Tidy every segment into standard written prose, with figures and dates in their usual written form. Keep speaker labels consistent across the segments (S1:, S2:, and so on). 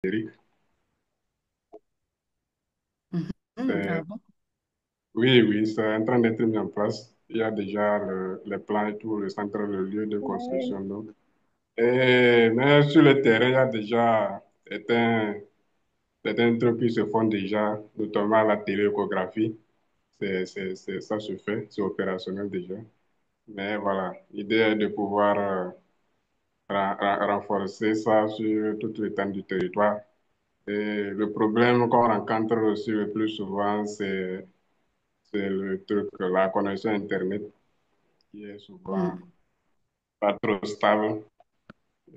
S1: numérique.
S2: Mhm. Ah
S1: C'est-
S2: bon?
S1: Oui, oui, c'est en train d'être mis en place. Il y a déjà les plans et tout, le centre, le lieu de
S2: Ouais.
S1: construction. Donc. Mais sur le terrain, il y a déjà certains trucs qui se font déjà, notamment la télééchographie. Ça se fait, c'est opérationnel déjà. Mais voilà, l'idée est de pouvoir renforcer ça sur toute l'étendue du territoire. Et le problème qu'on rencontre aussi le plus souvent, c'est le truc, la connexion Internet qui est souvent
S2: Mm.
S1: pas trop stable.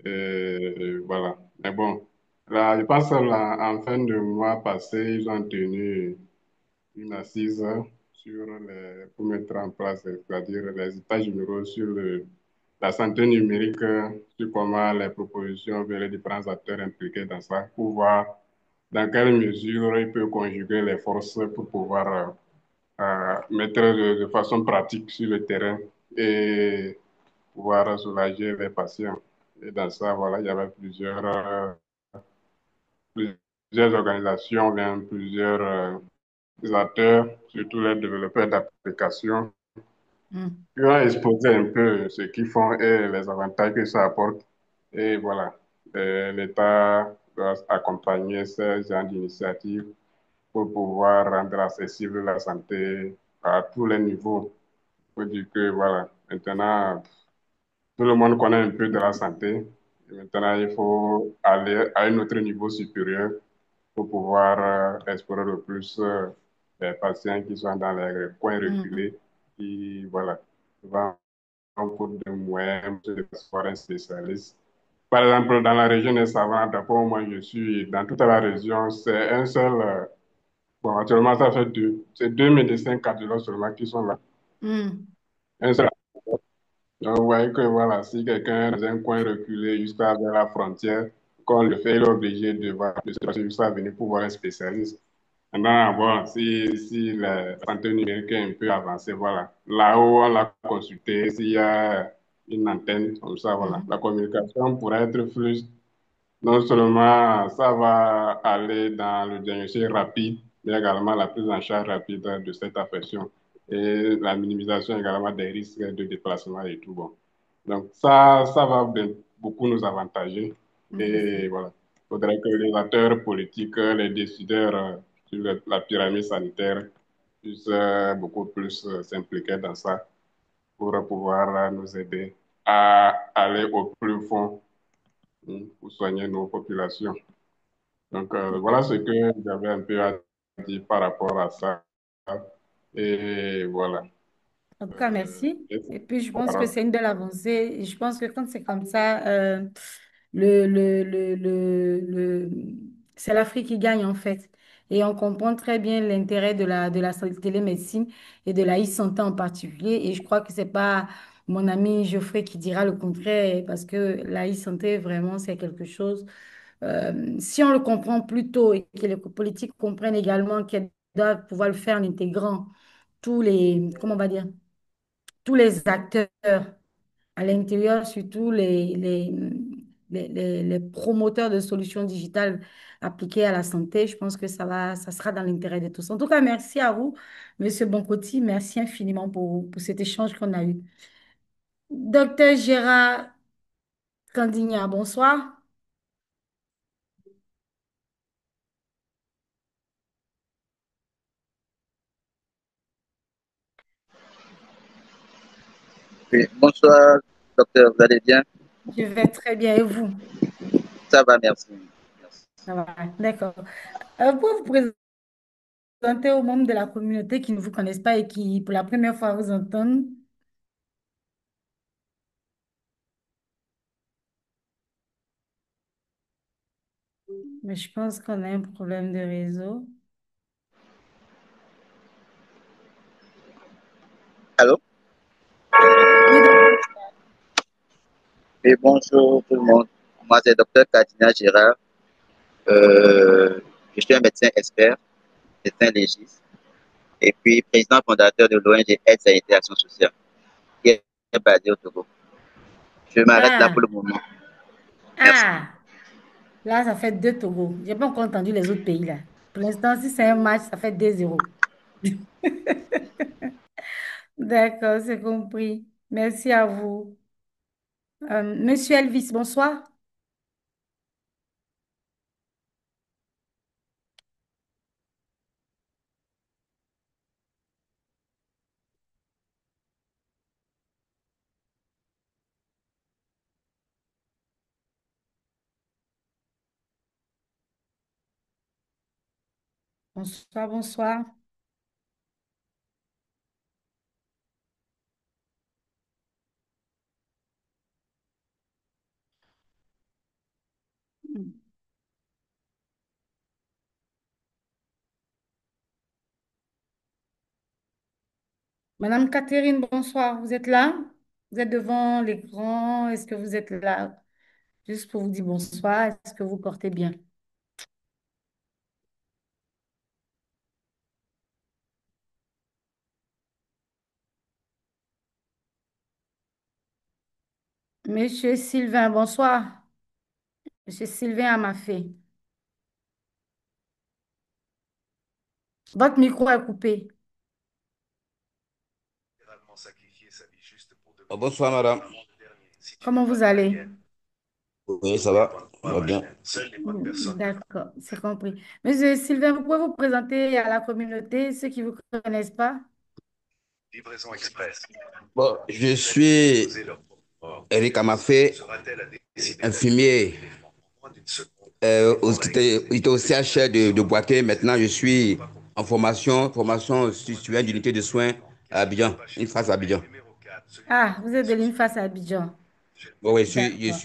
S1: Et voilà. Mais bon, là, je pense en fin de mois passé, ils ont tenu une assise pour mettre en place, c'est-à-dire les états généraux sur la santé numérique, sur comment les propositions vers les différents acteurs impliqués dans ça, pour voir dans quelle mesure ils peuvent conjuguer les forces pour pouvoir mettre de façon pratique sur le terrain et pouvoir soulager les patients. Et dans ça, voilà, il y avait plusieurs organisations, bien plusieurs acteurs, surtout les développeurs d'applications,
S2: Mm.
S1: qui ont exposé un peu ce qu'ils font et les avantages que ça apporte. Et voilà, l'État doit accompagner ces genre d'initiatives pour pouvoir rendre accessible la santé à tous les niveaux. Il faut dire que voilà, maintenant, tout le monde connaît un peu de la santé. Et maintenant, il faut aller à un autre niveau supérieur pour pouvoir explorer le plus les patients qui sont dans les coins
S2: Mm.
S1: reculés, qui, voilà, vont en cours de moyens de voir un spécialiste. Par exemple, dans la région de Savane, d'après où moi je suis, dans toute la région, c'est un seul, bon, actuellement, ça fait c'est deux médecins cardiologues seulement qui sont là.
S2: Mm.
S1: Un seul. Donc, vous voyez que voilà, si quelqu'un est dans un coin reculé jusqu'à vers la frontière, qu'on le fait, il est obligé de se passer jusqu'à venir pour voir un spécialiste. Maintenant, bon, si la santé numérique est un peu avancée, voilà. Là-haut, on l'a consulté, s'il y a une antenne, comme ça, voilà.
S2: Mm.
S1: La communication pourrait être fluide. Non seulement ça va aller dans le diagnostic rapide, mais également la prise en charge rapide de cette affection et la minimisation également des risques de déplacement et tout. Bon. Donc ça va beaucoup nous avantager.
S2: En effet.
S1: Et voilà, il faudrait que les acteurs politiques, les décideurs sur la pyramide sanitaire puissent beaucoup plus s'impliquer dans ça pour pouvoir nous aider à aller au plus fond pour soigner nos populations. Donc,
S2: Tout à
S1: voilà ce
S2: fait.
S1: que j'avais un peu à dire par rapport à ça. Et voilà.
S2: En tout cas, merci.
S1: Et
S2: Et puis, je
S1: la
S2: pense que
S1: parole.
S2: c'est une belle avancée. Et je pense que quand c'est comme ça, c'est l'Afrique qui gagne, en fait. Et on comprend très bien l'intérêt de la télémédecine et de la e-santé en particulier. Et je crois que c'est pas mon ami Geoffrey qui dira le contraire, parce que la e-santé, vraiment, c'est quelque chose. Si on le comprend plus tôt et que les politiques comprennent également qu'elles doivent pouvoir le faire en intégrant tous les, comment on va dire, tous les acteurs à l'intérieur, surtout les promoteurs de solutions digitales appliquées à la santé. Je pense que ça sera dans l'intérêt de tous. En tout cas, merci à vous, Monsieur Boncotti. Merci infiniment pour cet échange qu'on a eu. Docteur Gérard Candigna, bonsoir.
S3: Oui, bonsoir, docteur, vous allez bien?
S2: Je vais très bien et vous?
S3: Ça va, merci. Merci.
S2: Ça va, d'accord. Pouvez vous présenter aux membres de la communauté qui ne vous connaissent pas et qui, pour la première fois, vous entendent? Mais je pense qu'on a un problème de réseau.
S3: Allô?
S2: Oui, docteur.
S3: Et bonjour tout le monde. Moi, c'est docteur Kadina Gérard. Euh, je suis un médecin expert, médecin légiste, et puis président fondateur de l'ONG Aide Sanitaire Action Sociale, qui est basée au Togo. Je m'arrête là pour
S2: Ah,
S3: le moment. Merci.
S2: ah, Là, ça fait 2 Togo. J'ai pas encore entendu les autres pays là. Pour l'instant, si c'est un match, ça fait 2-0. D'accord, c'est compris. Merci à vous. Monsieur Elvis, bonsoir. Bonsoir, bonsoir. Madame Catherine, bonsoir. Vous êtes là? Vous êtes devant l'écran? Est-ce que vous êtes là? Juste pour vous dire bonsoir. Est-ce que vous portez bien? Monsieur Sylvain, bonsoir. Monsieur Sylvain Amafé. Votre micro est coupé.
S4: Bonsoir, madame.
S2: Comment vous allez?
S4: Oui, ça va bien.
S2: D'accord, c'est compris. Monsieur Sylvain, vous pouvez vous présenter à la communauté, ceux qui ne vous connaissent pas?
S4: Bon, je suis Eric Amafé, infirmier j'étais au CHR de Boaké. Maintenant, je suis en formation située d'unité de soins à Abidjan, une phase à Abidjan.
S2: Ah, vous êtes de l'INFAS à Abidjan.
S4: Bon, oui, je
S2: D'accord,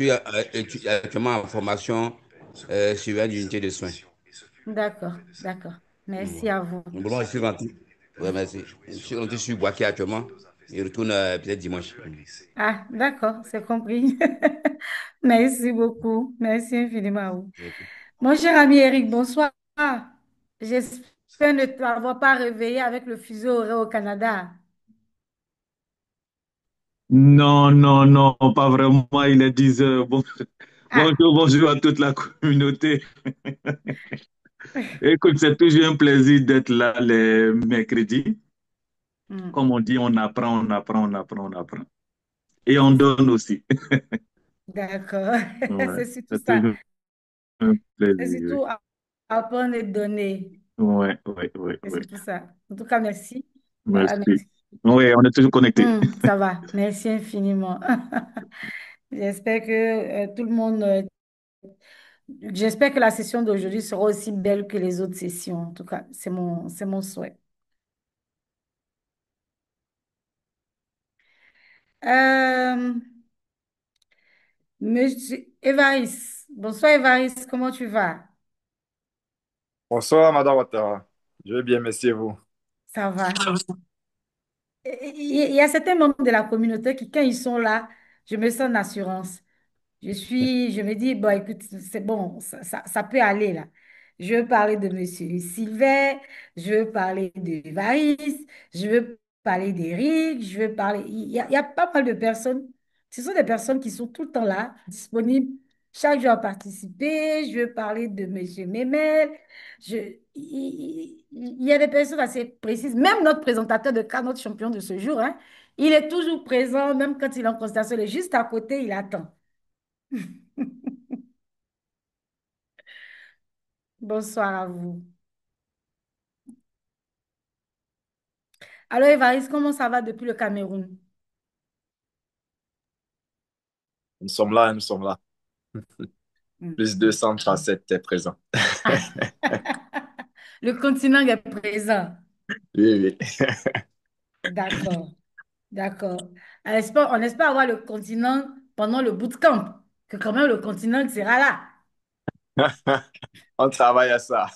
S4: suis actuellement en formation sur une unité de soins.
S2: d'accord, d'accord.
S4: Bon,
S2: Merci à vous.
S4: bon, je suis rentré. Ouais, merci. Je suis rentré sur Boaké actuellement. Je retourne peut-être dimanche.
S2: Ah, d'accord, c'est compris. Merci beaucoup. Merci infiniment à vous. Mon cher ami Eric, bonsoir. J'espère ne t'avoir pas réveillé avec le fuseau horaire au Canada.
S5: Non, non, non, pas vraiment. Il est 10 heures. Bon,
S2: Ah,
S5: bonjour à toute la communauté. Écoute, c'est toujours un plaisir d'être là les mercredis.
S2: hmm,
S5: Comme on dit, on apprend, on apprend, on apprend, on apprend. Et on
S2: c'est ça.
S5: donne aussi.
S2: D'accord.
S5: Ouais,
S2: C'est surtout
S5: c'est
S2: ça.
S5: toujours un
S2: C'est
S5: plaisir, oui.
S2: surtout apprendre et donner.
S5: Ouais, ouais, ouais,
S2: C'est
S5: ouais.
S2: surtout ça. En tout cas, merci. Voilà,
S5: Merci.
S2: merci.
S5: Oui, on est toujours connectés.
S2: Ça va. Merci infiniment. J'espère que tout le monde, j'espère que la session d'aujourd'hui sera aussi belle que les autres sessions. En tout cas, c'est mon souhait. Euh, Monsieur Évariste. Bonsoir Évariste, comment tu vas?
S6: Bonsoir, Madame Ouattara. Je vais bien, merci et vous.
S2: Ça va. Il y a certains membres de la communauté qui, quand ils sont là, je me sens en assurance. Je me dis, bon, écoute, c'est bon, ça peut aller là. Je veux parler de Monsieur Sylvain, je veux parler de Varys, je veux parler d'Éric, je veux parler. Il y a pas mal de personnes. Ce sont des personnes qui sont tout le temps là, disponibles, chaque jour à participer. Je veux parler de Monsieur Memel. Je, il y a des personnes assez précises. Même notre présentateur de cas, notre champion de ce jour, hein, il est toujours présent, même quand il est en constatation. Il est juste à côté, il attend. Bonsoir à vous. Alors, Évariste, comment ça va depuis le Cameroun?
S6: Nous sommes là, nous sommes là.
S2: Hmm.
S6: Plus 237 est présent.
S2: Ah, le continent est présent.
S6: Oui, oui.
S2: D'accord, d'accord. On espère avoir le continent pendant le bootcamp, que quand même le continent sera là.
S6: On travaille à ça.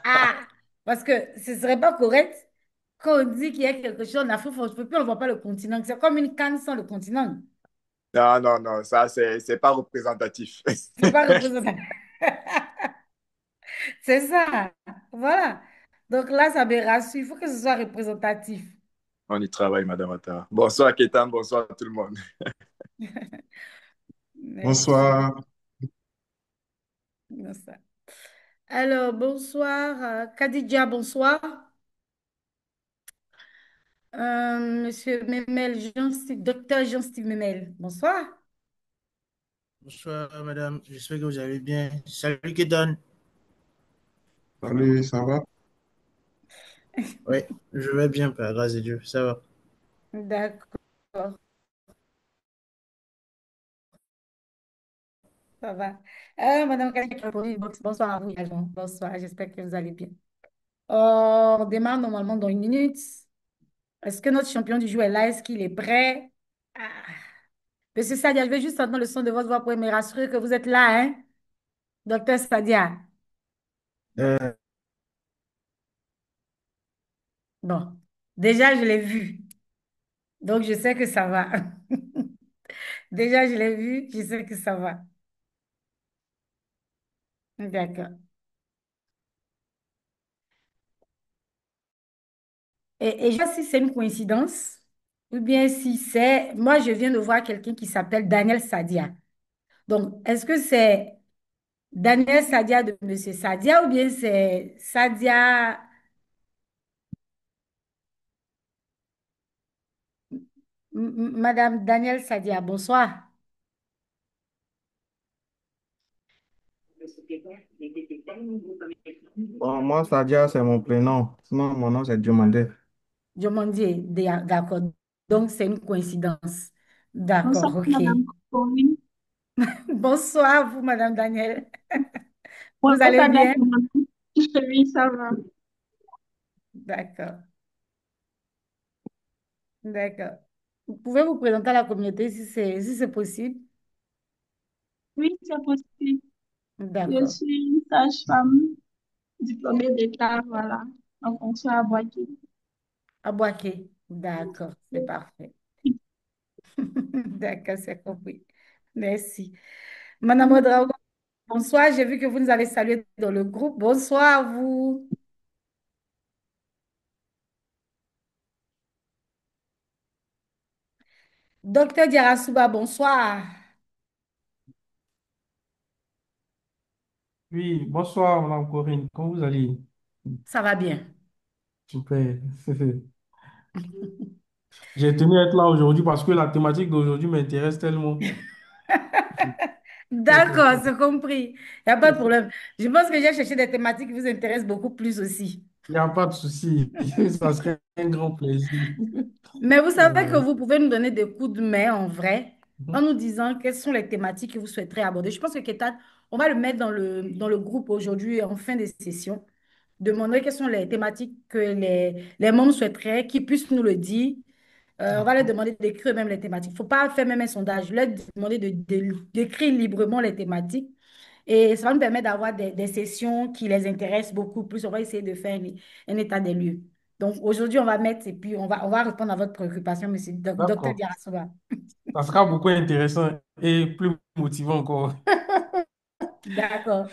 S2: Ah, parce que ce ne serait pas correct quand on dit qu'il y a quelque chose en Afrique, on ne voit pas le continent. C'est comme une canne sans le continent.
S6: Non, non, non, ça, c'est pas représentatif.
S2: C'est pas représentatif. C'est ça. Voilà. Donc là, ça me rassure. Il faut que ce soit représentatif.
S6: On y travaille, Madame Ouattara. Bonsoir, Kétan, bonsoir à tout le monde.
S2: Merci.
S1: Bonsoir.
S2: Ça. Alors, bonsoir, Khadija, bonsoir. Monsieur Memel, docteur Jean-Steve Memel, bonsoir.
S7: Bonsoir, madame. J'espère que vous allez bien. Salut, Kétan.
S1: Salut, ça va?
S7: Oui, je vais bien, par grâce de Dieu. Ça va.
S2: D'accord, ça va. Madame Khadija, bonsoir à vous également. Bonsoir, j'espère que vous allez bien. On démarre normalement dans une minute. Est-ce que notre champion du jour est là? Est-ce qu'il est prêt? Ah. Monsieur Sadia, je vais juste entendre le son de votre voix pour me rassurer que vous êtes là, hein? Docteur Sadia.
S7: Euh,
S2: Bon, déjà, je l'ai vu. Donc, je sais que ça va. Déjà, je l'ai vu, je sais que ça va. D'accord. Et je sais pas si c'est une coïncidence ou bien si c'est... Moi, je viens de voir quelqu'un qui s'appelle Daniel Sadia. Donc, est-ce que c'est Daniel Sadia de Monsieur Sadia ou bien c'est Sadia... Madame Daniel Sadia, bonsoir.
S7: bon, moi, Sadia, c'est mon prénom. Sinon, mon nom, c'est Diomandé.
S2: Diomandé, d'accord. Donc, c'est une coïncidence.
S8: Bonsoir,
S2: D'accord, ok.
S8: Madame Corinne.
S2: Bonsoir, vous, Madame Daniel. Vous
S8: Bonjour,
S2: allez
S8: Sadia
S2: bien?
S8: Kimani. Oui, ça va.
S2: D'accord, d'accord. Vous pouvez vous présenter à la communauté si c'est possible?
S8: Oui, c'est possible. Je
S2: D'accord.
S8: suis sage-femme diplômée d'État, voilà, en fonction à Boaké.
S2: À Boaké. D'accord, c'est parfait. D'accord, c'est compris. Merci. Madame Odraogo, bonsoir. J'ai vu que vous nous avez salué dans le groupe. Bonsoir à vous. Docteur Diarasuba, bonsoir.
S9: Oui, bonsoir, Madame Corinne. Comment vous allez?
S2: Ça va bien.
S9: Super. J'ai tenu à être là aujourd'hui parce que la thématique d'aujourd'hui m'intéresse tellement.
S2: D'accord, c'est compris. Il n'y a pas de problème. Je pense que j'ai cherché des thématiques qui vous intéressent beaucoup plus aussi.
S9: Il n'y a pas de souci. Ça serait un grand plaisir.
S2: Mais vous savez que
S9: Euh,
S2: vous pouvez nous donner des coups de main en vrai, en
S9: mhm.
S2: nous disant quelles sont les thématiques que vous souhaiterez aborder. Je pense que Ketan, on va le mettre dans le groupe aujourd'hui en fin de session. Demander quelles sont les thématiques que les membres souhaiteraient, qu'ils puissent nous le dire. On va leur demander d'écrire même les thématiques. Il ne faut pas faire même un sondage. Leur demander d'écrire librement les thématiques. Et ça va nous permettre d'avoir des sessions qui les intéressent beaucoup plus. On va essayer de faire un état des lieux. Donc aujourd'hui, on va mettre et puis on va répondre à votre préoccupation, monsieur docteur
S9: D'accord.
S2: Diarasova.
S9: Ça sera beaucoup intéressant et plus motivant encore.
S2: D'accord.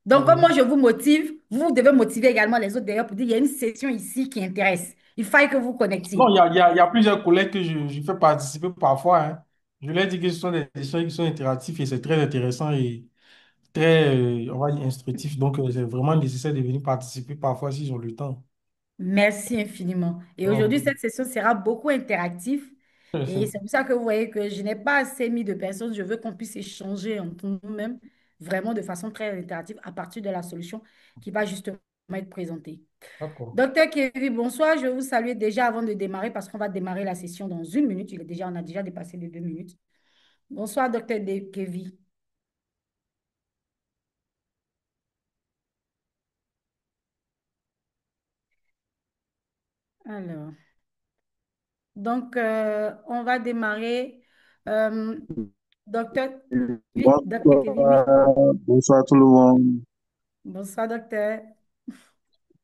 S2: Donc, comme
S9: Euh,
S2: moi, je vous motive, vous devez motiver également les autres d'ailleurs pour dire il y a une session ici qui intéresse. Il faut que vous
S9: Non,
S2: connectiez.
S9: il y a plusieurs collègues que je fais participer parfois, hein. Je leur dis que ce sont des sessions qui sont interactives et c'est très intéressant et très, on va dire, instructif. Donc, c'est vraiment nécessaire de venir participer parfois s'ils ont le temps.
S2: Merci infiniment. Et aujourd'hui,
S9: Non.
S2: cette session sera beaucoup interactive. Et c'est pour ça que vous voyez que je n'ai pas assez mis de personnes. Je veux qu'on puisse échanger entre nous-mêmes, vraiment de façon très interactive à partir de la solution qui va justement être présentée.
S9: D'accord.
S2: Docteur Kevin, bonsoir. Je vous salue déjà avant de démarrer parce qu'on va démarrer la session dans une minute. On a déjà dépassé les 2 minutes. Bonsoir, docteur Kevin. Alors, donc, on va démarrer. Euh, docteur, oui, docteur Kevin, oui.
S10: Bonsoir, bonsoir tout le monde.
S2: Bonsoir, docteur.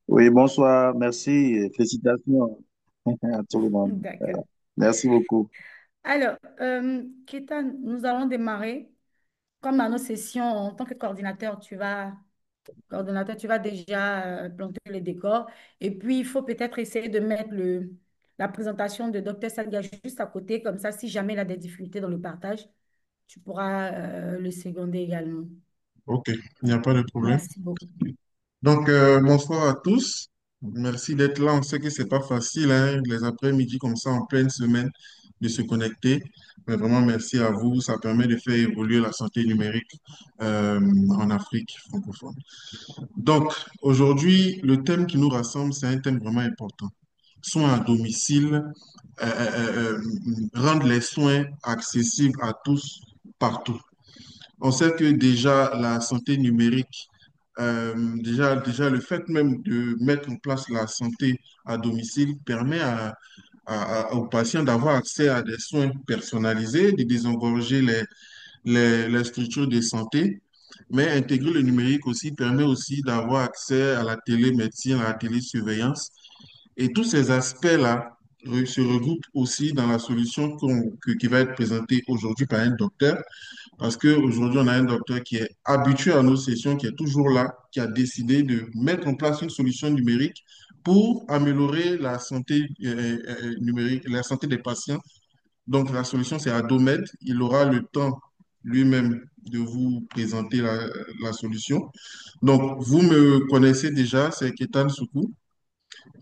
S10: Oui, bonsoir, merci, et félicitations à tout le monde.
S2: D'accord.
S10: Merci beaucoup.
S2: Alors, Ketan, nous allons démarrer. Comme dans nos sessions, en tant que coordonnateur, tu vas déjà planter les décors. Et puis, il faut peut-être essayer de mettre la présentation de Dr Sadia juste à côté. Comme ça, si jamais il a des difficultés dans le partage, tu pourras le seconder également.
S11: Ok, il n'y a pas de problème.
S2: Merci beaucoup.
S11: Donc, bonsoir à tous. Merci d'être là. On sait que c'est pas facile, hein, les après-midi comme ça, en pleine semaine, de se connecter. Mais vraiment, merci à vous. Ça permet de faire évoluer la santé numérique en Afrique francophone. Donc, aujourd'hui, le thème qui nous rassemble, c'est un thème vraiment important. Soins à domicile, rendre les soins accessibles à tous, partout. On sait que déjà la santé numérique, déjà le fait même de mettre en place la santé à domicile permet aux patients d'avoir accès à des soins personnalisés, de désengorger les structures de santé. Mais intégrer le numérique aussi permet aussi d'avoir accès à la télémédecine, à la télésurveillance. Et tous ces aspects-là se regroupent aussi dans la solution qui va être présentée aujourd'hui par un docteur parce qu'aujourd'hui, on a un docteur qui est habitué à nos sessions, qui est toujours là, qui a décidé de mettre en place une solution numérique pour améliorer la santé numérique, la santé des patients. Donc, la solution, c'est Adomed. Il aura le temps lui-même de vous présenter la solution. Donc, vous me connaissez déjà, c'est Ketan Soukou.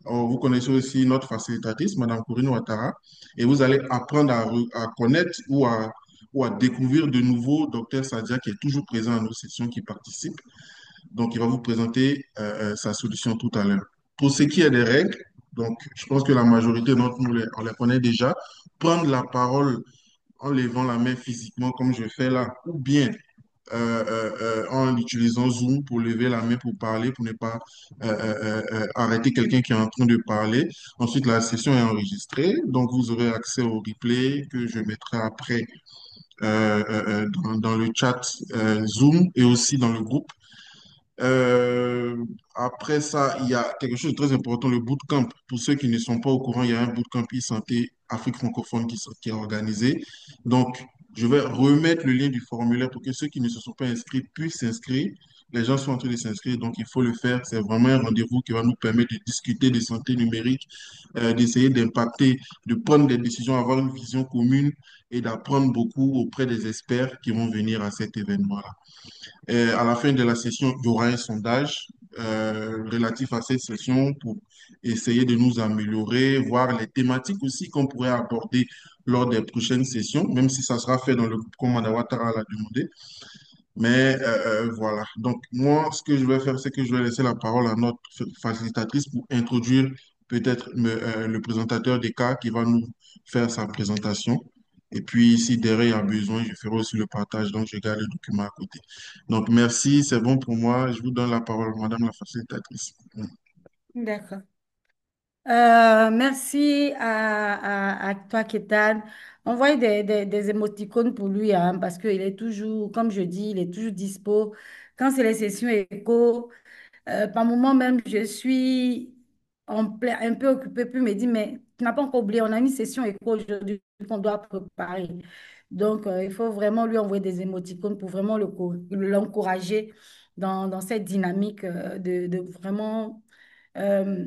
S11: Vous connaissez aussi notre facilitatrice, Madame Corinne Ouattara, et vous allez apprendre à connaître ou à découvrir de nouveaux docteur Sadia qui est toujours présent à nos sessions, qui participe. Donc, il va vous présenter sa solution tout à l'heure. Pour ce qui est des règles, donc, je pense que la majorité d'entre nous, on les connaît déjà. Prendre la parole en levant la main physiquement, comme je fais là, ou bien en utilisant Zoom pour lever la main pour parler, pour ne pas arrêter quelqu'un qui est en train de parler. Ensuite, la session est enregistrée, donc vous aurez accès au replay que je mettrai après dans le chat Zoom et aussi dans le groupe. Euh, Après ça, il y a quelque chose de très important, le bootcamp. Pour ceux qui ne sont pas au courant, il y a un bootcamp e-santé Afrique francophone qui est organisé. Donc, je vais remettre le lien du formulaire pour que ceux qui ne se sont pas inscrits puissent s'inscrire. Les gens sont en train de s'inscrire, donc il faut le faire. C'est vraiment un rendez-vous qui va nous permettre de discuter de santé numérique, d'essayer d'impacter, de prendre des décisions, avoir une vision commune et d'apprendre beaucoup auprès des experts qui vont venir à cet événement-là. Et à la fin de la session, il y aura un sondage relatif à cette session pour essayer de nous améliorer, voir les thématiques aussi qu'on pourrait aborder lors des prochaines sessions, même si ça sera fait dans le groupe comme Madame Ouattara l'a demandé. Mais voilà. Donc, moi, ce que je vais faire, c'est que je vais laisser la parole à notre facilitatrice pour introduire peut-être le présentateur des cas qui va nous faire sa présentation. Et puis, si derrière il y a besoin, je ferai aussi le partage. Donc, je garde le document à côté. Donc, merci, c'est bon pour moi. Je vous donne la parole, Madame la facilitatrice.
S2: D'accord. Merci à toi, Kétan. Envoyez des émoticônes pour lui, hein, parce qu'il est toujours, comme je dis, il est toujours dispo. Quand c'est les sessions écho, par moment même, je suis un peu occupée, puis il me dit, mais tu n'as pas encore oublié, on a une session écho aujourd'hui qu'on doit préparer. Donc, il faut vraiment lui envoyer des émoticônes pour vraiment l'encourager dans cette dynamique de vraiment euh,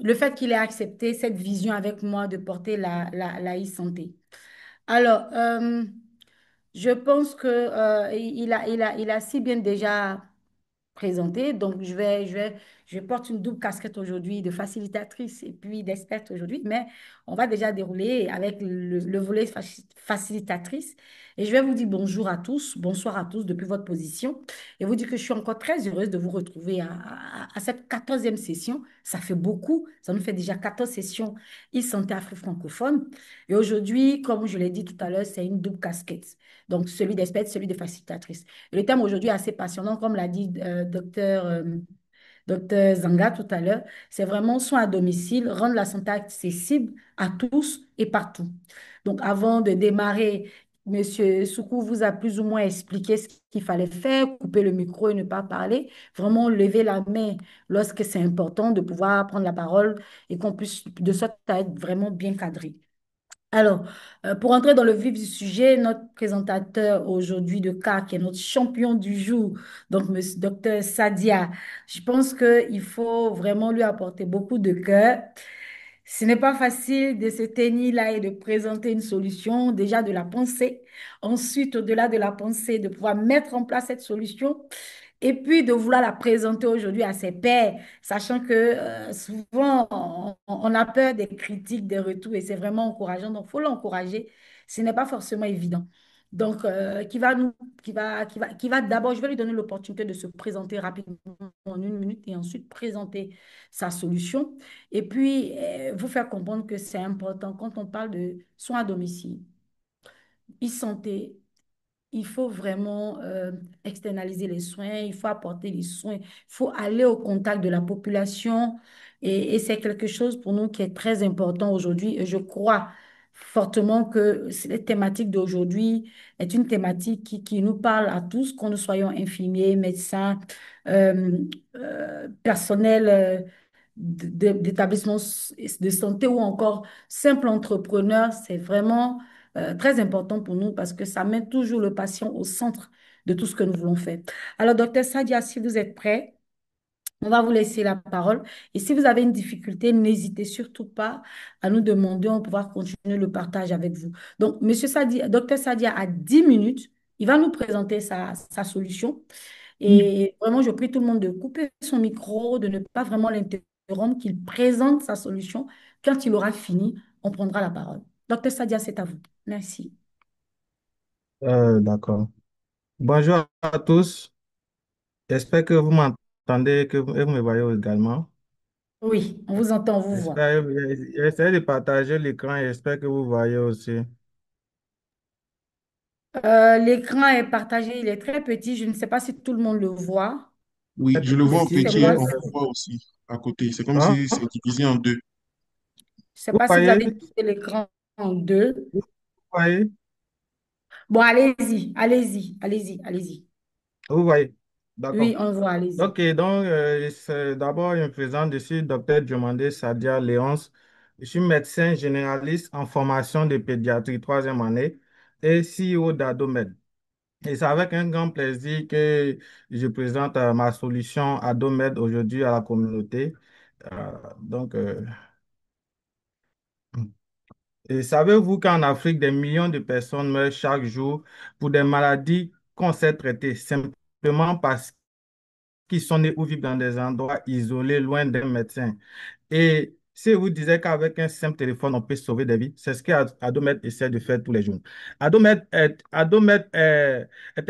S2: le fait qu'il ait accepté cette vision avec moi de porter la e-santé. Alors, je pense que, il a si bien déjà présenté. Donc, je porte une double casquette aujourd'hui de facilitatrice et puis d'experte aujourd'hui, mais on va déjà dérouler avec le volet facilitatrice. Et je vais vous dire bonjour à tous, bonsoir à tous depuis votre position et vous dire que je suis encore très heureuse de vous retrouver à cette 14e session. Ça fait beaucoup, ça nous fait déjà 14 sessions e-santé Afrique francophone. Et aujourd'hui, comme je l'ai dit tout à l'heure, c'est une double casquette. Donc, celui d'experte, celui de facilitatrice. Le thème aujourd'hui est assez passionnant, comme l'a dit docteur Zanga tout à l'heure. C'est vraiment soins à domicile, rendre la santé accessible à tous et partout. Donc, avant de démarrer, Monsieur Soukou vous a plus ou moins expliqué ce qu'il fallait faire, couper le micro et ne pas parler, vraiment lever la main lorsque c'est important de pouvoir prendre la parole et qu'on puisse de sorte à être vraiment bien cadré. Alors, pour entrer dans le vif du sujet, notre présentateur aujourd'hui de cas, qui est notre champion du jour, donc Monsieur Docteur Sadia, je pense qu'il faut vraiment lui apporter beaucoup de cœur. Ce n'est pas facile de se tenir là et de présenter une solution, déjà de la penser. Ensuite, au-delà de la pensée, de pouvoir mettre en place cette solution et puis de vouloir la présenter aujourd'hui à ses pairs, sachant que souvent on a peur des critiques, des retours et c'est vraiment encourageant. Donc, il faut l'encourager. Ce n'est pas forcément évident. Donc, qui va d'abord, je vais lui donner l'opportunité de se présenter rapidement en 1 minute et ensuite présenter sa solution. Et puis, vous faire comprendre que c'est important quand on parle de soins à domicile, e-santé, il faut vraiment externaliser les soins, il faut apporter les soins, il faut aller au contact de la population. Et c'est quelque chose pour nous qui est très important aujourd'hui. Et je crois fortement que cette thématique d'aujourd'hui est une thématique qui nous parle à tous, qu'on nous soyons infirmiers, médecins, euh, personnel d'établissements de santé ou encore simple entrepreneur. C'est vraiment très important pour nous parce que ça met toujours le patient au centre de tout ce que nous voulons faire. Alors, docteur Sadia, si vous êtes prêt, on va vous laisser la parole. Et si vous avez une difficulté, n'hésitez surtout pas à nous demander, on va pouvoir continuer le partage avec vous. Donc, Monsieur Sadia, docteur Sadia a 10 minutes. Il va nous présenter sa solution. Et vraiment, je prie tout le monde de couper son micro, de ne pas vraiment l'interrompre, qu'il présente sa solution. Quand il aura fini, on prendra la parole. Docteur Sadia, c'est à vous. Merci.
S12: D'accord. Bonjour à tous. J'espère que vous m'entendez, que vous me voyez également.
S2: Oui, on vous entend, on vous voit.
S12: J'essaie de partager l'écran et j'espère que vous voyez aussi.
S2: L'écran est partagé, il est très petit. Je ne sais pas si tout le monde le voit.
S11: Oui,
S12: Très
S11: je le
S2: Ou
S11: vois en
S2: si
S12: petit.
S2: c'est
S11: petit,
S2: moi.
S11: on le voit aussi à côté. C'est comme
S12: Hein?
S11: si c'est divisé en deux.
S2: Je ne sais
S12: Vous
S2: pas si vous
S12: voyez?
S2: avez divisé l'écran en deux.
S12: Vous voyez?
S2: Bon, allez-y, allez-y, allez-y, allez-y.
S12: Vous voyez?
S2: Oui,
S12: D'accord.
S2: on voit, allez-y.
S12: Ok, donc, d'abord, je me présente, je suis docteur Diomandé Sadia Léonce. Je suis médecin généraliste en formation de pédiatrie, troisième année, et CEO d'Adomed. Et c'est avec un grand plaisir que je présente ma solution Adomed aujourd'hui à la communauté. Donc, et savez-vous qu'en Afrique, des millions de personnes meurent chaque jour pour des maladies qu'on sait traiter simplement parce qu'ils sont nés ou vivent dans des endroits isolés, loin d'un médecin. Et si vous disiez qu'avec un simple téléphone, on peut sauver des vies, c'est ce que Adomed essaie de faire tous les jours. Adomed est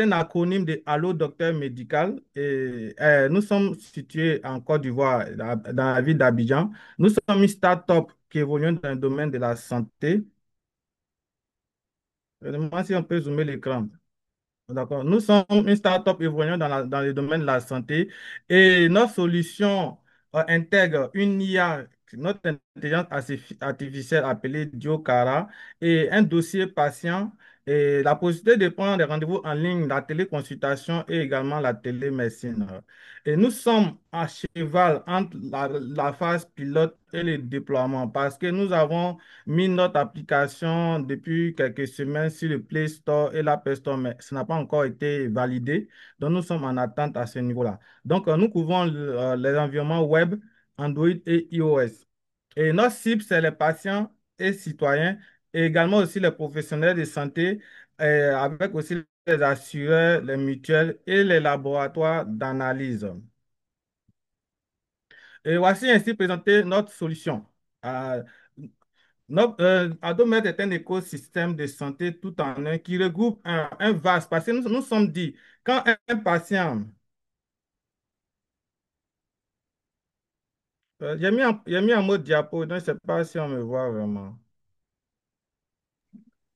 S12: un acronyme de Allo Docteur Médical. Et, nous sommes situés en Côte d'Ivoire, dans la ville d'Abidjan. Nous sommes une start-up qui évolue dans le domaine de la santé. Je me demande si on peut zoomer l'écran. D'accord. Nous sommes une start-up évoluant dans le domaine de la santé et notre solution intègre une IA, notre intelligence artificielle appelée Diocara et un dossier patient et la possibilité de prendre des rendez-vous en ligne, la téléconsultation et également la télémédecine. Et nous sommes à cheval entre la phase pilote et le déploiement parce que nous avons mis notre application depuis quelques semaines sur le Play Store et l'App Store, mais ça n'a pas encore été validé. Donc, nous sommes en attente à ce niveau-là. Donc, nous couvrons les environnements web, Android et iOS. Et notre cible, c'est les patients et citoyens, et également aussi les professionnels de santé, avec aussi les assureurs, les mutuelles et les laboratoires d'analyse. Et voici ainsi présenté notre solution. Euh, Adomed est un écosystème de santé tout en un qui regroupe un vaste, parce que nous sommes dit, quand un patient, j'ai mis en mode diapo, donc je ne sais pas si on me voit vraiment.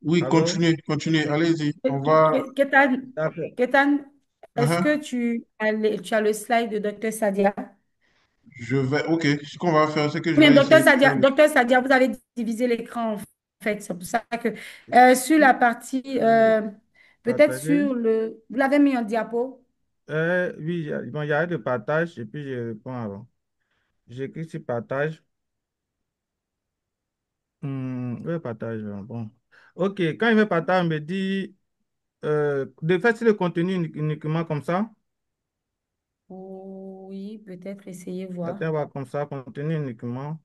S11: Oui,
S12: Allô?
S11: continuez, continuez, allez-y. On va.
S2: Kétan,
S12: D'accord.
S2: Kétan, est-ce
S11: Uh-huh.
S2: que tu as le slide de Dr Sadia?
S11: Je vais. Ok, ce qu'on va faire, c'est que je
S2: Bien,
S11: vais essayer de faire.
S2: Docteur Sadia, vous avez divisé l'écran en fait. C'est pour ça que sur la partie, peut-être
S12: Partager.
S2: sur le... Vous l'avez mis en diapo?
S12: Oui, bon, il y a le partage et puis je réponds avant. J'écris sur partage. Le partage, bon. Ok, quand il me partage, on me dit de faire sur le contenu uniquement comme ça.
S2: Oui, peut-être essayer voir.
S12: Attends, on va comme ça, contenu uniquement.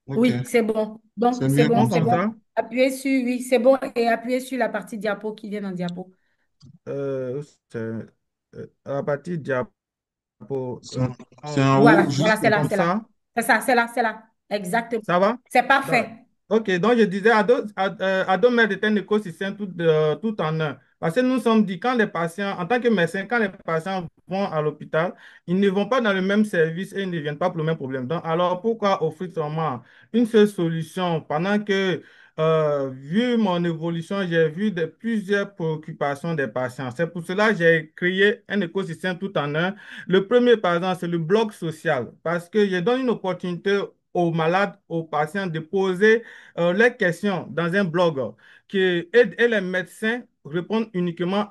S11: Ok,
S2: Oui, c'est bon. Donc,
S11: c'est
S2: c'est
S11: mieux
S2: bon,
S12: Bon,
S11: comme
S2: c'est
S11: ça.
S12: comme
S2: bon.
S12: ça.
S2: Appuyez sur, oui, c'est bon. Et appuyez sur la partie diapo qui vient en diapo.
S12: C'est à partir diapo.
S11: C'est c'est en haut,
S2: Voilà, voilà,
S11: juste.
S2: c'est là,
S12: Comme
S2: c'est là.
S12: ça.
S2: C'est ça, c'est là, c'est là. Exactement.
S12: Ça va?
S2: C'est
S12: Da-
S2: parfait.
S12: Ok, donc je disais, Adomed est un écosystème tout en un. Parce que nous sommes dit, quand les patients, en tant que médecin, quand les patients vont à l'hôpital, ils ne vont pas dans le même service et ils ne viennent pas pour le même problème. Donc, alors pourquoi offrir seulement une seule solution pendant que, vu mon évolution, j'ai vu plusieurs préoccupations des patients. C'est pour cela que j'ai créé un écosystème tout en un. Le premier, par exemple, c'est le blog social, parce que je donne une opportunité aux malades, aux patients de poser leurs questions dans un blog et les médecins répondent uniquement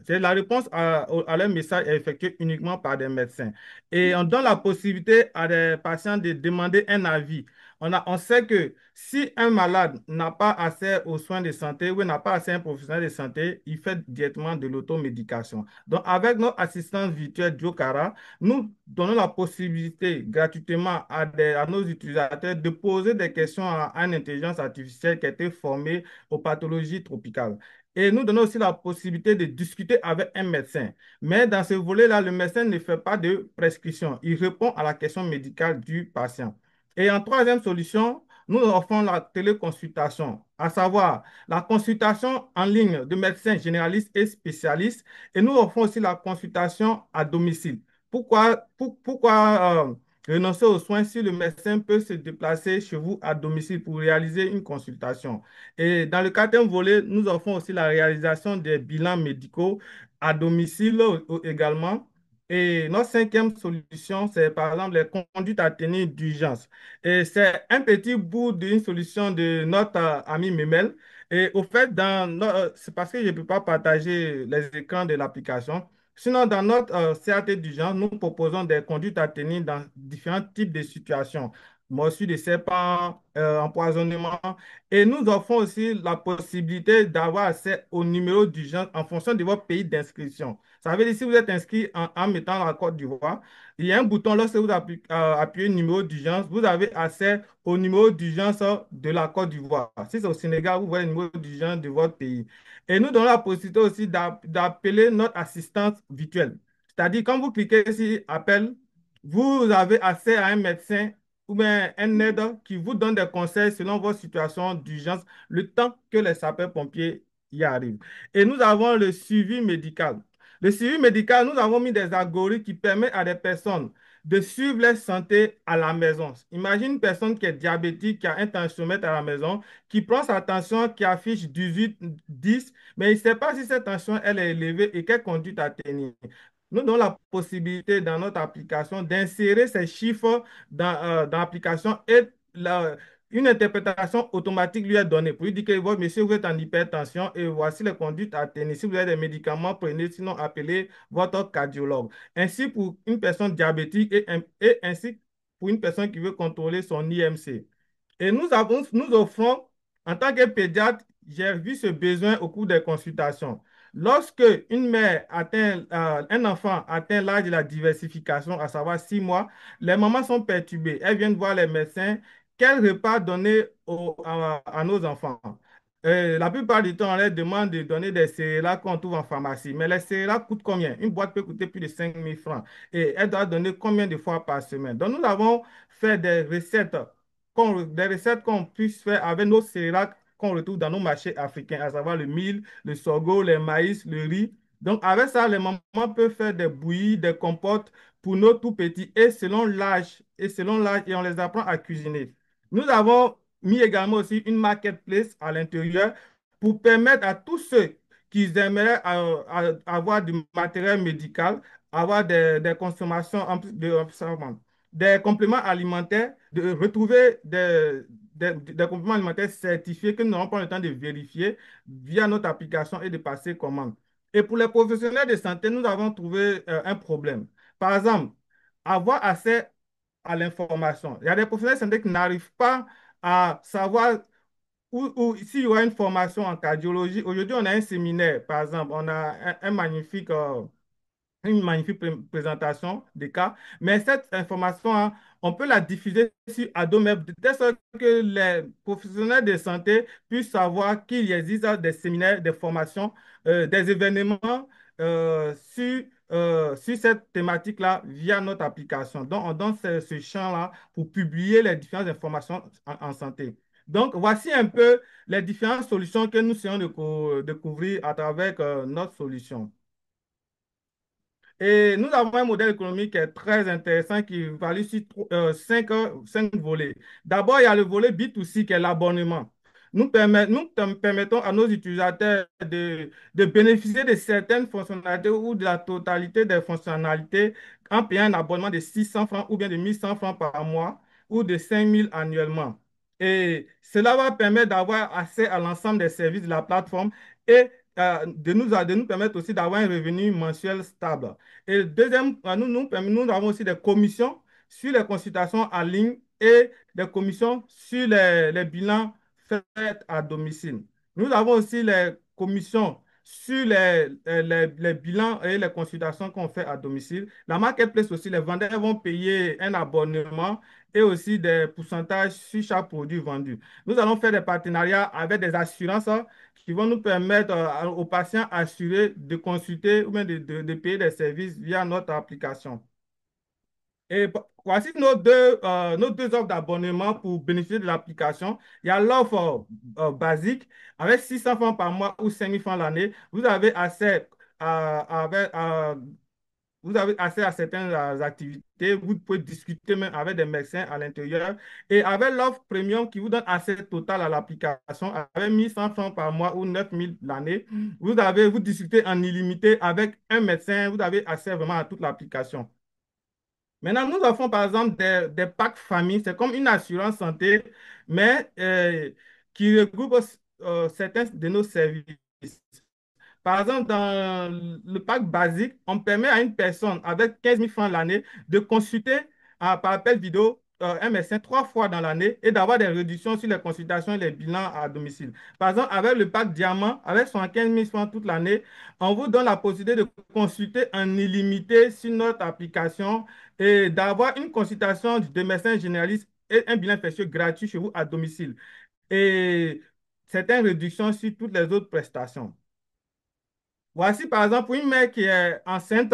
S12: c'est la réponse à leur message est effectuée uniquement par des médecins. Et on donne la possibilité à des patients de demander un avis. On sait que si un malade n'a pas accès aux soins de santé ou n'a pas accès à un professionnel de santé, il fait directement de l'automédication. Donc, avec notre assistance virtuelle Jokara, nous donnons la possibilité gratuitement à nos utilisateurs de poser des questions à une intelligence artificielle qui a été formée aux pathologies tropicales. Et nous donnons aussi la possibilité de discuter avec un médecin. Mais dans ce volet-là, le médecin ne fait pas de prescription. Il répond à la question médicale du patient. Et en troisième solution, nous offrons la téléconsultation, à savoir la consultation en ligne de médecins généralistes et spécialistes. Et nous offrons aussi la consultation à domicile. Pourquoi renoncer aux soins si le médecin peut se déplacer chez vous à domicile pour réaliser une consultation? Et dans le quatrième volet, nous offrons aussi la réalisation des bilans médicaux à domicile également. Et notre cinquième solution, c'est par exemple les conduites à tenir d'urgence. Et c'est un petit bout d'une solution de notre ami Memel. Et au fait, c'est parce que je ne peux pas partager les écrans de l'application. Sinon, dans notre CAT d'urgence, nous proposons des conduites à tenir dans différents types de situations. Morsure de serpent, empoisonnement. Et nous offrons aussi la possibilité d'avoir accès au numéro d'urgence en fonction de votre pays d'inscription. Ça veut dire si vous êtes inscrit en mettant la Côte d'Ivoire, il y a un bouton lorsque vous appuyez numéro d'urgence, vous avez accès au numéro d'urgence de la Côte d'Ivoire. Si c'est au Sénégal, vous voyez le numéro d'urgence de votre pays. Et nous donnons la possibilité aussi d'appeler notre assistante virtuelle. C'est-à-dire, quand vous cliquez sur Appel, vous avez accès à un médecin ou bien un aide qui vous donne des conseils selon votre situation d'urgence, le temps que les sapeurs-pompiers y arrivent. Et nous avons le suivi médical. Le suivi médical, nous avons mis des algorithmes qui permettent à des personnes de suivre leur santé à la maison. Imagine une personne qui est diabétique, qui a un tensiomètre à la maison, qui prend sa tension, qui affiche 18, 10, mais il ne sait pas si cette tension elle est élevée et quelle conduite à tenir. Nous donnons la possibilité dans notre application d'insérer ces chiffres dans l'application et une interprétation automatique lui est donnée pour lui dire que votre monsieur, vous êtes en hypertension et voici les conduites à tenir. Si vous avez des médicaments, prenez, sinon appelez votre cardiologue. Ainsi pour une personne diabétique et ainsi pour une personne qui veut contrôler son IMC. Et nous offrons, en tant que pédiatre, j'ai vu ce besoin au cours des consultations. Lorsque une mère atteint, un enfant atteint l'âge de la diversification, à savoir 6 mois, les mamans sont perturbées. Elles viennent voir les médecins. Quel repas donner à nos enfants? La plupart du temps, on leur demande de donner des céréales qu'on trouve en pharmacie. Mais les céréales coûtent combien? Une boîte peut coûter plus de 5 000 francs. Et elle doit donner combien de fois par semaine? Donc, nous avons fait des recettes qu'on puisse faire avec nos céréales qu'on retrouve dans nos marchés africains, à savoir le mil, le sorgho, le maïs, le riz. Donc, avec ça, les mamans peuvent faire des bouillies, des compotes pour nos tout petits et on les apprend à cuisiner. Nous avons mis également aussi une marketplace à l'intérieur pour permettre à tous ceux qui aimeraient avoir du matériel médical, avoir des consommations en plus des compléments alimentaires, de retrouver des compléments alimentaires certifiés que nous n'aurons pas le temps de vérifier via notre application et de passer commande. Et pour les professionnels de santé, nous avons trouvé un problème. Par exemple, avoir accès à l'information. Il y a des professionnels de santé qui n'arrivent pas à savoir s'il y aura une formation en cardiologie. Aujourd'hui, on a un séminaire, par exemple, on a un magnifique une magnifique présentation des cas, mais cette information, hein, on peut la diffuser sur Adomeb de telle sorte que les professionnels de santé puissent savoir qu'il existe des séminaires, des formations, des événements sur cette thématique-là via notre application. Donc, on donne ce champ-là pour publier les différentes informations en santé. Donc, voici un peu les différentes solutions que nous essayons de couvrir à travers notre solution. Et nous avons un modèle économique qui est très intéressant qui valide sur cinq volets. D'abord, il y a le volet B2C qui est l'abonnement. Nous permettons à nos utilisateurs de bénéficier de certaines fonctionnalités ou de la totalité des fonctionnalités en payant un abonnement de 600 francs ou bien de 1100 francs par mois ou de 5000 annuellement. Et cela va permettre d'avoir accès à l'ensemble des services de la plateforme et de nous permettre aussi d'avoir un revenu mensuel stable. Et deuxième, nous avons aussi des commissions sur les consultations en ligne et des commissions sur les bilans faits à domicile. Nous avons aussi les commissions sur les bilans et les consultations qu'on fait à domicile. La marketplace aussi, les vendeurs vont payer un abonnement et aussi des pourcentages sur chaque produit vendu. Nous allons faire des partenariats avec des assurances qui vont nous permettre aux patients assurés de consulter ou bien de payer des services via notre application. Et voici nos deux offres d'abonnement pour bénéficier de l'application. Il y a l'offre basique avec 600 francs par mois ou 5000 francs l'année. Vous avez accès à certaines activités. Vous pouvez discuter même avec des médecins à l'intérieur. Et avec l'offre premium qui vous donne accès total à l'application, avec 1100 francs par mois ou 9000 l'année, vous discutez en illimité avec un médecin. Vous avez accès vraiment à toute l'application. Maintenant, nous offrons par exemple des packs famille. C'est comme une assurance santé, mais qui regroupe certains de nos services. Par exemple, dans le pack basique, on permet à une personne avec 15 000 francs l'année de consulter par appel vidéo un médecin 3 fois dans l'année et d'avoir des réductions sur les consultations et les bilans à domicile. Par exemple, avec le pack diamant, avec 75 000 francs toute l'année, on vous donne la possibilité de consulter en illimité sur notre application et d'avoir une consultation de médecin généraliste et un bilan infectieux gratuit chez vous à domicile. Et certaines réductions sur toutes les autres prestations. Voici par exemple une mère qui est enceinte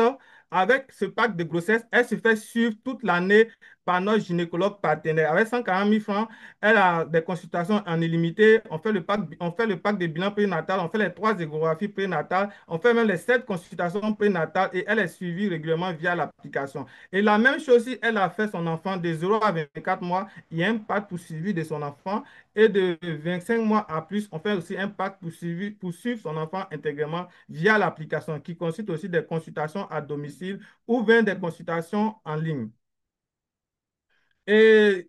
S12: avec ce pack de grossesse, elle se fait suivre toute l'année par notre gynécologue partenaire. Avec 140 000 francs, elle a des consultations en illimité. On fait le pack de bilan prénatal, on fait les 3 échographies prénatales, on fait même les 7 consultations prénatales et elle est suivie régulièrement via l'application. Et la même chose si elle a fait son enfant de 0 à 24 mois, il y a un pack pour suivi de son enfant. Et de 25 mois à plus, on fait aussi un pack pour suivre son enfant intégralement via l'application qui consiste aussi des consultations à domicile ou bien des consultations en ligne. Et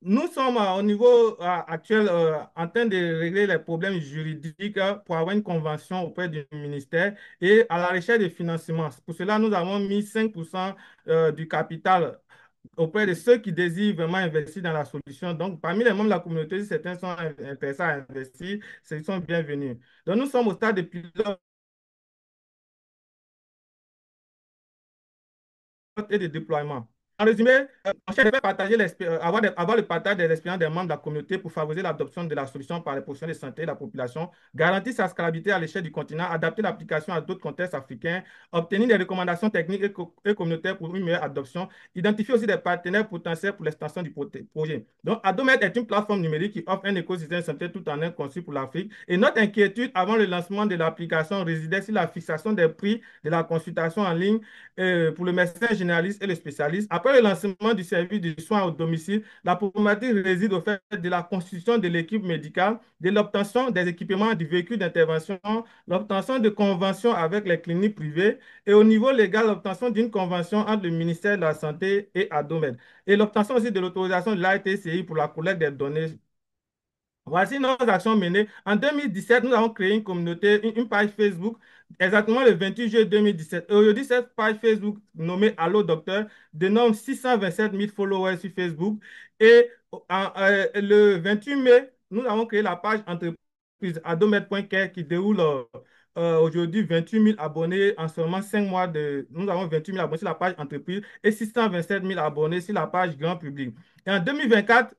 S12: nous sommes au niveau actuel en train de régler les problèmes juridiques pour avoir une convention auprès du ministère et à la recherche de financement. Pour cela, nous avons mis 5% du capital auprès de ceux qui désirent vraiment investir dans la solution. Donc, parmi les membres de la communauté, si certains sont intéressés à investir, ils sont bienvenus. Donc, nous sommes au stade de pilote et de déploiement. En résumé, on cherche à partager avoir le partage des expériences des membres de la communauté pour favoriser l'adoption de la solution par les professionnels de santé et la population, garantir sa scalabilité à l'échelle du continent, adapter l'application à d'autres contextes africains, obtenir des recommandations techniques et communautaires pour une meilleure adoption, identifier aussi des partenaires potentiels pour l'extension du projet. Donc, Adomed est une plateforme numérique qui offre un écosystème de santé tout en un conçu pour l'Afrique. Et notre inquiétude avant le lancement de l'application résidait sur la fixation des prix de la consultation en ligne pour le médecin généraliste et le spécialiste. Après le lancement du service de soins au domicile, la problématique réside au fait de la constitution de l'équipe médicale, de l'obtention des équipements du véhicule d'intervention, l'obtention de conventions avec les cliniques privées et au niveau légal, l'obtention d'une convention entre le ministère de la Santé et Adomed et l'obtention aussi de l'autorisation de l'ATCI pour la collecte des données. Voici nos actions menées. En 2017, nous avons créé une communauté, une page Facebook, exactement le 28 juillet 2017. Et aujourd'hui, cette page Facebook nommée Allo Docteur dénombre 627 000 followers sur Facebook. Et le 28 mai, nous avons créé la page entreprise adomed.care qui déroule aujourd'hui 28 000 abonnés en seulement 5 mois Nous avons 28 000 abonnés sur la page entreprise et 627 000 abonnés sur la page grand public. Et en 2024,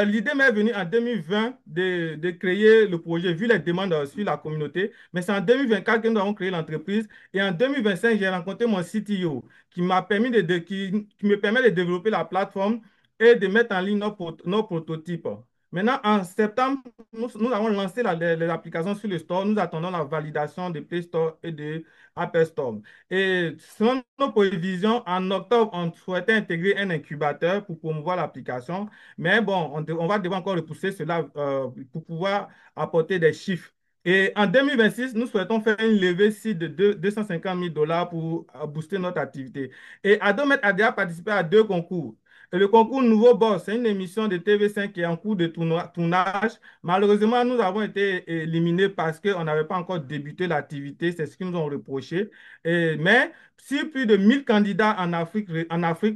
S12: l'idée m'est venue en 2020 de créer le projet, vu les demandes sur la communauté. Mais c'est en 2024 que nous avons créé l'entreprise. Et en 2025, j'ai rencontré mon CTO qui m'a permis qui me permet de développer la plateforme et de mettre en ligne nos prototypes. Maintenant, en septembre, nous avons lancé les applications sur le store. Nous attendons la validation de Play Store et de Apple Store. Et selon nos prévisions, en octobre, on souhaitait intégrer un incubateur pour promouvoir l'application. Mais bon, on va devoir encore repousser cela pour pouvoir apporter des chiffres. Et en 2026, nous souhaitons faire une levée de 250 000 dollars pour booster notre activité. Et Adomet a déjà participé à 2 concours. Et le concours Nouveau Boss, c'est une émission de TV5 qui est en cours de tournage. Malheureusement, nous avons été éliminés parce qu'on n'avait pas encore débuté l'activité. C'est ce qu'ils nous ont reproché. Mais sur plus de 1000 candidats en Afrique,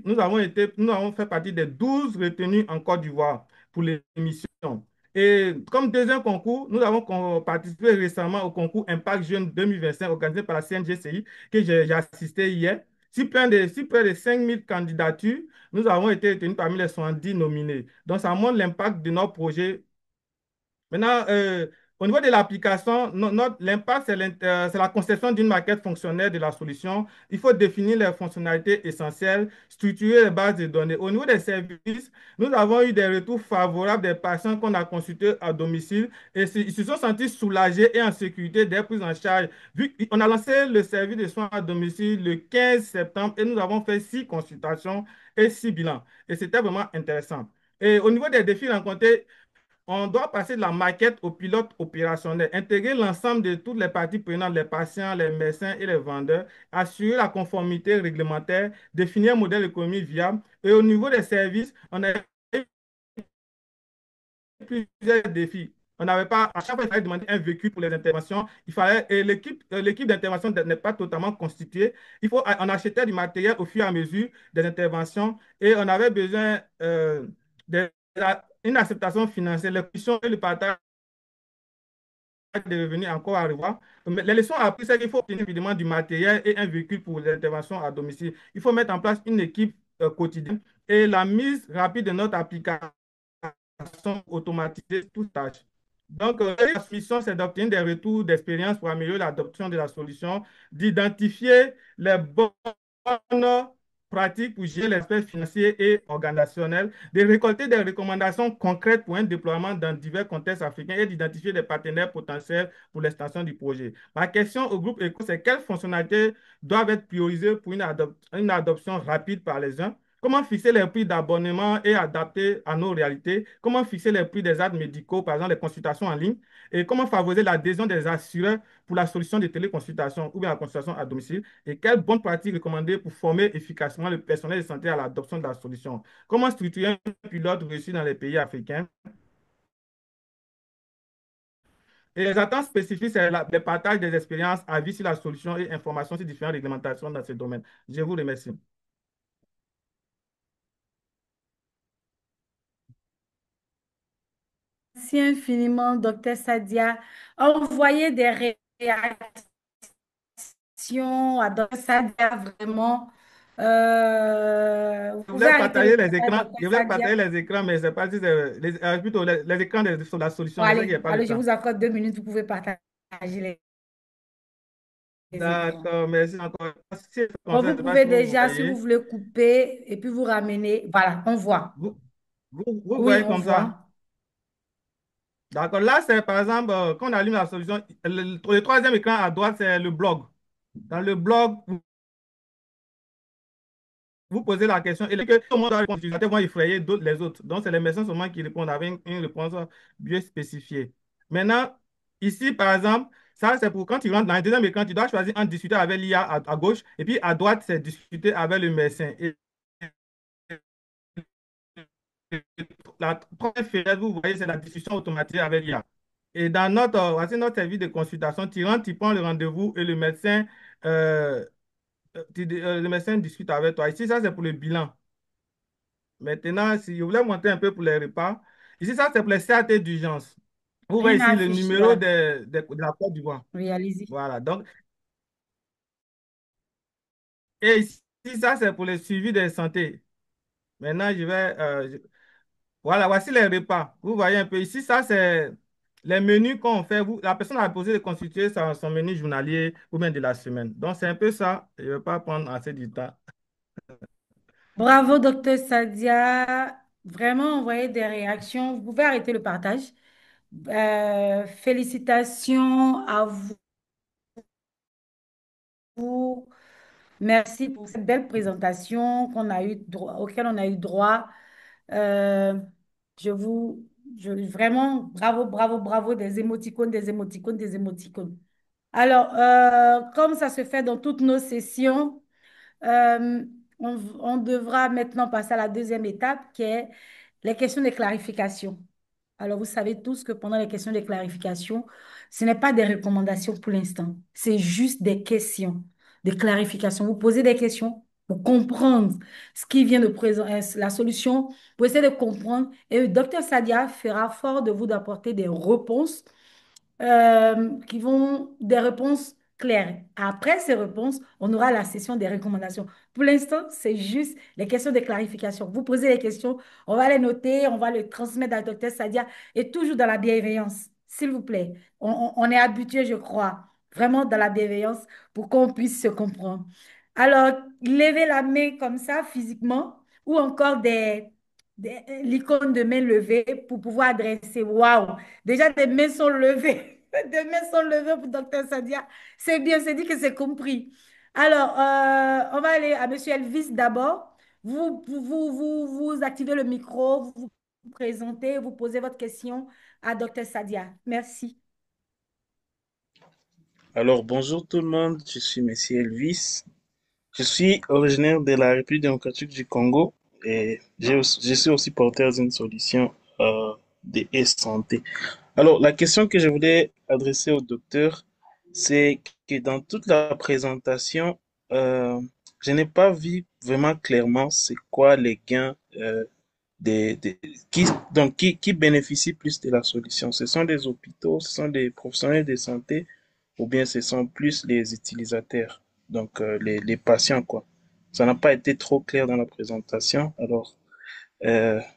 S12: nous avons fait partie des 12 retenus en Côte d'Ivoire pour l'émission. Et comme deuxième concours, nous avons participé récemment au concours Impact Jeune 2025 organisé par la CNGCI que j'ai assisté hier. Sur près de 5000 candidatures, nous avons été retenus parmi les 70 nominés. Donc, ça montre l'impact de notre projet. Maintenant, au niveau de l'application, l'impact, c'est la conception d'une maquette fonctionnelle de la solution. Il faut définir les fonctionnalités essentielles, structurer les bases de données. Au niveau des services, nous avons eu des retours favorables des patients qu'on a consultés à domicile et ils se sont sentis soulagés et en sécurité des prises en charge. On a lancé le service de soins à domicile le 15 septembre et nous avons fait 6 consultations et 6 bilans. Et c'était vraiment intéressant. Et au niveau des défis rencontrés, on doit passer de la maquette au pilote opérationnel, intégrer l'ensemble de toutes les parties prenantes, les patients, les médecins et les vendeurs, assurer la conformité réglementaire, définir un modèle économique viable. Et au niveau des services, on a plusieurs défis. On n'avait pas, à chaque fois, il fallait demander un véhicule pour les interventions. Et l'équipe d'intervention n'est pas totalement constituée. On achetait du matériel au fur et à mesure des interventions et on avait besoin d'une acceptation financière, les conditions et le partage de revenus encore à revoir. Mais les leçons apprises, c'est qu'il faut obtenir évidemment du matériel et un véhicule pour les interventions à domicile. Il faut mettre en place une équipe quotidienne et la mise rapide de notre application automatisée, toute tâche. Donc, la mission, c'est d'obtenir des retours d'expérience pour améliorer l'adoption de la solution, d'identifier les bonnes pratiques pour gérer l'aspect financier et organisationnel, de récolter des recommandations concrètes pour un déploiement dans divers contextes africains et d'identifier des partenaires potentiels pour l'extension du projet. Ma question au groupe ECO, c'est quelles fonctionnalités doivent être priorisées pour une adoption rapide par les uns? Comment fixer les prix d'abonnement et adapter à nos réalités? Comment fixer les prix des actes médicaux, par exemple les consultations en ligne? Et comment favoriser l'adhésion des assureurs pour la solution de téléconsultation ou bien la consultation à domicile? Et quelles bonnes pratiques recommandées pour former efficacement le personnel de santé à l'adoption de la solution? Comment structurer un pilote réussi dans les pays africains? Et les attentes spécifiques, c'est le partage des expériences, avis sur la solution et informations sur différentes réglementations dans ce domaine. Je vous remercie.
S2: Merci infiniment, docteur Sadia. Envoyez des réactions à docteur Sadia, vraiment. Vous
S12: Je
S2: pouvez
S12: voulais
S2: arrêter le
S12: partager les
S2: travail,
S12: écrans,
S2: docteur
S12: je voulais
S2: Sadia.
S12: partager les écrans, mais c'est pas si plutôt les écrans sur la
S2: Bon,
S12: solution, mais c'est qu'il n'y
S2: allez,
S12: a pas le
S2: allez, je
S12: temps.
S2: vous accorde 2 minutes, vous pouvez partager les écrans.
S12: D'accord, merci encore. Si c'est comme
S2: Bon,
S12: ça, je
S2: vous
S12: ne sais pas si
S2: pouvez
S12: vous me
S2: déjà, si vous
S12: voyez.
S2: voulez couper et puis vous ramener. Voilà, on voit.
S12: Vous
S2: Oui,
S12: voyez
S2: on
S12: comme ça?
S2: voit.
S12: D'accord, là, c'est par exemple, quand on allume la solution, le troisième écran à droite, c'est le blog. Dans le blog, vous posez la question et que tout le monde va répondre. Les utilisateurs vont effrayer les autres. Donc, c'est les médecins seulement qui répondent avec une réponse bien spécifiée. Maintenant, ici, par exemple, ça, c'est pour quand tu rentres dans le deuxième écran, tu dois choisir en discuter avec l'IA à gauche et puis à droite, c'est discuter avec le médecin. Et la troisième fenêtre, vous voyez, c'est la discussion automatique avec l'IA. Et dans voici notre service de consultation, tu rentres, tu prends le rendez-vous et euh, le médecin discute avec toi. Ici, ça, c'est pour le bilan. Maintenant, si je voulais montrer un peu pour les repas, ici, ça, c'est pour les CAT d'urgence. Vous voyez
S2: Rien à
S12: ici le
S2: afficher
S12: numéro
S2: là.
S12: de la Côte d'Ivoire.
S2: Oui, allez-y.
S12: Voilà. Donc, et ici, ça, c'est pour le suivi de santé. Maintenant, voilà, voici les repas. Vous voyez un peu ici, ça, c'est les menus qu'on fait. La personne a posé de constituer son menu journalier ou bien de la semaine. Donc, c'est un peu ça. Je ne vais pas prendre assez du temps.
S2: Bravo, docteur Sadia. Vraiment, envoyez des réactions. Vous pouvez arrêter le partage. Félicitations à vous. Merci pour cette belle présentation auquel on a eu droit. Euh, je vous, vraiment, bravo, bravo, bravo, des émoticônes, des émoticônes, des émoticônes. Alors, comme ça se fait dans toutes nos sessions, euh, on devra maintenant passer à la deuxième étape qui est les questions de clarification. Alors, vous savez tous que pendant les questions de clarification, ce n'est pas des recommandations pour l'instant, c'est juste des questions de clarification. Vous posez des questions pour comprendre ce qui vient de présenter, la solution, pour essayer de comprendre. Et le docteur Sadia fera fort de vous d'apporter des réponses qui vont des réponses claires. Après ces réponses, on aura la session des recommandations. Pour l'instant, c'est juste les questions de clarification. Vous posez les questions, on va les noter, on va les transmettre à docteur Sadia et toujours dans la bienveillance, s'il vous plaît. On est habitué, je crois, vraiment dans la bienveillance pour qu'on puisse se comprendre. Alors, levez la main comme ça physiquement ou encore l'icône de main levée pour pouvoir adresser. Waouh! Déjà, des mains sont levées. Des mains sont levées pour docteur Sadia. C'est bien, c'est dit que c'est compris. Alors, on va aller à monsieur Elvis d'abord. Vous activez le micro, vous vous présentez, vous posez votre question à docteur Sadia. Merci.
S13: Alors, bonjour tout le monde, je suis Monsieur Elvis. Je suis originaire de la République démocratique du Congo et je suis aussi porteur d'une solution de e-santé. Alors, la question que je voulais adresser au docteur, c'est que dans toute la présentation, je n'ai pas vu vraiment clairement c'est quoi les gains qui, qui bénéficient plus de la solution. Ce sont des hôpitaux, ce sont des professionnels de santé ou bien ce sont plus les utilisateurs, donc les patients, quoi. Ça n'a pas été trop clair dans la présentation. Alors,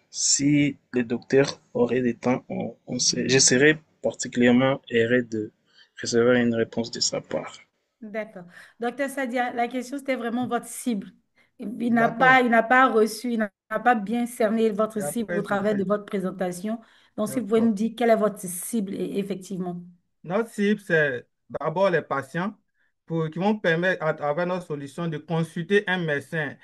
S13: si les docteurs auraient des temps, je serais particulièrement heureux de recevoir une réponse de sa part.
S2: D'accord. Docteur Sadia, la question, c'était vraiment votre cible.
S12: D'accord.
S2: Il n'a pas reçu, il n'a pas bien cerné votre
S12: Il n'y a
S2: cible
S12: pas
S2: au
S12: de
S2: travers de
S12: souci.
S2: votre présentation. Donc, si vous pouvez nous
S12: D'accord.
S2: dire quelle est votre cible, effectivement.
S12: Notre cible, c'est d'abord les patients qui vont permettre, à travers notre solution, de consulter un médecin,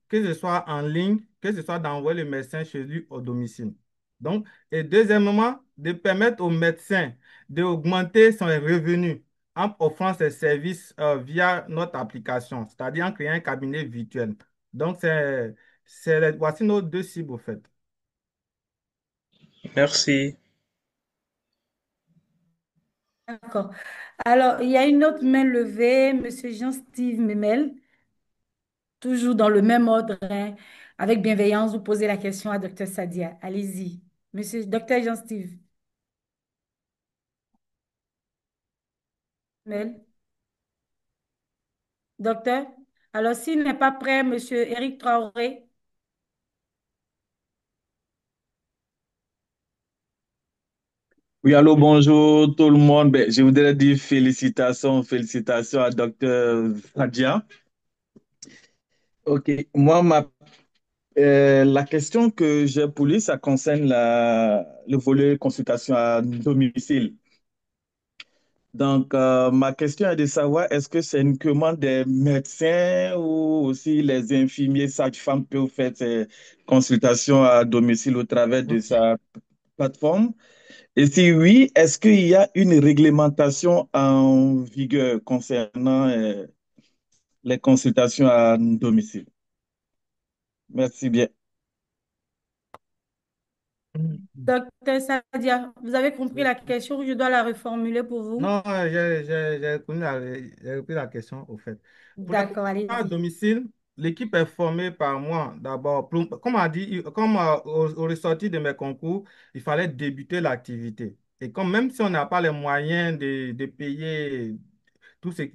S12: que ce soit en ligne, que ce soit d'envoyer le médecin chez lui au domicile. Donc, et deuxièmement, de permettre au médecin d'augmenter son revenu en offrant ses services via notre application, c'est-à-dire en créant un cabinet virtuel. Donc, voici nos deux cibles, au fait.
S13: Merci.
S2: D'accord. Alors, il y a une autre main levée, Monsieur Jean-Steve Memel, toujours dans le même ordre, hein. Avec bienveillance, vous posez la question à Docteur Sadia. Allez-y. Monsieur Docteur Jean-Steve Memel. Docteur? Alors, s'il n'est pas prêt, Monsieur Éric Traoré.
S5: Oui, allô, bonjour tout le monde. Ben, je voudrais dire félicitations, félicitations à Dr. Fadia. OK, moi, la question que j'ai pour lui, ça concerne le volet consultation à domicile. Donc, ma question est de savoir, est-ce que c'est uniquement des médecins ou aussi les infirmiers, sages-femmes peuvent faire ces consultations à domicile au travers de
S12: OK.
S5: sa plateforme? Et si oui, est-ce qu'il y a une réglementation en vigueur concernant les consultations à domicile? Merci bien.
S2: Docteur Sadia, vous avez compris la question ou je dois la reformuler pour vous?
S12: Non, j'ai repris la question, au fait. Pour la
S2: D'accord,
S12: consultation à
S2: allez-y.
S12: domicile, l'équipe est formée par moi d'abord. Comme on a dit, comme au ressorti de mes concours, il fallait débuter l'activité. Et comme même si on n'a pas les moyens de payer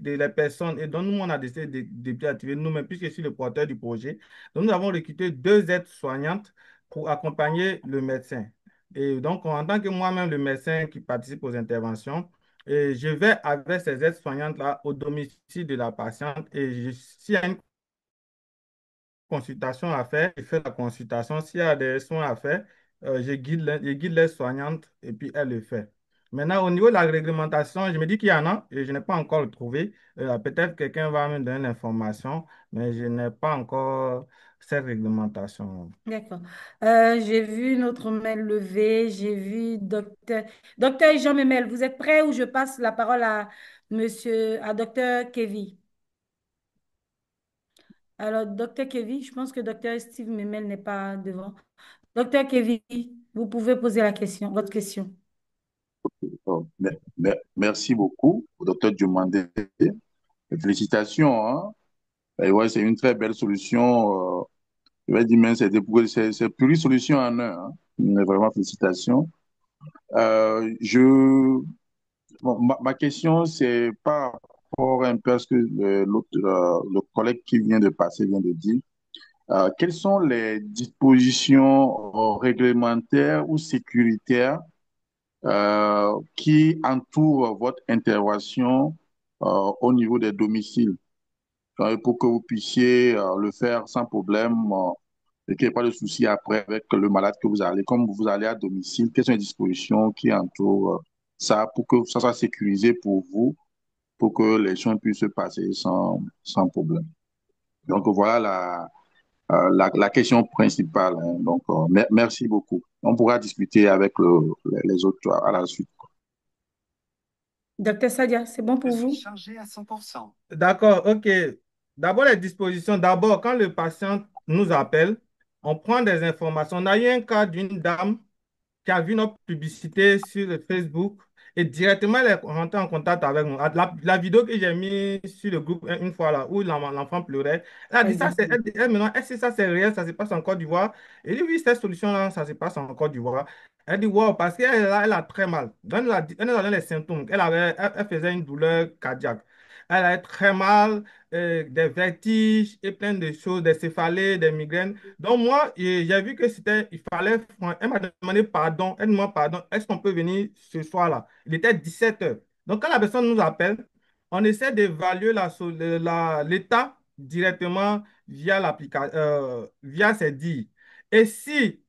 S12: les personnes, et donc nous, on a décidé de activer nous-mêmes, puisque je suis le porteur du projet. Donc, nous avons recruté deux aides-soignantes pour accompagner le médecin. Et donc, en tant que moi-même, le médecin qui participe aux interventions, et je vais avec ces aides-soignantes-là au domicile de la patiente. Et s'il y a une consultation à faire, je fais la consultation. S'il y a des soins à faire, je guide les soignantes et puis elle le fait. Maintenant, au niveau de la réglementation, je me dis qu'il y en a et je n'ai pas encore le trouvé. Peut-être quelqu'un va me donner l'information, mais je n'ai pas encore cette réglementation.
S2: D'accord. J'ai vu notre main levée, j'ai vu docteur Jean Memel. Vous êtes prêt ou je passe la parole à docteur Kevin? Alors, docteur Kevin, je pense que docteur Steve Memel n'est pas devant. Docteur Kevin, vous pouvez poser votre question.
S10: Oh, merci beaucoup, au docteur Diomandé. Félicitations, hein. Et ouais, c'est une très belle solution. Je vais dire même, c'est plusieurs solutions en un, hein. Mais vraiment, félicitations. Ma question, c'est par rapport un peu à ce que le collègue qui vient de passer vient de dire. Quelles sont les dispositions réglementaires ou sécuritaires qui entourent votre intervention au niveau des domiciles pour que vous puissiez le faire sans problème et qu'il n'y ait pas de souci après avec le malade que vous allez. Comme vous allez à domicile, quelles sont les dispositions qui entourent ça pour que ça soit sécurisé pour vous, pour que les soins puissent se passer sans problème. Donc voilà la question principale, hein. Donc, merci beaucoup. On pourra discuter avec les autres à la suite.
S2: Docteur Sadia, c'est bon pour
S14: Je suis
S2: vous?
S14: chargé à 100%.
S12: D'accord, ok. D'abord, les dispositions. D'abord, quand le patient nous appelle, on prend des informations. On a eu un cas d'une dame qui a vu notre publicité sur le Facebook et directement elle est rentrée en contact avec nous. La vidéo que j'ai mise sur le groupe une fois là, où l'enfant pleurait, elle a
S2: Très
S12: dit ça,
S2: bien.
S12: maintenant, est-ce que ça c'est réel, ça se passe en Côte d'Ivoire? Elle dit oui, cette solution-là, ça se passe en Côte d'Ivoire. Elle dit wow, parce elle a très mal. Donc, elle nous a donné les symptômes. Elle faisait une douleur cardiaque. Elle a très mal, des vertiges et plein de choses, des céphalées, des migraines. Donc, moi, j'ai vu que il fallait, elle m'a demandé pardon, elle me demande pardon, est-ce qu'on peut venir ce soir-là? Il était 17 heures. Donc, quand la personne nous appelle, on essaie d'évaluer l'état directement via via ses dires. Et si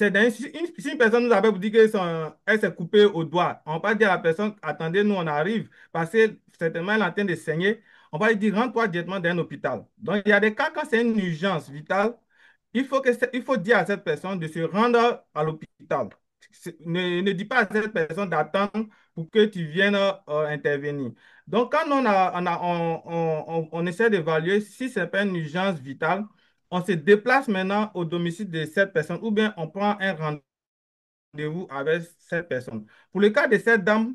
S12: une personne nous appelle pour dire qu'elle s'est coupée au doigt, on va pas dire à la personne, attendez, nous on arrive, parce que certainement elle est en train de saigner, on va lui dire, rends-toi directement dans un hôpital. Donc, il y a des cas quand c'est une urgence vitale, il faut dire à cette personne de se rendre à l'hôpital. Ne dis pas à cette personne d'attendre pour que tu viennes intervenir. Donc, quand on essaie d'évaluer si ce n'est pas une urgence vitale, on se déplace maintenant au domicile de cette personne ou bien on prend un rendez-vous avec cette personne. Pour le cas de cette dame,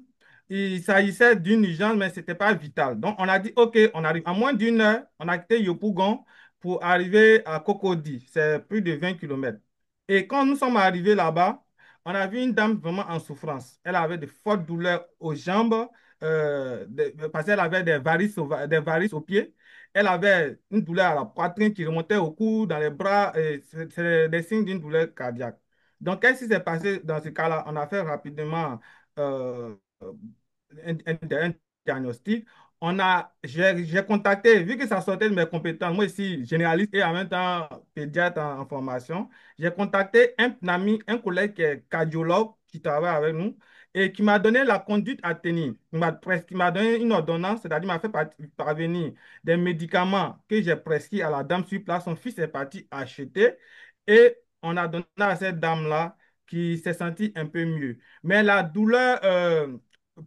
S12: il s'agissait d'une urgence, mais ce n'était pas vital. Donc, on a dit, OK, on arrive. En moins d'une heure, on a quitté Yopougon pour arriver à Cocody. C'est plus de 20 kilomètres. Et quand nous sommes arrivés là-bas, on a vu une dame vraiment en souffrance. Elle avait de fortes douleurs aux jambes, parce qu'elle avait des varices aux pieds. Elle avait une douleur à la poitrine qui remontait au cou, dans les bras. C'est des signes d'une douleur cardiaque. Donc, qu'est-ce qui s'est passé dans ce cas-là? On a fait rapidement euh, un diagnostic. J'ai contacté, vu que ça sortait de mes compétences, moi ici, généraliste et en même temps pédiatre en formation, j'ai contacté un ami, un collègue qui est cardiologue qui travaille avec nous et qui m'a donné la conduite à tenir. Il m'a donné une ordonnance, c'est-à-dire il m'a fait parvenir des médicaments que j'ai prescrits à la dame sur place. Son fils est parti acheter et on a donné à cette dame-là qui s'est sentie un peu mieux. Mais la douleur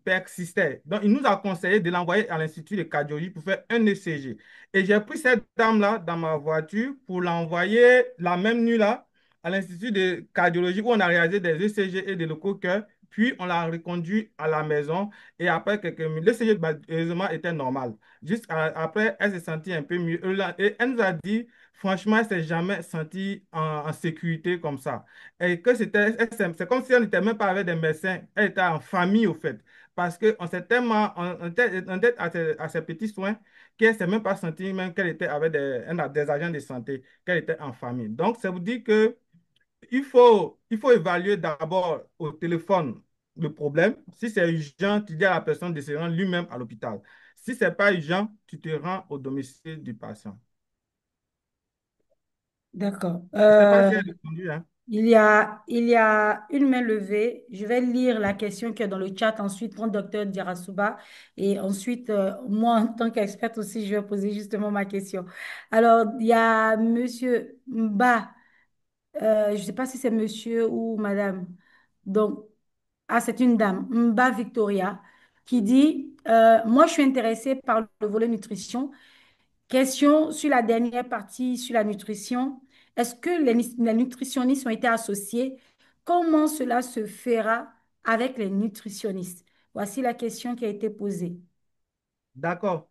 S12: persistait. Donc, il nous a conseillé de l'envoyer à l'Institut de cardiologie pour faire un ECG. Et j'ai pris cette dame-là dans ma voiture pour l'envoyer la même nuit-là à l'Institut de cardiologie où on a réalisé des ECG et des locaux cœur. Puis, on l'a reconduit à la maison. Et après quelques minutes, l'ECG, heureusement, était normal. Juste après, elle s'est sentie un peu mieux. Et elle nous a dit, franchement, elle s'est jamais sentie en sécurité comme ça. Et que c'est comme si elle n'était même pas avec des médecins, elle était en famille au fait. Parce qu'on s'est tellement, on était à ses petits soins qu'elle ne s'est même pas sentie même qu'elle était avec des agents de santé, qu'elle était en famille. Donc, ça vous dit que il faut évaluer d'abord au téléphone le problème. Si c'est urgent, tu dis à la personne de se rendre lui-même à l'hôpital. Si ce n'est pas urgent, tu te rends au domicile du patient.
S2: D'accord.
S12: Je ne sais pas si elle a répondu, hein.
S2: Il y a une main levée. Je vais lire la question qui est dans le chat, ensuite prendre docteur Diarasuba et ensuite, moi, en tant qu'experte aussi, je vais poser justement ma question. Alors, il y a Monsieur Mba, je ne sais pas si c'est monsieur ou madame. Donc, c'est une dame, Mba Victoria, qui dit, moi, je suis intéressée par le volet nutrition. Question sur la dernière partie, sur la nutrition. Est-ce que les nutritionnistes ont été associés? Comment cela se fera avec les nutritionnistes? Voici la question qui a été posée.
S12: D'accord.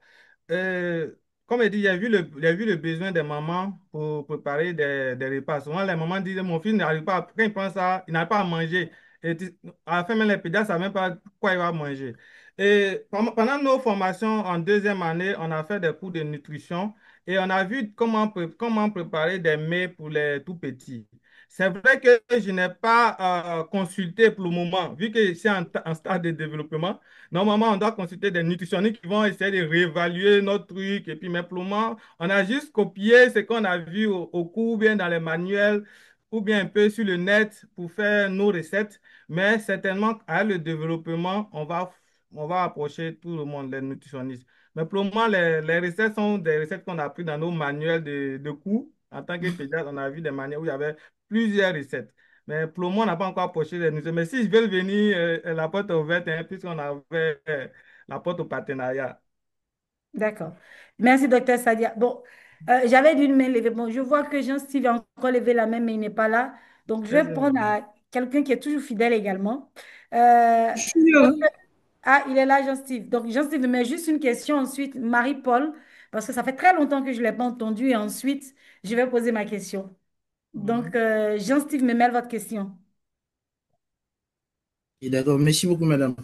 S12: Euh, Comme il dit, il a vu le besoin des mamans pour préparer des repas. Souvent, les mamans disent, mon fils n'arrive pas, quand il prend ça, il n'arrive pas à manger. À la fin, même les pédiatres ne savent même pas quoi il va manger. Et pendant nos formations en deuxième année, on a fait des cours de nutrition et on a vu comment préparer des mets pour les tout petits. C'est vrai que je n'ai pas consulté pour le moment, vu que c'est en stade de développement. Normalement, on doit consulter des nutritionnistes qui vont essayer de réévaluer notre truc. Et puis, mais pour le moment, on a juste copié ce qu'on a vu au cours, ou bien dans les manuels, ou bien un peu sur le net pour faire nos recettes. Mais certainement, avec le développement, on va approcher tout le monde, les nutritionnistes. Mais pour le moment, les recettes sont des recettes qu'on a prises dans nos manuels de cours. En tant que pédiatre, on a vu des manuels où il y avait plusieurs recettes. Mais pour le moment, on n'a pas encore approché les musées. Mais s'ils veulent venir, la porte est ouverte, hein, puisqu'on a ouvert la porte au partenariat.
S2: D'accord. Merci, docteur Sadia. Bon, j'avais d'une main levée. Bon, je vois que Jean-Steve a encore levé la main, mais il n'est pas là. Donc, je
S12: Très
S2: vais
S12: bien.
S2: prendre à quelqu'un qui est toujours fidèle également. Euh,
S7: Je suis là.
S2: il est là, Jean-Steve. Donc, Jean-Steve me met juste une question. Ensuite, Marie-Paul, parce que ça fait très longtemps que je ne l'ai pas entendu. Et ensuite, je vais poser ma question. Donc,
S12: Mhm.
S2: Jean-Steve me met votre question.
S7: Et d'accord, merci beaucoup, madame.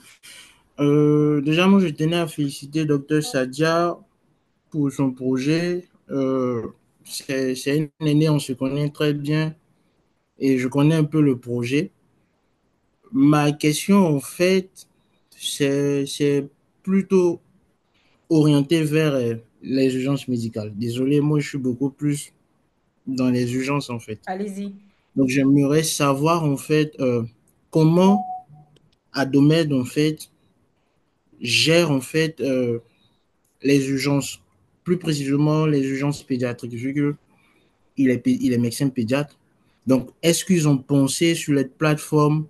S7: Déjà, moi, je tenais à féliciter docteur Sadia pour son projet. C'est une aînée, on se connaît très bien et je connais un peu le projet. Ma question, en fait, c'est plutôt orienté vers les urgences médicales. Désolé, moi, je suis beaucoup plus dans les urgences, en fait.
S2: Allez-y.
S7: Donc, j'aimerais savoir, en fait, comment Adomed, en fait, gère, en fait, les urgences, plus précisément les urgences pédiatriques, vu que il est médecin pédiatre. Donc, est-ce qu'ils ont pensé sur cette plateforme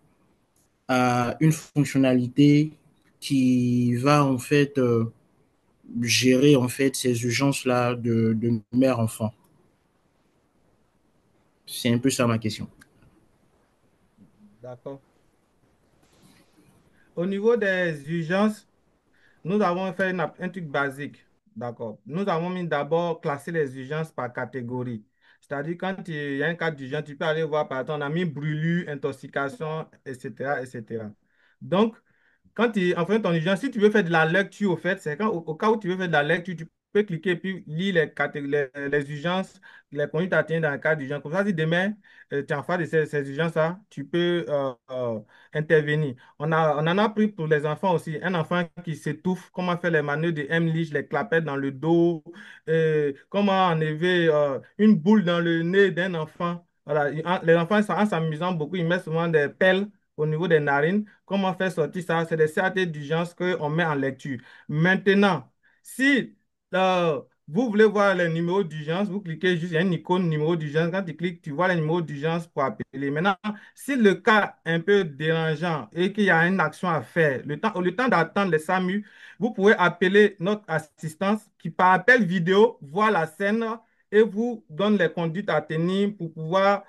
S7: à une fonctionnalité qui va, en fait, gérer, en fait, ces urgences-là de mère-enfant? C'est un peu ça ma question.
S12: D'accord. Au niveau des urgences, nous avons fait un truc basique. D'accord. Nous avons mis d'abord classé les urgences par catégorie. C'est-à-dire, quand il y a un cas d'urgence, tu peux aller voir, par exemple, on a mis brûlure, intoxication, etc., etc. Donc, en fait ton urgence, si tu veux faire de la lecture, au fait, c'est au cas où tu veux faire de la lecture, tu peux cliquer et puis lire les urgences, les conduites à tenir dans le cas d'urgence. Comme ça, si demain, tu es en face de ces urgences-là, tu peux intervenir. On en a pris pour les enfants aussi. Un enfant qui s'étouffe, comment faire les manœuvres de Heimlich, les clapettes dans le dos, comment enlever une boule dans le nez d'un enfant. Voilà. Les enfants, en s'amusant beaucoup, ils mettent souvent des pelles au niveau des narines. Comment faire sortir ça? C'est des CAT d'urgence qu'on met en lecture. Maintenant, si vous voulez voir les numéros d'urgence, vous cliquez juste, il y a une icône numéro d'urgence. Quand tu cliques, tu vois les numéros d'urgence pour appeler. Maintenant, si le cas est un peu dérangeant et qu'il y a une action à faire, le temps d'attendre les SAMU, vous pouvez appeler notre assistance qui, par appel vidéo, voit la scène et vous donne les conduites à tenir pour pouvoir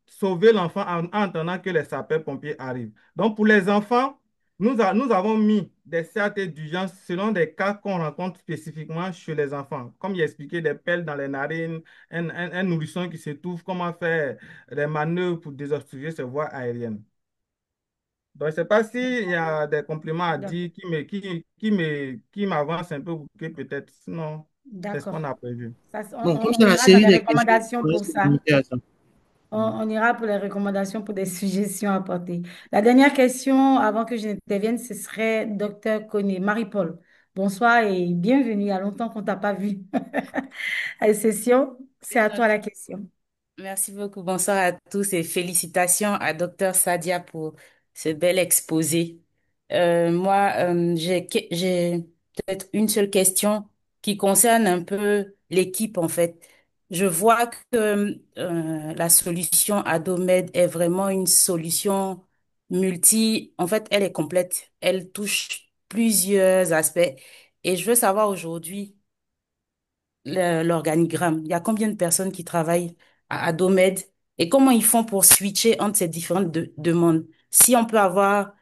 S12: sauver l'enfant en attendant que les sapeurs-pompiers arrivent. Donc, pour les enfants, Nous avons mis des CAT d'urgence selon des cas qu'on rencontre spécifiquement chez les enfants. Comme il expliqué, des pelles dans les narines, un nourrisson qui s'étouffe, comment faire des manœuvres pour désobstruer ses voies aériennes. Donc, je ne sais pas s'il y a des compléments à
S2: D'ac-
S12: dire qui m'avance un peu, peut-être. Sinon, c'est ce
S2: D'accord.
S12: qu'on a prévu.
S7: Bon, comme
S2: On
S7: c'est la
S2: ira dans
S7: série
S2: les
S7: des questions,
S2: recommandations
S7: on
S2: pour
S7: reste
S2: ça.
S7: limité à ça.
S2: On ira pour les recommandations pour des suggestions à apporter. La dernière question avant que je n'intervienne, ce serait Docteur Koné, Marie-Paul. Bonsoir et bienvenue. Il y a longtemps qu'on ne t'a pas vu. À la session, c'est à toi la question.
S14: Merci beaucoup. Bonsoir à tous et félicitations à Dr Sadia pour ce bel exposé. Moi, j'ai peut-être une seule question qui concerne un peu l'équipe en fait. Je vois que la solution Adomed est vraiment une solution multi. En fait, elle est complète. Elle touche plusieurs aspects. Et je veux savoir aujourd'hui l'organigramme. Il y a combien de personnes qui travaillent à Adomed et comment ils font pour switcher entre ces différentes demandes? Si on peut avoir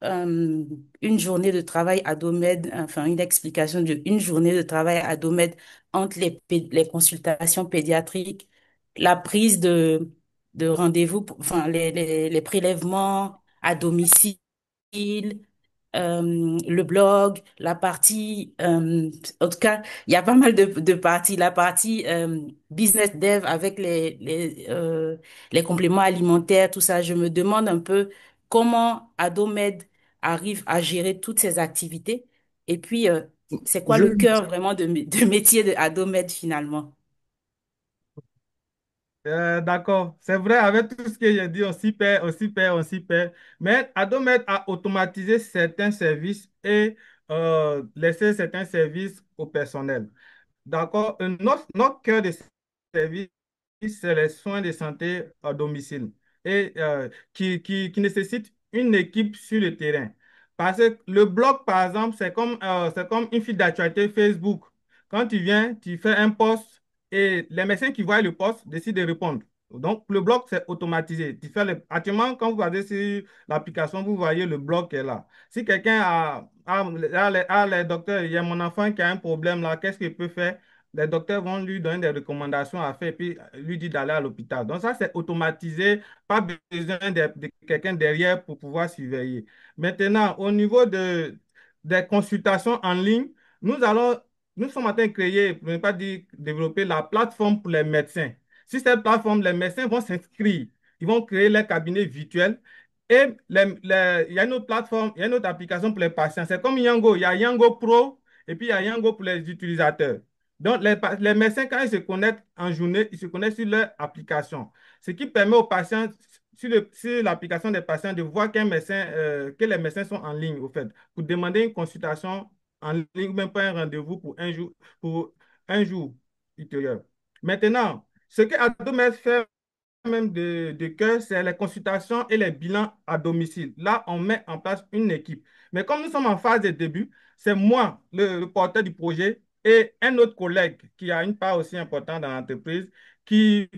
S14: euh, une journée de travail à Domed, enfin une explication de une journée de travail à Domed entre les consultations pédiatriques, la prise de rendez-vous, enfin les prélèvements à domicile, le blog, la partie, en tout cas, il y a pas mal de parties. La partie business dev avec les compléments alimentaires, tout ça. Je me demande un peu comment Adomed arrive à gérer toutes ces activités. Et puis, c'est quoi
S7: Je,
S14: le cœur vraiment de métier de Adomed finalement?
S12: D'accord, c'est vrai, avec tout ce que j'ai dit, on s'y perd, on s'y perd, on s'y perd. Mais Adomed a automatisé certains services et laissé certains services au personnel. D'accord. Notre cœur de service, c'est les soins de santé à domicile et qui nécessite une équipe sur le terrain. Parce que le blog, par exemple, c'est comme une file d'actualité Facebook. Quand tu viens, tu fais un post et les médecins qui voient le post décident de répondre. Donc, le blog, c'est automatisé. Actuellement, quand vous allez sur l'application, vous voyez le blog qui est là. Si quelqu'un a les docteurs, il y a mon enfant qui a un problème là, qu'est-ce qu'il peut faire? Les docteurs vont lui donner des recommandations à faire, puis lui dire d'aller à l'hôpital. Donc ça, c'est automatisé, pas besoin de quelqu'un derrière pour pouvoir surveiller. Maintenant, au niveau des consultations en ligne, nous allons, nous sommes en train de créer, pour ne pas dire développer la plateforme pour les médecins. Sur cette plateforme, les médecins vont s'inscrire, ils vont créer leur cabinet virtuel. Et il y a une autre plateforme, il y a une autre application pour les patients. C'est comme Yango. Il y a Yango Pro et puis il y a Yango pour les utilisateurs. Donc, les médecins, quand ils se connectent en journée, ils se connectent sur leur application. Ce qui permet aux patients, sur l'application des patients, de voir que les médecins sont en ligne, au fait, pour demander une consultation en ligne, même pas un rendez-vous pour un jour ultérieur. Maintenant, ce que Adomed fait même de cœur, c'est les consultations et les bilans à domicile. Là, on met en place une équipe. Mais comme nous sommes en phase de début, c'est moi, le porteur du projet, et un autre collègue qui a une part aussi importante dans l'entreprise, qui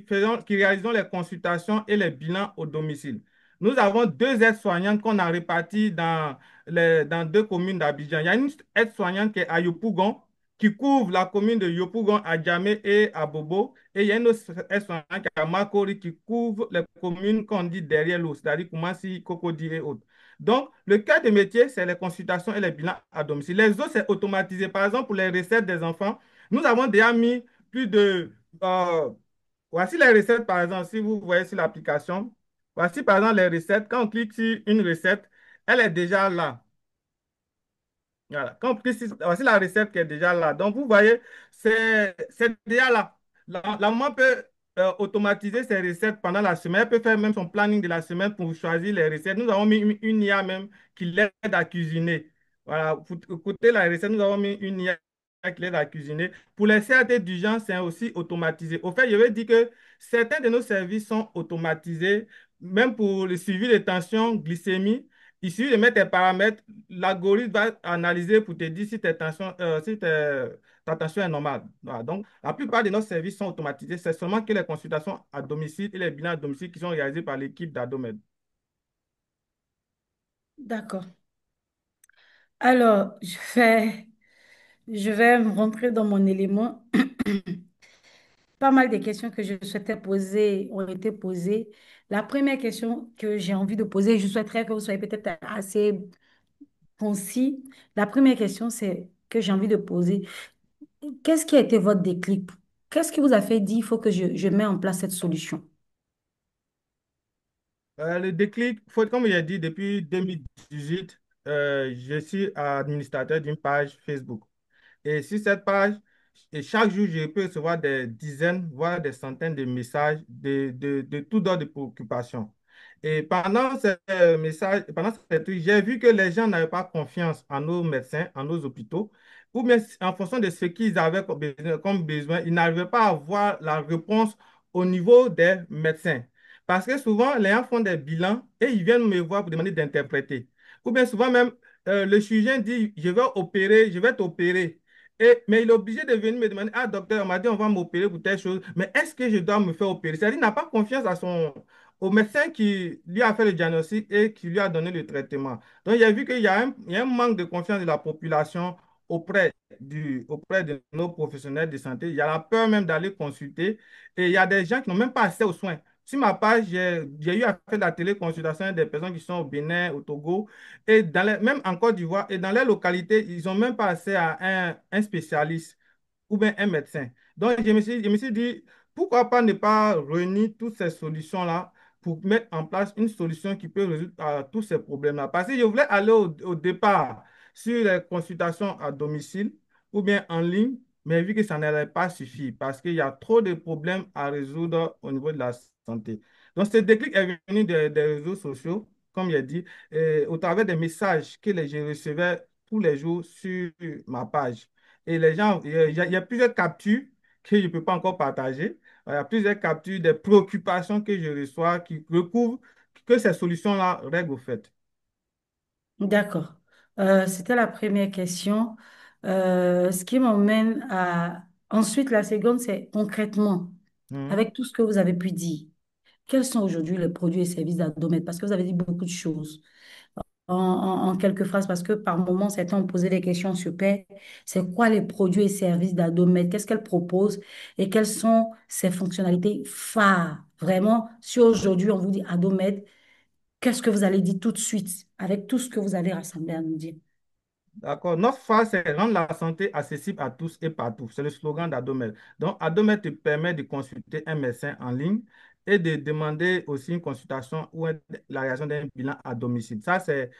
S12: réalisons les consultations et les bilans au domicile. Nous avons deux aides-soignantes qu'on a réparties dans deux communes d'Abidjan. Il y a une aide-soignante qui est à Yopougon, qui couvre la commune de Yopougon, à Djamé et à Bobo. Et il y a une autre S1 qui est à Makori qui couvre les communes qu'on dit derrière l'eau, c'est-à-dire Koumassi, Cocody et autres. Donc, le cas de métier, c'est les consultations et les bilans à domicile. Les autres, c'est automatisé. Par exemple, pour les recettes des enfants, nous avons déjà mis plus de... voici les recettes, par exemple, si vous voyez sur l'application. Voici, par exemple, les recettes. Quand on clique sur une recette, elle est déjà là. Voilà. Quand on précise, voici la recette qui est déjà là. Donc, vous voyez, c'est déjà là. La maman peut automatiser ses recettes pendant la semaine. Elle peut faire même son planning de la semaine pour choisir les recettes. Nous avons mis une IA même qui l'aide à cuisiner. Voilà. Pour côté la recette, nous avons mis une IA qui l'aide à cuisiner. Pour les CAT d'urgence, c'est aussi automatisé. Au fait, je veux dire que certains de nos services sont automatisés, même pour le suivi de tension, glycémie. Il suffit de mettre tes paramètres, l'algorithme va analyser pour te dire ta tension est normale. Voilà. Donc, la plupart de nos services sont automatisés. C'est seulement que les consultations à domicile et les bilans à domicile qui sont réalisés par l'équipe d'Adomed.
S2: D'accord. Alors, je vais me rentrer dans mon élément. Pas mal des questions que je souhaitais poser ont été posées. La première question que j'ai envie de poser, je souhaiterais que vous soyez peut-être assez concis. La première question, c'est que j'ai envie de poser. Qu'est-ce qui a été votre déclic? Qu'est-ce qui vous a fait dire, il faut que je mette en place cette solution?
S12: Le déclic, comme il a dit, depuis 2018, je suis administrateur d'une page Facebook. Et sur cette page, et chaque jour, je peux recevoir des dizaines, voire des centaines de messages de tout ordre de préoccupation. Et pendant ces messages, pendant ces trucs, j'ai vu que les gens n'avaient pas confiance en nos médecins, en nos hôpitaux, ou bien en fonction de ce qu'ils avaient comme besoin, ils n'arrivaient pas à avoir la réponse au niveau des médecins. Parce que souvent, les gens font des bilans et ils viennent me voir pour demander d'interpréter. Ou bien souvent même, le chirurgien dit, je vais opérer, je vais t'opérer. Mais il est obligé de venir me demander, ah docteur, on m'a dit on va m'opérer pour telle chose, mais est-ce que je dois me faire opérer? C'est-à-dire qu'il n'a pas confiance au médecin qui lui a fait le diagnostic et qui lui a donné le traitement. Donc il a vu qu'il y a un manque de confiance de la population auprès de nos professionnels de santé. Il y a la peur même d'aller consulter et il y a des gens qui n'ont même pas accès aux soins. Sur ma page, j'ai eu à faire de la téléconsultation avec des personnes qui sont au Bénin, au Togo, et même en Côte d'Ivoire, et dans les localités, ils n'ont même pas accès à un spécialiste ou bien un médecin. Donc, je me suis dit, pourquoi pas ne pas réunir toutes ces solutions-là pour mettre en place une solution qui peut résoudre tous ces problèmes-là. Parce que je voulais aller au départ sur les consultations à domicile ou bien en ligne, mais vu que ça n'allait pas suffire parce qu'il y a trop de problèmes à résoudre au niveau de la santé. Donc, ce déclic est venu des réseaux sociaux, comme il a dit, au travers des messages je recevais tous les jours sur ma page. Et les gens, il y a plusieurs captures que je ne peux pas encore partager. Il y a plusieurs captures des préoccupations que je reçois qui recouvrent que ces solutions-là règlent au fait.
S2: D'accord. C'était la première question. Ce qui m'emmène à... Ensuite, la seconde, c'est concrètement,
S12: Mhm.
S2: avec tout ce que vous avez pu dire, quels sont aujourd'hui les produits et services d'Adomed? Parce que vous avez dit beaucoup de choses en quelques phrases, parce que par moments, certains ont posé des questions super. C'est quoi les produits et services d'Adomed? Qu'est-ce qu'elle propose et quelles sont ses fonctionnalités phares? Vraiment, si aujourd'hui on vous dit Adomed, qu'est-ce que vous allez dire tout de suite avec tout ce que vous avez rassemblé à nous dire?
S12: D'accord. Notre phase, c'est rendre la santé accessible à tous et partout. C'est le slogan d'Adomed. Donc, Adomed te permet de consulter un médecin en ligne et de demander aussi une consultation ou la réalisation d'un bilan à domicile. Ça, c'est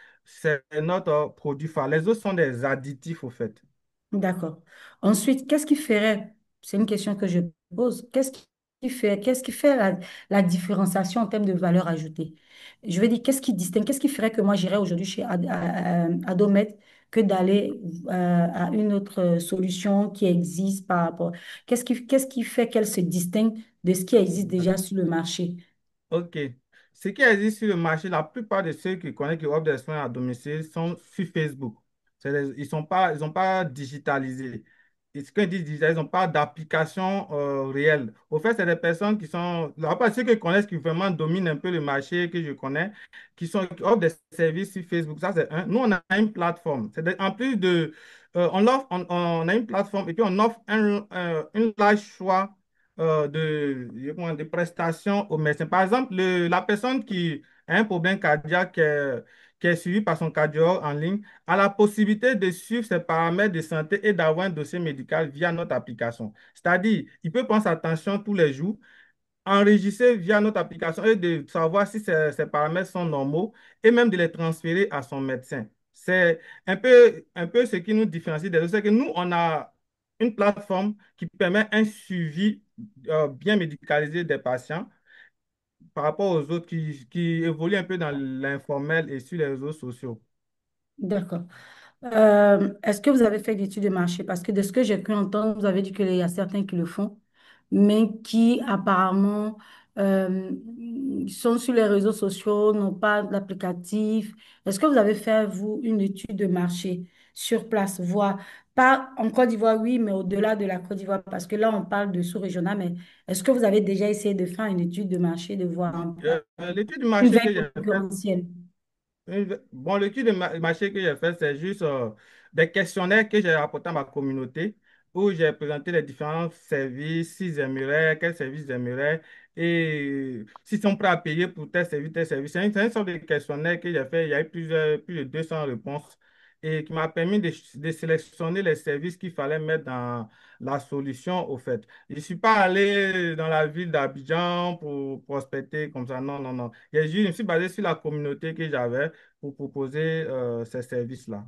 S12: notre produit phare. Les autres sont des additifs, au fait.
S2: D'accord. Ensuite, qu'est-ce qui ferait, c'est une question que je pose, qu'est-ce qui fait la différenciation en termes de valeur ajoutée? Je veux dire, qu'est-ce qui distingue, qu'est-ce qui ferait que moi j'irais aujourd'hui chez Adomet que d'aller à une autre solution qui existe par rapport. Qu'est-ce qui fait qu'elle se distingue de ce qui existe déjà sur le marché?
S12: OK. Ce qui existe sur le marché, la plupart de ceux qui connaissent qui offrent des soins à domicile sont sur Facebook. Ils sont pas digitalisés. Et ce qu'ils disent digitalisés, ils n'ont pas d'application réelle. Au fait, c'est des personnes qui sont, la plupart de ceux que je connais, qui vraiment dominent un peu le marché que je connais, qui offrent des services sur Facebook. Ça, c'est un. Nous, on a une plateforme. En plus de, on a une plateforme et puis on offre un large choix de prestations aux médecins. Par exemple, la personne qui a un problème cardiaque qui est suivi par son cardiologue en ligne a la possibilité de suivre ses paramètres de santé et d'avoir un dossier médical via notre application. C'est-à-dire, il peut prendre sa tension tous les jours, enregistrer via notre application et de savoir si ses paramètres sont normaux et même de les transférer à son médecin. C'est un peu ce qui nous différencie des autres, c'est que nous, on a une plateforme qui permet un suivi bien médicalisé des patients par rapport aux autres qui évoluent un peu dans l'informel et sur les réseaux sociaux.
S2: D'accord. Est-ce que vous avez fait d'études de marché? Parce que de ce que j'ai pu entendre, vous avez dit qu'il y a certains qui le font, mais qui apparemment euh, sont sur les réseaux sociaux, n'ont pas d'applicatif. Est-ce que vous avez fait, vous, une étude de marché sur place, voir, pas en Côte d'Ivoire, oui, mais au-delà de la Côte d'Ivoire, parce que là, on parle de sous-régional, mais est-ce que vous avez déjà essayé de faire une étude de marché, de voir un peu
S12: L'étude du
S2: une
S12: marché
S2: veille
S12: que j'ai faite,
S2: concurrentielle?
S12: Bon, l'étude de marché que j'ai fait, c'est juste des questionnaires que j'ai apportés à ma communauté où j'ai présenté les différents services, s'ils aimeraient, quels services ils aimeraient et s'ils sont prêts à payer pour tel service, tel service. C'est une sorte de questionnaire que j'ai fait. Il y a eu plus de 200 réponses et qui m'a permis de sélectionner les services qu'il fallait mettre dans la solution au fait. Je ne suis pas allé dans la ville d'Abidjan pour prospecter comme ça. Non, non, non. Je me suis basé sur la communauté que j'avais pour proposer ces services-là.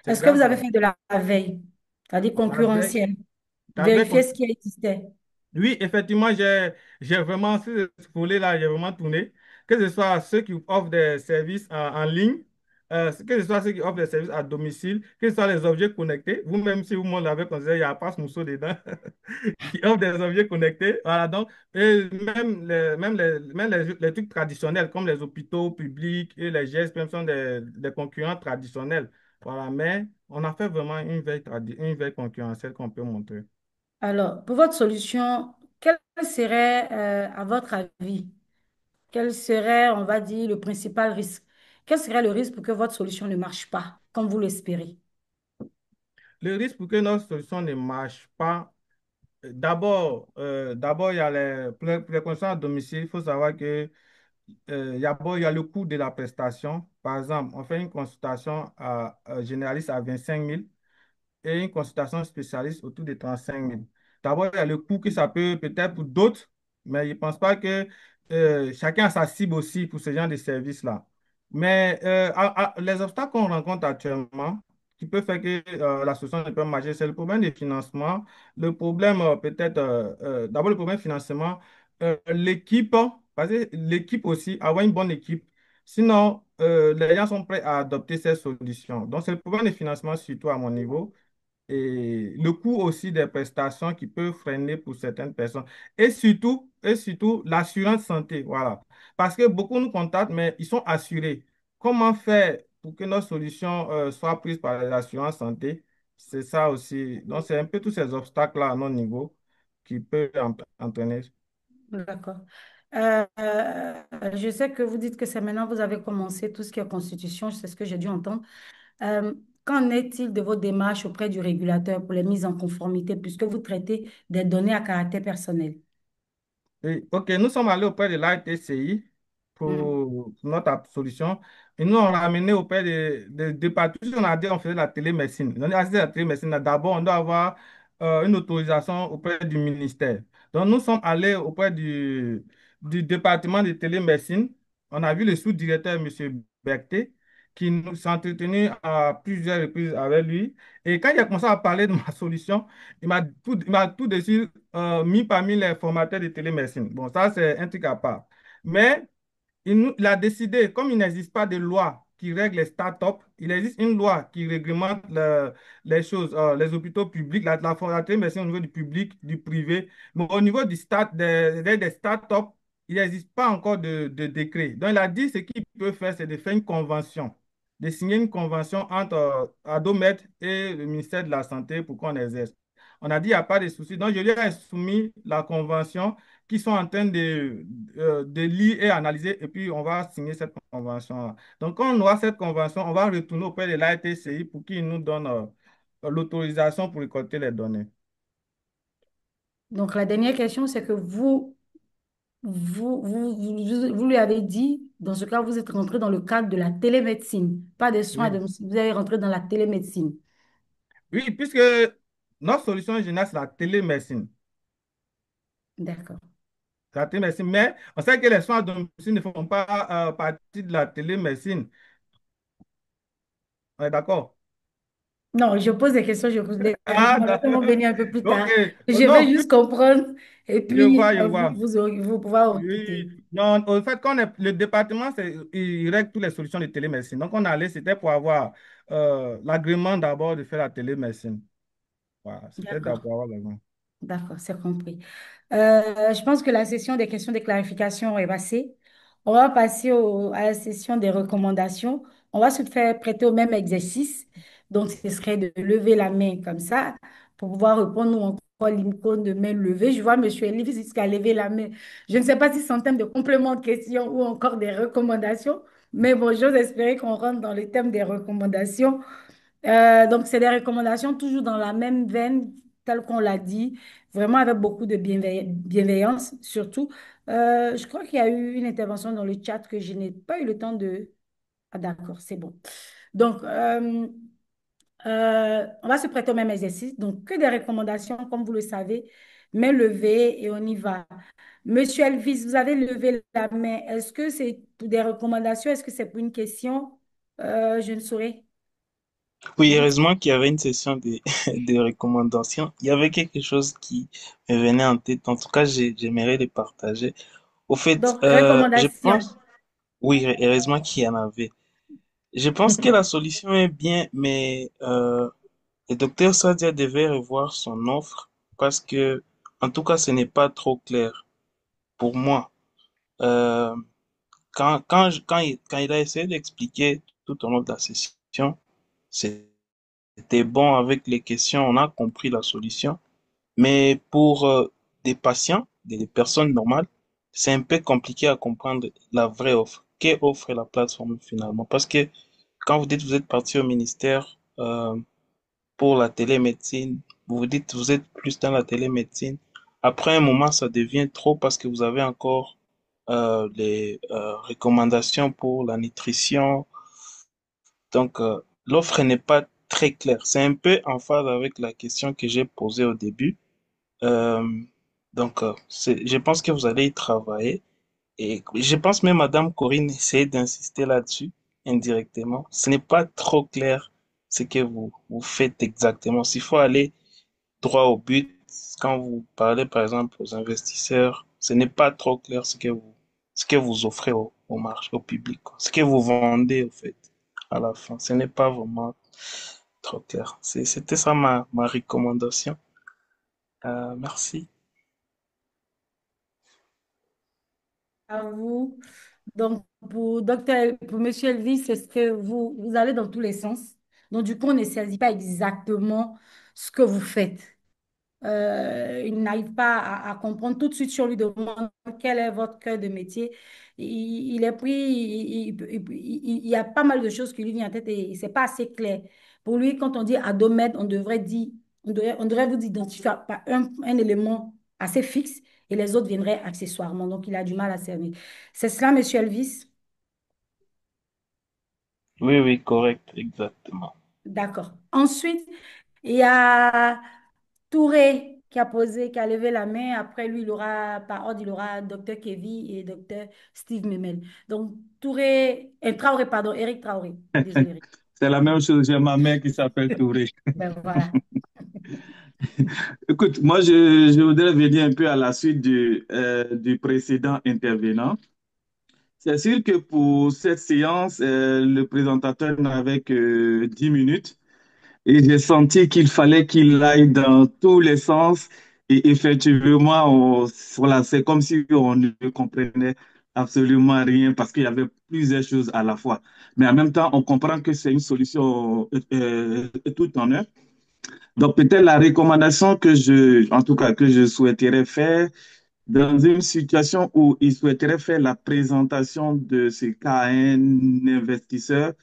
S12: C'est
S2: Est-ce que vous
S12: grâce
S2: avez
S12: à
S2: fait de la veille, c'est-à-dire
S12: la veille,
S2: concurrentielle,
S12: la veille
S2: vérifier ce qui existait?
S12: Oui, effectivement, j'ai vraiment, sur ce volet-là, j'ai vraiment tourné. Que ce soit ceux qui offrent des services en ligne, que ce soit ceux qui offrent des services à domicile, que ce soit les objets connectés. Vous-même, si vous l'avez considéré, il y a pas ce mousseau dedans, qui offrent des objets connectés. Voilà, donc, et même les trucs traditionnels, comme les hôpitaux publics et les GSP sont des concurrents traditionnels. Voilà, mais on a fait vraiment une veille concurrentielle qu'on peut montrer.
S2: Alors, pour votre solution, quel serait, à votre avis, quel serait, on va dire, le principal risque? Quel serait le risque pour que votre solution ne marche pas, comme vous l'espérez?
S12: Le risque pour que notre solution ne marche pas, d'abord, il y a les conditions à domicile. Il faut savoir que il y a le coût de la prestation. Par exemple, on fait une consultation généraliste à 25 000 et une consultation spécialiste autour de 35 000. D'abord, il y a le coût que ça peut peut-être pour d'autres, mais je ne pense pas que chacun a sa cible aussi pour ce genre de service-là. Mais les obstacles qu'on rencontre actuellement, qui peut faire que la solution ne peut pas marcher, c'est le problème de financement, le problème peut-être, d'abord le problème de financement, l'équipe, parce que l'équipe aussi, avoir une bonne équipe, sinon les gens sont prêts à adopter ces solutions. Donc, c'est le problème de financement surtout à mon niveau et le coût aussi des prestations qui peut freiner pour certaines personnes. Et surtout l'assurance santé, voilà. Parce que beaucoup nous contactent, mais ils sont assurés. Comment faire pour que nos solutions soient prises par l'assurance santé? C'est ça aussi. Donc, c'est un peu tous ces obstacles-là à notre niveau qui peuvent entraîner.
S2: D'accord. Je sais que vous dites que c'est maintenant que vous avez commencé tout ce qui est constitution, c'est ce que j'ai dû entendre. Euh, Qu'en est-il de vos démarches auprès du régulateur pour les mises en conformité, puisque vous traitez des données à caractère personnel?
S12: OK, nous sommes allés auprès de l'ATCI
S2: Hmm.
S12: pour notre solution. Et nous, on l'a amené auprès de départements. On a dit qu'on faisait la télémédecine. On a dit la télémédecine. D'abord, on doit avoir une autorisation auprès du ministère. Donc, nous sommes allés auprès du département de télémédecine. On a vu le sous-directeur, M. Berthet, qui nous s'est entretenu à plusieurs reprises avec lui. Et quand il a commencé à parler de ma solution, il m'a tout de suite mis parmi les formateurs de télémédecine. Bon, ça, c'est un truc à part. Mais il a décidé, comme il n'existe pas de loi qui règle les startups, il existe une loi qui réglemente les choses, les hôpitaux publics, la télémédecine au niveau du public, du privé. Mais au niveau des startups, il n'existe pas encore de décret. Donc, il a dit ce qu'il peut faire, c'est de faire une convention, de signer une convention entre Adomet et le ministère de la Santé pour qu'on exerce. On a dit, il n'y a pas de souci. Donc, je lui ai soumis la convention qui sont en train de lire et analyser, et puis on va signer cette convention-là. Donc, quand on aura cette convention, on va retourner auprès de l'ATCI pour qu'ils nous donnent l'autorisation pour récolter les données.
S2: Donc, la dernière question, c'est que vous lui avez dit, dans ce cas, vous êtes rentré dans le cadre de la télémédecine, pas des soins à
S12: Oui,
S2: domicile, vous allez rentrer dans la télémédecine.
S12: oui, puisque notre solution générale, c'est la télémédecine.
S2: D'accord.
S12: La télémédecine, mais on sait que les soins à domicile ne font pas partie de la télémédecine. On est d'accord?
S2: Non, je pose des questions, les
S12: Ah,
S2: recommandations vont venir un peu plus
S12: ok.
S2: tard. Je vais
S12: Non,
S2: juste comprendre et
S12: je
S2: puis
S12: vois, je vois.
S2: vous pouvoir recruter.
S12: Oui, non, au fait, le département, il règle toutes les solutions de télémédecine. Donc, on allait, c'était pour avoir l'agrément d'abord de faire la télémédecine. Voilà, c'était d'abord
S2: D'accord.
S12: pour avoir l'agrément.
S2: D'accord, c'est compris. Je pense que la session des questions de clarification est passée. On va passer à la session des recommandations. On va se faire prêter au même exercice. Donc, ce serait de lever la main comme ça pour pouvoir répondre ou encore l'icône de main levée. Je vois M. Elif jusqu'à lever la main. Je ne sais pas si c'est en termes de complément de question ou encore des recommandations, mais bon, j'ose espérer qu'on rentre dans le thème des recommandations. Donc, c'est des recommandations toujours dans la même veine, telle qu'on l'a dit, vraiment avec beaucoup de bienveillance, surtout. Je crois qu'il y a eu une intervention dans le chat que je n'ai pas eu le temps de... Ah, d'accord, c'est bon. Donc, on va se prêter au même exercice. Donc, que des recommandations, comme vous le savez, main levée et on y va. Monsieur Elvis, vous avez levé la main. Est-ce que c'est pour des recommandations? Est-ce que c'est pour une question? Je ne saurais.
S13: Oui, heureusement qu'il y avait une session de, de recommandations. Il y avait quelque chose qui me venait en tête. En tout cas, j'aimerais le partager. Au fait,
S2: Donc,
S13: je
S2: recommandation.
S13: pense, oui, heureusement qu'il y en avait. Je pense que la solution est bien, mais le docteur Sadia devait revoir son offre parce que, en tout cas, ce n'est pas trop clair pour moi. Euh, quand il a essayé d'expliquer tout au long de la session, c'était bon avec les questions, on a compris la solution. Mais pour des patients, des personnes normales, c'est un peu compliqué à comprendre la vraie offre. Quelle offre la plateforme finalement? Parce que quand vous dites que vous êtes parti au ministère pour la télémédecine, vous vous dites que vous êtes plus dans la télémédecine. Après un moment, ça devient trop parce que vous avez encore les recommandations pour la nutrition. Donc, l'offre n'est pas très claire. C'est un peu en phase avec la question que j'ai posée au début. Euh, je pense que vous allez y travailler. Et je pense même Madame Corinne essaie d'insister là-dessus indirectement. Ce n'est pas trop clair ce que vous faites exactement. S'il faut aller droit au but, quand vous parlez par exemple aux investisseurs, ce n'est pas trop clair ce que vous offrez au marché, au public, quoi. Ce que vous vendez, au fait, à la fin. Ce n'est pas vraiment trop clair. C'était ça ma recommandation. Merci.
S2: À vous. Donc, pour Monsieur Elvis, c'est que vous allez dans tous les sens. Donc, du coup, on ne saisit pas exactement ce que vous faites. Il n'arrive pas à comprendre tout de suite si on lui demande quel est votre cœur de métier. Il est pris, il y a pas mal de choses qui lui viennent en tête et c'est pas assez clair. Pour lui, quand on dit adomètre, on devrait vous identifier par un élément assez fixe et les autres viendraient accessoirement. Donc, il a du mal à cerner. C'est cela, Monsieur Elvis?
S13: Oui, oui, correct, exactement.
S2: D'accord. Ensuite, il y a Touré qui a levé la main. Après lui, il aura, par ordre, il aura Docteur Kevin et Docteur Steve Memel. Donc, Traoré, pardon, Eric Traoré. Désolé, Eric.
S5: C'est la même chose, j'ai ma mère qui s'appelle Touré.
S2: Ben voilà.
S5: Écoute, moi, je voudrais venir un peu à la suite du précédent intervenant. C'est sûr que pour cette séance, le présentateur n'avait que 10 minutes et j'ai senti qu'il fallait qu'il aille dans tous les sens et effectivement, voilà, c'est comme si on ne comprenait absolument rien parce qu'il y avait plusieurs choses à la fois. Mais en même temps, on comprend que c'est une solution tout en un. Donc, peut-être la recommandation en tout cas, que je souhaiterais faire dans une situation où il souhaiterait faire la présentation de ce cas à un investisseur,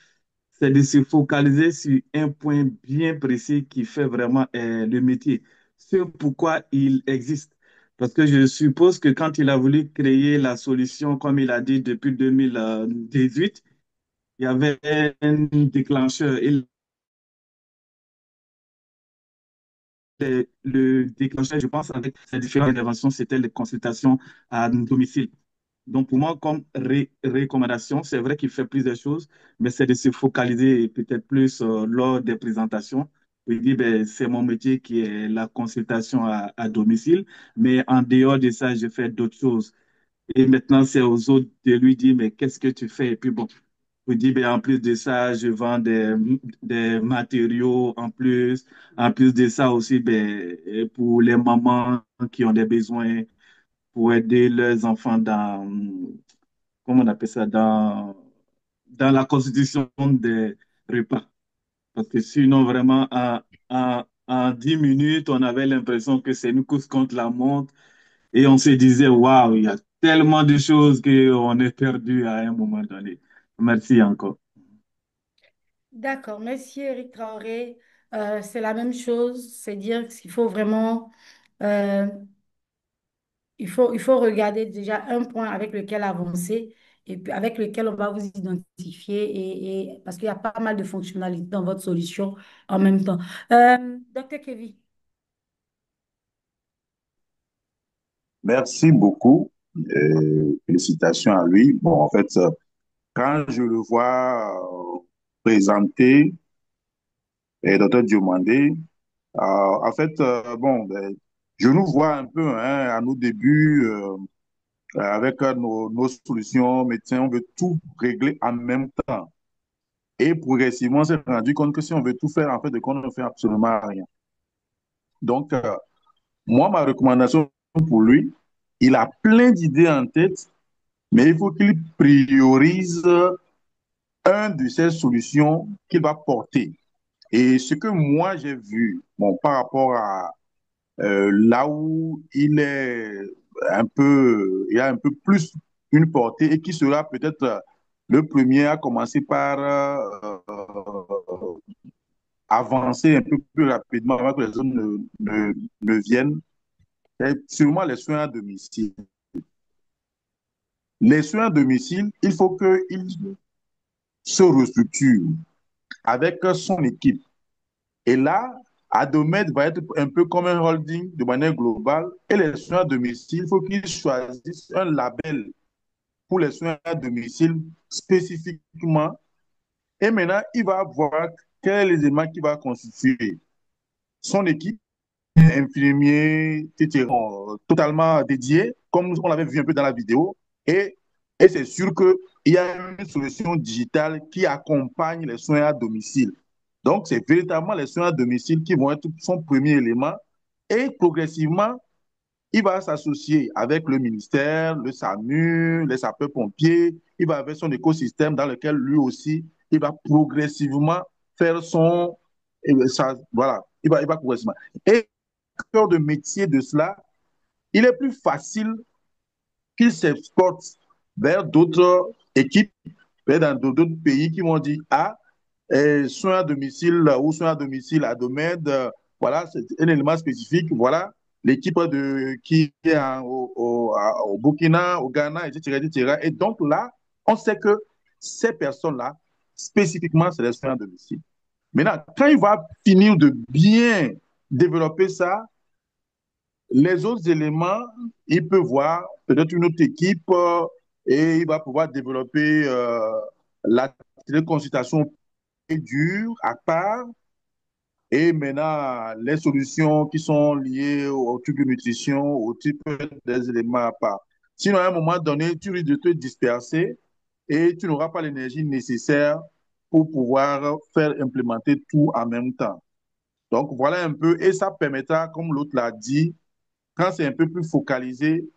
S5: c'est de se focaliser sur un point bien précis qui fait vraiment le métier, ce pourquoi il existe. Parce que je suppose que quand il a voulu créer la solution, comme il a dit depuis 2018, il y avait un déclencheur. Et le déclencheur, je pense, avec ces différentes interventions, c'était les consultations à domicile. Donc, pour moi, comme recommandation, c'est vrai qu'il fait plusieurs choses, mais c'est de se focaliser peut-être plus lors des présentations. Il dit, ben, c'est mon métier qui est la consultation à domicile, mais en dehors de ça, je fais d'autres choses. Et maintenant, c'est aux autres de lui dire, mais qu'est-ce que tu fais? Et puis bon, je dis, ben, en plus de ça, je vends des matériaux en plus. En plus de ça aussi, ben, pour les mamans qui ont des besoins pour aider leurs enfants comment on appelle ça, dans la constitution des repas. Parce que sinon, vraiment, En 10 minutes, on avait l'impression que c'est une course contre la montre et on se disait, waouh, il y a tellement de choses qu'on est perdu à un moment donné. Merci encore.
S2: D'accord, merci Eric Traoré. C'est la même chose, c'est dire qu'il faut vraiment, euh, il faut regarder déjà un point avec lequel avancer et puis avec lequel on va vous identifier parce qu'il y a pas mal de fonctionnalités dans votre solution en même temps. Docteur Kevin.
S10: Merci beaucoup. Félicitations à lui. Bon, en fait, quand je le vois présenter Dr Diomandé, en fait, bon, ben, je nous vois un peu hein, à nos débuts avec nos solutions médecins, on veut tout régler en même temps. Et progressivement, on s'est rendu compte que si on veut tout faire, en fait, de compte, on ne fait absolument rien. Donc, moi, ma recommandation pour lui, il a plein d'idées en tête, mais il faut qu'il priorise un de ces solutions qu'il va porter. Et ce que moi j'ai vu, bon, par rapport à là où il est il a un peu plus une portée et qui sera peut-être le premier à commencer par avancer un peu plus rapidement avant que les autres ne viennent, c'est sûrement les soins à domicile. Les soins à domicile, il faut qu'ils se restructurent avec son équipe. Et là, Adomed va être un peu comme un holding de manière globale. Et les soins à domicile, il faut qu'ils choisissent un label pour les soins à domicile spécifiquement. Et maintenant, il va voir quels sont les éléments qui va constituer son équipe, infirmiers, etc., totalement dédiés, comme on l'avait vu un peu dans la vidéo. Et, et c'est sûr qu'il y a une solution digitale qui accompagne les soins à domicile. Donc, c'est véritablement les soins à domicile qui vont être son premier élément. Et progressivement, il va s'associer avec le ministère, le SAMU, les sapeurs-pompiers. Il va avoir son écosystème dans lequel lui aussi, il va progressivement faire voilà, il va progressivement. Et le cœur de métier de cela, il est plus facile qu'il s'exporte vers d'autres équipes, vers dans d'autres pays qui vont dire, ah, soins à domicile ou soins à domicile à domaine, voilà, c'est un élément spécifique, voilà, l'équipe qui est au Burkina, au Ghana, etc., etc. Et donc là, on sait que ces personnes-là, spécifiquement, c'est les soins à domicile. Maintenant, quand il va finir de bien développer ça, les autres éléments, il peut voir peut-être une autre équipe et il va pouvoir développer la téléconsultation dure à part et maintenant les solutions qui sont liées au type de nutrition, au type des éléments à part. Sinon, à un moment donné, tu risques de te disperser et tu n'auras pas l'énergie nécessaire pour pouvoir faire implémenter tout en même temps. Donc voilà un peu, et ça permettra, comme l'autre l'a dit, quand c'est un peu plus focalisé,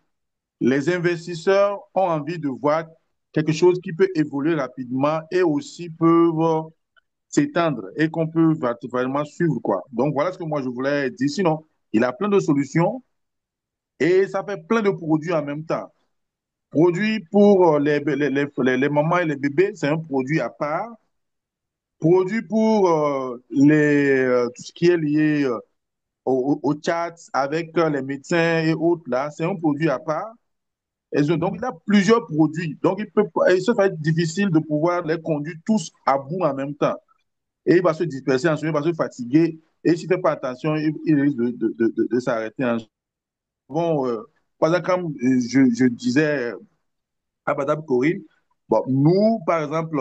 S10: les investisseurs ont envie de voir quelque chose qui peut évoluer rapidement et aussi peuvent s'étendre et qu'on peut vraiment suivre, quoi. Donc, voilà ce que moi, je voulais dire. Sinon, il a plein de solutions et ça fait plein de produits en même temps. Produits pour les mamans et les bébés, c'est un produit à part. Produits pour tout ce qui est lié au chat avec les médecins et autres, là, c'est un produit à part. Donc, il a plusieurs produits. Donc, ça va être difficile de pouvoir les conduire tous à bout en même temps. Et il va se disperser ensuite, il va se fatiguer. Et s'il ne fait pas attention, il risque de s'arrêter. Bon, par exemple, comme je disais à Madame Corinne, bon, nous, par exemple,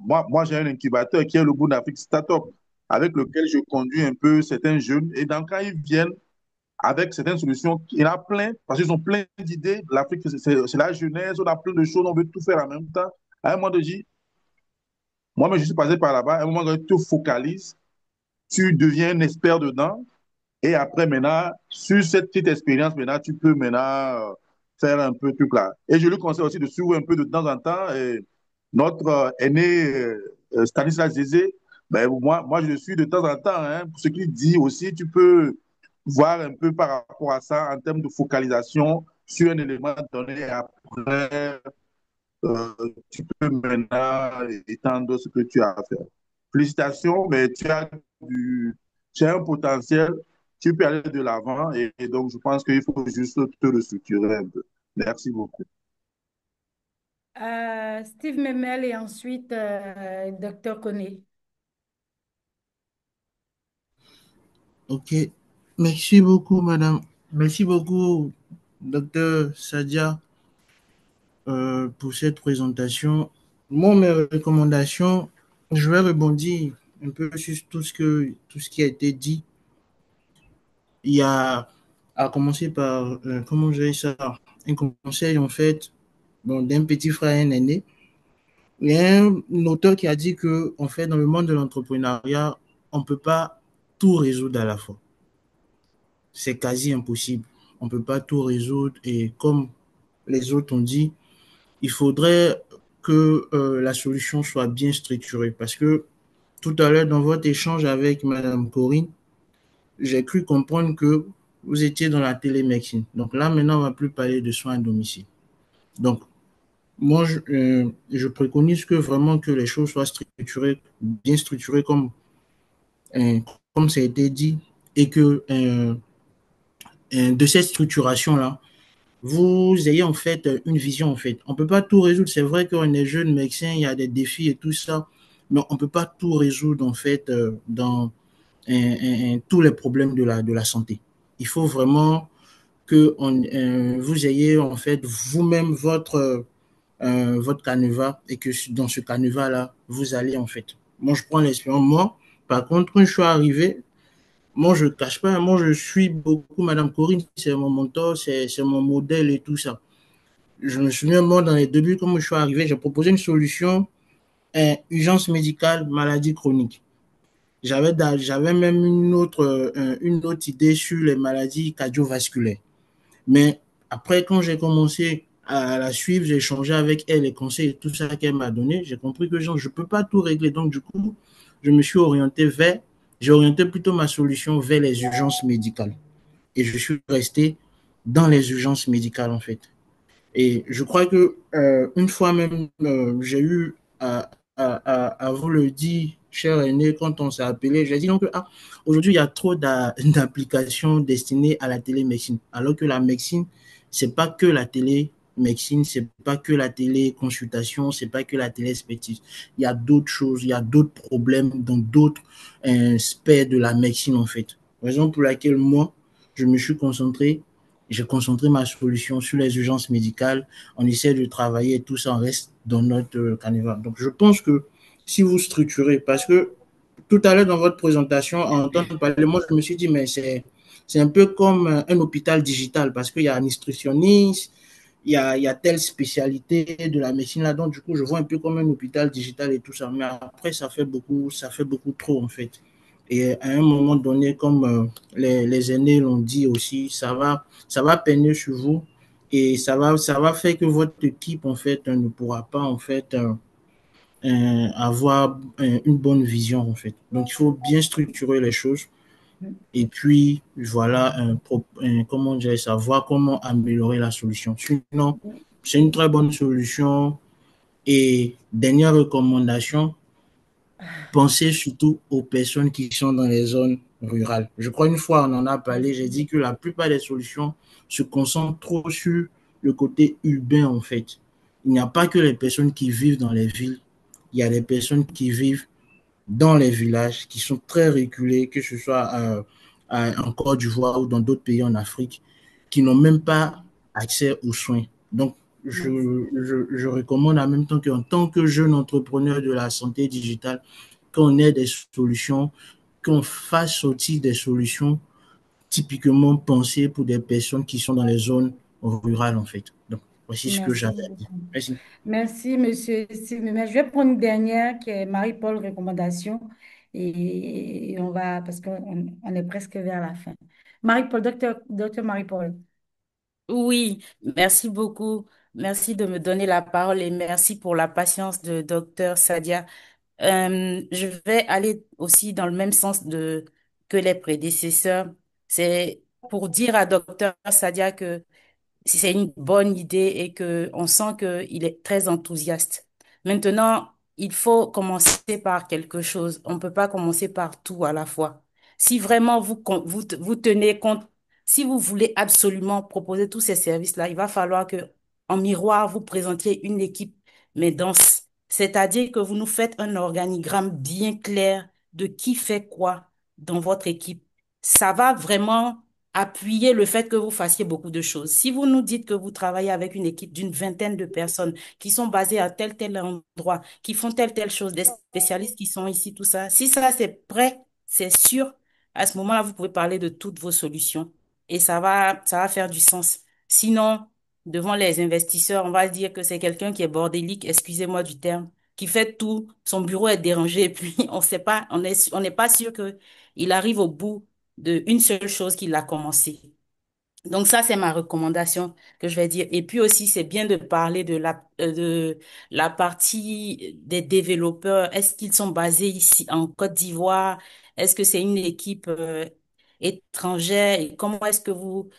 S10: moi j'ai un incubateur qui est le Bourg d'Afrique Startup, avec lequel je conduis un peu certains jeunes. Et donc, quand ils viennent avec certaines solutions, il y en a plein, parce qu'ils ont plein d'idées. L'Afrique, c'est la jeunesse, on a plein de choses, on veut tout faire en même temps. À un moment donné, moi-même, je suis passé par là-bas, à un moment donné, tu te focalises, tu deviens un expert dedans. Et après, maintenant, sur cette petite expérience, maintenant, tu peux maintenant faire un peu tout là. Et je lui conseille aussi de suivre un peu de temps en temps notre aîné Stanislas Zézé, Ben, moi, je suis de temps en temps. Hein, pour ce qu'il dit aussi, tu peux voir un peu par rapport à ça en termes de focalisation sur un élément donné. Et après, tu peux maintenant étendre ce que tu as à faire. Félicitations, mais tu as un potentiel, tu peux aller de l'avant et donc je pense qu'il faut juste te restructurer un peu. Merci beaucoup.
S2: Steve Memel et ensuite Docteur Koné.
S7: Ok. Merci beaucoup, madame. Merci beaucoup, docteur Sadia, pour cette présentation. Moi, mes recommandations, je vais rebondir un peu sur tout ce qui a été dit. Il y a à commencer par, comment je dirais ça, un conseil, en fait, bon, d'un petit frère et un aîné. Il y a un auteur qui a dit que, en fait, dans le monde de l'entrepreneuriat, on ne peut pas tout résoudre à la fois. C'est quasi impossible. On ne peut pas tout résoudre et comme les autres ont dit, il faudrait que la solution soit bien structurée parce que tout à l'heure dans votre échange avec Madame Corinne, j'ai cru comprendre que vous étiez dans la télémédecine. Donc là, maintenant, on ne va plus parler de soins à domicile. Donc, moi, je préconise que vraiment que les choses soient structurées, bien structurées euh, comme ça a été dit et que de cette structuration-là, vous ayez en fait une vision en fait. On ne peut pas tout résoudre. C'est vrai qu'on est jeune médecin, il y a des défis et tout ça, mais on ne peut pas tout résoudre en fait dans tous les problèmes de la santé. Il faut vraiment que vous ayez en fait vous-même votre canevas et que dans ce canevas-là, vous allez en fait. Moi, je prends l'expérience. Moi, par contre, quand je suis arrivé, moi, je ne cache pas, moi, je suis beaucoup Madame Corinne, c'est mon mentor, c'est mon modèle et tout ça. Je me souviens, moi, dans les débuts, quand je suis arrivé, j'ai proposé une solution, urgence médicale, maladie chronique. J'avais même une autre idée sur les maladies cardiovasculaires. Mais après, quand j'ai commencé à la suivre, j'ai échangé avec elle, les conseils et tout ça qu'elle m'a donné, j'ai compris que genre, je ne peux pas tout régler. Donc, du coup, je me suis orienté j'ai orienté plutôt ma solution vers les urgences médicales. Et je suis resté dans les urgences médicales, en fait. Et je crois que une fois même, j'ai eu à vous le dire, cher aîné, quand on s'est appelé, j'ai dit donc ah, aujourd'hui il y a trop d'applications destinées à la télémédecine, alors que la médecine, c'est pas que la télémédecine, c'est pas que la téléconsultation, c'est pas que la téléspective. Il y a d'autres choses, il y a d'autres problèmes dans d'autres aspects de la médecine en fait. Raison pour laquelle moi, je me suis concentré j'ai concentré ma solution sur les urgences médicales. On essaie de travailler et tout ça, on reste dans notre canevas. Donc, je pense que si vous structurez, parce que tout à l'heure dans votre présentation, en entendant parler, moi, je me suis dit, mais c'est un peu comme un hôpital digital parce qu'il y a un nutritionniste, il y a telle spécialité de la médecine là. Donc, du coup, je vois un peu comme un hôpital digital et tout ça. Mais après, ça fait beaucoup trop, en fait. Et à un moment donné, comme les aînés l'ont dit aussi, ça va peiner sur vous et ça va faire que votre équipe, en fait, ne pourra pas, en fait, avoir une bonne vision, en fait. Donc, il faut bien structurer les choses et puis, voilà, comment dire, savoir comment améliorer la solution. Sinon, c'est une très bonne solution. Et dernière recommandation, pensez surtout aux personnes qui sont dans les zones rurales. Je crois une fois, on en a parlé, j'ai dit que la plupart des solutions se concentrent trop sur le côté urbain, en fait. Il n'y a pas que les personnes qui vivent dans les villes, il y a des personnes qui vivent dans les villages, qui sont très reculés, que ce soit en Côte d'Ivoire ou dans d'autres pays en Afrique, qui n'ont même pas accès aux soins. Donc, je recommande en même temps qu'en tant que jeune entrepreneur de la santé digitale, qu'on ait des solutions, qu'on fasse sortir des solutions typiquement pensées pour des personnes qui sont dans les zones rurales, en fait. Donc, voici ce que
S2: Merci
S7: j'avais à dire.
S2: beaucoup.
S7: Merci.
S2: Merci, monsieur Steve Memel. Je vais prendre une dernière qui est Marie-Paul recommandation et on va, parce qu'on est presque vers la fin. Marie-Paul, docteur Marie-Paul.
S14: Oui, merci beaucoup. Merci de me donner la parole et merci pour la patience de docteur Sadia. Je vais aller aussi dans le même sens que les prédécesseurs. C'est pour dire à Docteur Sadia que c'est une bonne idée et que on sent qu'il est très enthousiaste. Maintenant, il faut commencer par quelque chose. On ne peut pas commencer par tout à la fois. Si vraiment vous tenez compte, si vous voulez absolument proposer tous ces services-là, il va falloir que, en miroir, vous présentiez une équipe, mais dense. C'est-à-dire que vous nous faites un organigramme bien clair de qui fait quoi dans votre équipe. Ça va vraiment appuyer le fait que vous fassiez beaucoup de choses. Si vous nous dites que vous travaillez avec une équipe d'une vingtaine de personnes qui sont basées à tel endroit, qui font telle chose, des spécialistes qui sont ici, tout ça, si ça c'est prêt, c'est sûr, à ce moment-là, vous pouvez parler de toutes vos solutions et ça va faire du sens. Sinon, devant les investisseurs, on va dire que c'est quelqu'un qui est bordélique, excusez-moi du terme, qui fait tout, son bureau est dérangé et puis on sait pas, on n'est pas sûr que il arrive au bout de une seule chose qu'il a commencé. Donc ça, c'est ma recommandation que je vais dire. Et puis aussi, c'est bien de parler de la partie des développeurs. Est-ce qu'ils sont basés ici en Côte d'Ivoire? Est-ce que c'est une équipe étrangère? Et comment est-ce que vous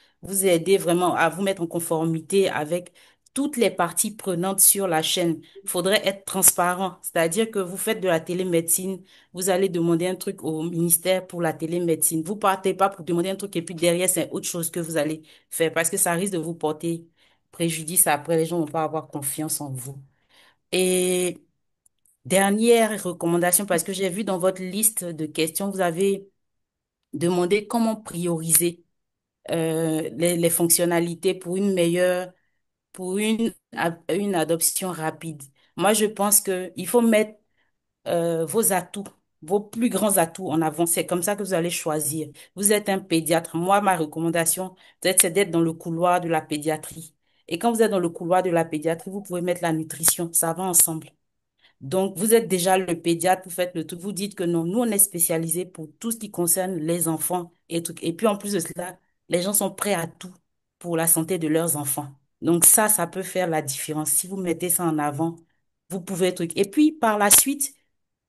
S14: aidez vraiment à vous mettre en conformité avec toutes les parties prenantes sur la chaîne? Il faudrait être transparent, c'est-à-dire que vous faites de la télémédecine, vous allez demander un truc au ministère pour la télémédecine. Vous partez pas pour demander un truc et puis derrière, c'est autre chose que vous allez faire parce que ça risque de vous porter préjudice après. Les gens vont pas avoir confiance en vous. Et dernière recommandation, parce que j'ai vu dans votre liste de questions, vous avez demandé comment prioriser les fonctionnalités pour une meilleure, pour une adoption rapide. Moi, je pense que il faut mettre vos atouts, vos plus grands atouts en avant. C'est comme ça que vous allez choisir. Vous êtes un pédiatre. Moi, ma recommandation, peut-être, c'est d'être dans le couloir de la pédiatrie. Et quand vous êtes dans le couloir de la pédiatrie, vous pouvez mettre la nutrition. Ça va ensemble. Donc, vous êtes déjà le pédiatre, vous faites le tout. Vous dites que non, nous, on est spécialisé pour tout ce qui concerne les enfants et tout. Et puis, en plus de cela, les gens sont prêts à tout pour la santé de leurs enfants. Donc, ça peut faire la différence. Si vous mettez ça en avant, vous pouvez truc. Et puis, par la suite,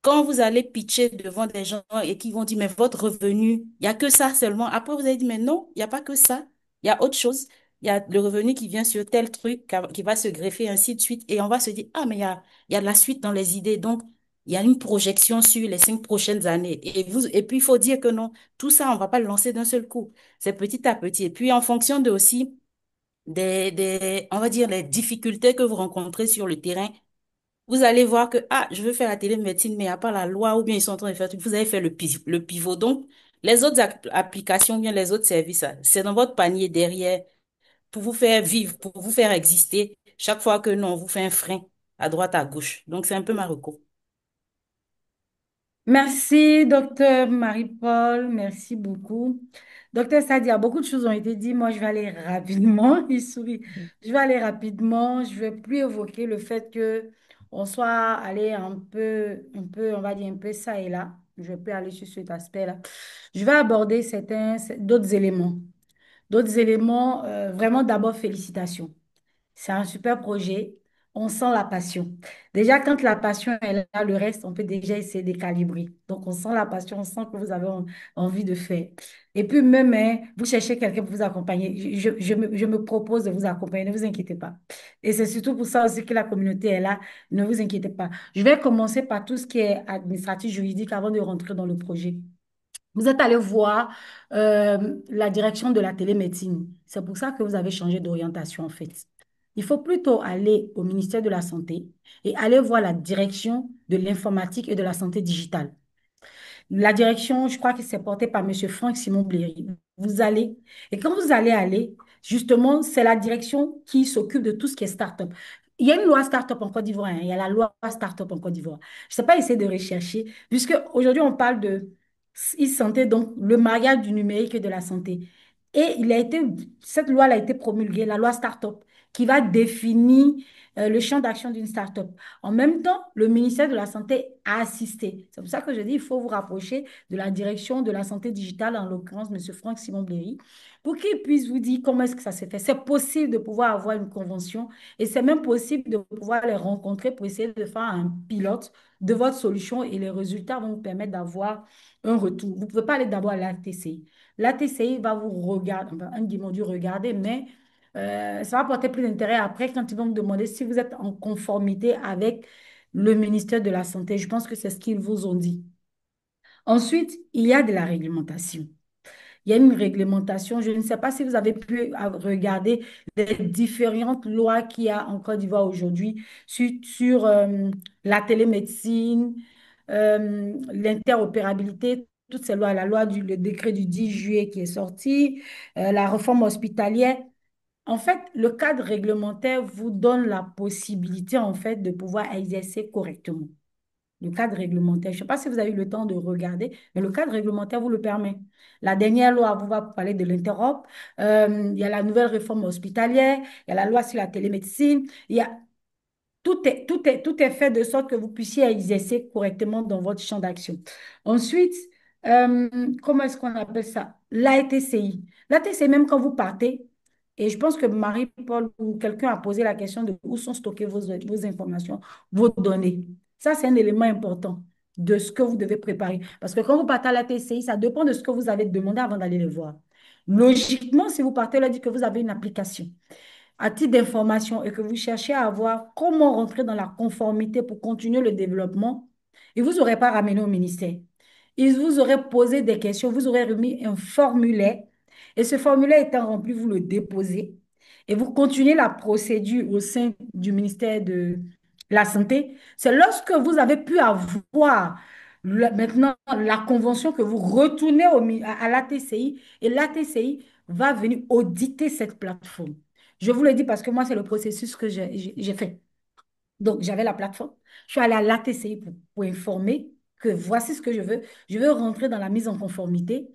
S14: quand vous allez pitcher devant des gens et qui vont dire, mais votre revenu, il n'y a que ça seulement. Après, vous allez dire, mais non, il n'y a pas que ça. Il y a autre chose. Il y a le revenu qui vient sur tel truc, qui va se greffer, ainsi de suite. Et on va se dire, ah, mais il y a de la suite dans les idées. Donc, il y a une projection sur les 5 prochaines années. Et puis, il faut dire que non, tout ça, on va pas le lancer d'un seul coup. C'est petit à petit. Et puis, en fonction de aussi on va dire, les difficultés que vous rencontrez sur le terrain, vous allez voir que, ah, je veux faire la télémédecine, mais il n'y a pas la loi, ou bien ils sont en train de faire tout. Vous avez fait le pivot. Donc, les autres applications, ou bien les autres services, c'est dans votre panier derrière pour vous faire vivre, pour vous faire exister. Chaque fois que non, on vous fait un frein à droite, à gauche. Donc, c'est un peu ma reco.
S2: Merci, docteur Marie-Paul. Merci beaucoup. Docteur Sadia, beaucoup de choses ont été dites. Moi, je vais aller rapidement. Il sourit. Je vais aller rapidement. Je vais plus évoquer le fait que on soit allé on va dire un peu ça et là. Je vais plus aller sur cet aspect-là. Je vais aborder d'autres éléments. D'autres éléments, vraiment d'abord, félicitations. C'est un super projet. On sent la passion. Déjà, quand la passion est là, le reste, on peut déjà essayer de calibrer. Donc, on sent la passion, on sent que vous avez envie de faire. Et puis, même, hein, vous cherchez quelqu'un pour vous accompagner. Je me propose de vous accompagner, ne vous inquiétez pas. Et c'est surtout pour ça aussi que la communauté est là. Ne vous inquiétez pas. Je vais commencer par tout ce qui est administratif, juridique avant de rentrer dans le projet. Vous êtes allé voir la direction de la télémédecine. C'est pour ça que vous avez changé d'orientation, en fait. Il faut plutôt aller au ministère de la Santé et aller voir la direction de l'informatique et de la santé digitale. La direction, je crois que c'est porté par Monsieur Franck Simon Bléry. Vous allez, et quand vous allez aller, justement, c'est la direction qui s'occupe de tout ce qui est start-up. Il y a une loi start-up en Côte d'Ivoire, hein. Il y a la loi start-up en Côte d'Ivoire. Je ne sais pas essayer de rechercher, puisque aujourd'hui, on parle de e-santé, donc le mariage du numérique et de la santé. Et cette loi elle a été promulguée, la loi start-up. qui va définir le champ d'action d'une start-up. En même temps, le ministère de la Santé a assisté. C'est pour ça que je dis, il faut vous rapprocher de la direction de la santé digitale, en l'occurrence, M. Franck Simon Bléry, pour qu'il puisse vous dire comment est-ce que ça s'est fait. C'est possible de pouvoir avoir une convention et c'est même possible de pouvoir les rencontrer pour essayer de faire un pilote de votre solution et les résultats vont vous permettre d'avoir un retour. Vous ne pouvez pas aller d'abord à l'ATCI. L'ATCI va vous regarder, enfin, un guillemot du regarder, mais ça va porter plus d'intérêt après quand ils vont vous demander si vous êtes en conformité avec le ministère de la Santé. Je pense que c'est ce qu'ils vous ont dit. Ensuite, il y a de la réglementation. Il y a une réglementation. Je ne sais pas si vous avez pu regarder les différentes lois qu'il y a en Côte d'Ivoire aujourd'hui sur la télémédecine, l'interopérabilité, toutes ces lois, le décret du 10 juillet qui est sorti, la réforme hospitalière. En fait, le cadre réglementaire vous donne la possibilité, en fait, de pouvoir exercer correctement. Le cadre réglementaire, je ne sais pas si vous avez eu le temps de regarder, mais le cadre réglementaire vous le permet. La dernière loi vous va parler de l'interop. Il y a la nouvelle réforme hospitalière, il y a la loi sur la télémédecine, il y a tout est fait de sorte que vous puissiez exercer correctement dans votre champ d'action. Ensuite, comment est-ce qu'on appelle ça? L'ATCI. L'ATCI, même quand vous partez, et je pense que Marie-Paul ou quelqu'un a posé la question de où sont stockées vos informations, vos données. Ça, c'est un élément important de ce que vous devez préparer. Parce que quand vous partez à l'ATCI, ça dépend de ce que vous avez demandé avant d'aller les voir. Logiquement, si vous partez là, dit que vous avez une application à titre d'information et que vous cherchez à voir comment rentrer dans la conformité pour continuer le développement, il ne vous aurait pas ramené au ministère. Il vous aurait posé des questions, vous aurez remis un formulaire et ce formulaire étant rempli, vous le déposez et vous continuez la procédure au sein du ministère de la Santé. C'est lorsque vous avez pu avoir maintenant la convention que vous retournez à l'ATCI et l'ATCI va venir auditer cette plateforme. Je vous le dis parce que moi, c'est le processus que j'ai fait. Donc, j'avais la plateforme. Je suis allée à l'ATCI pour informer que voici ce que je veux. Je veux rentrer dans la mise en conformité.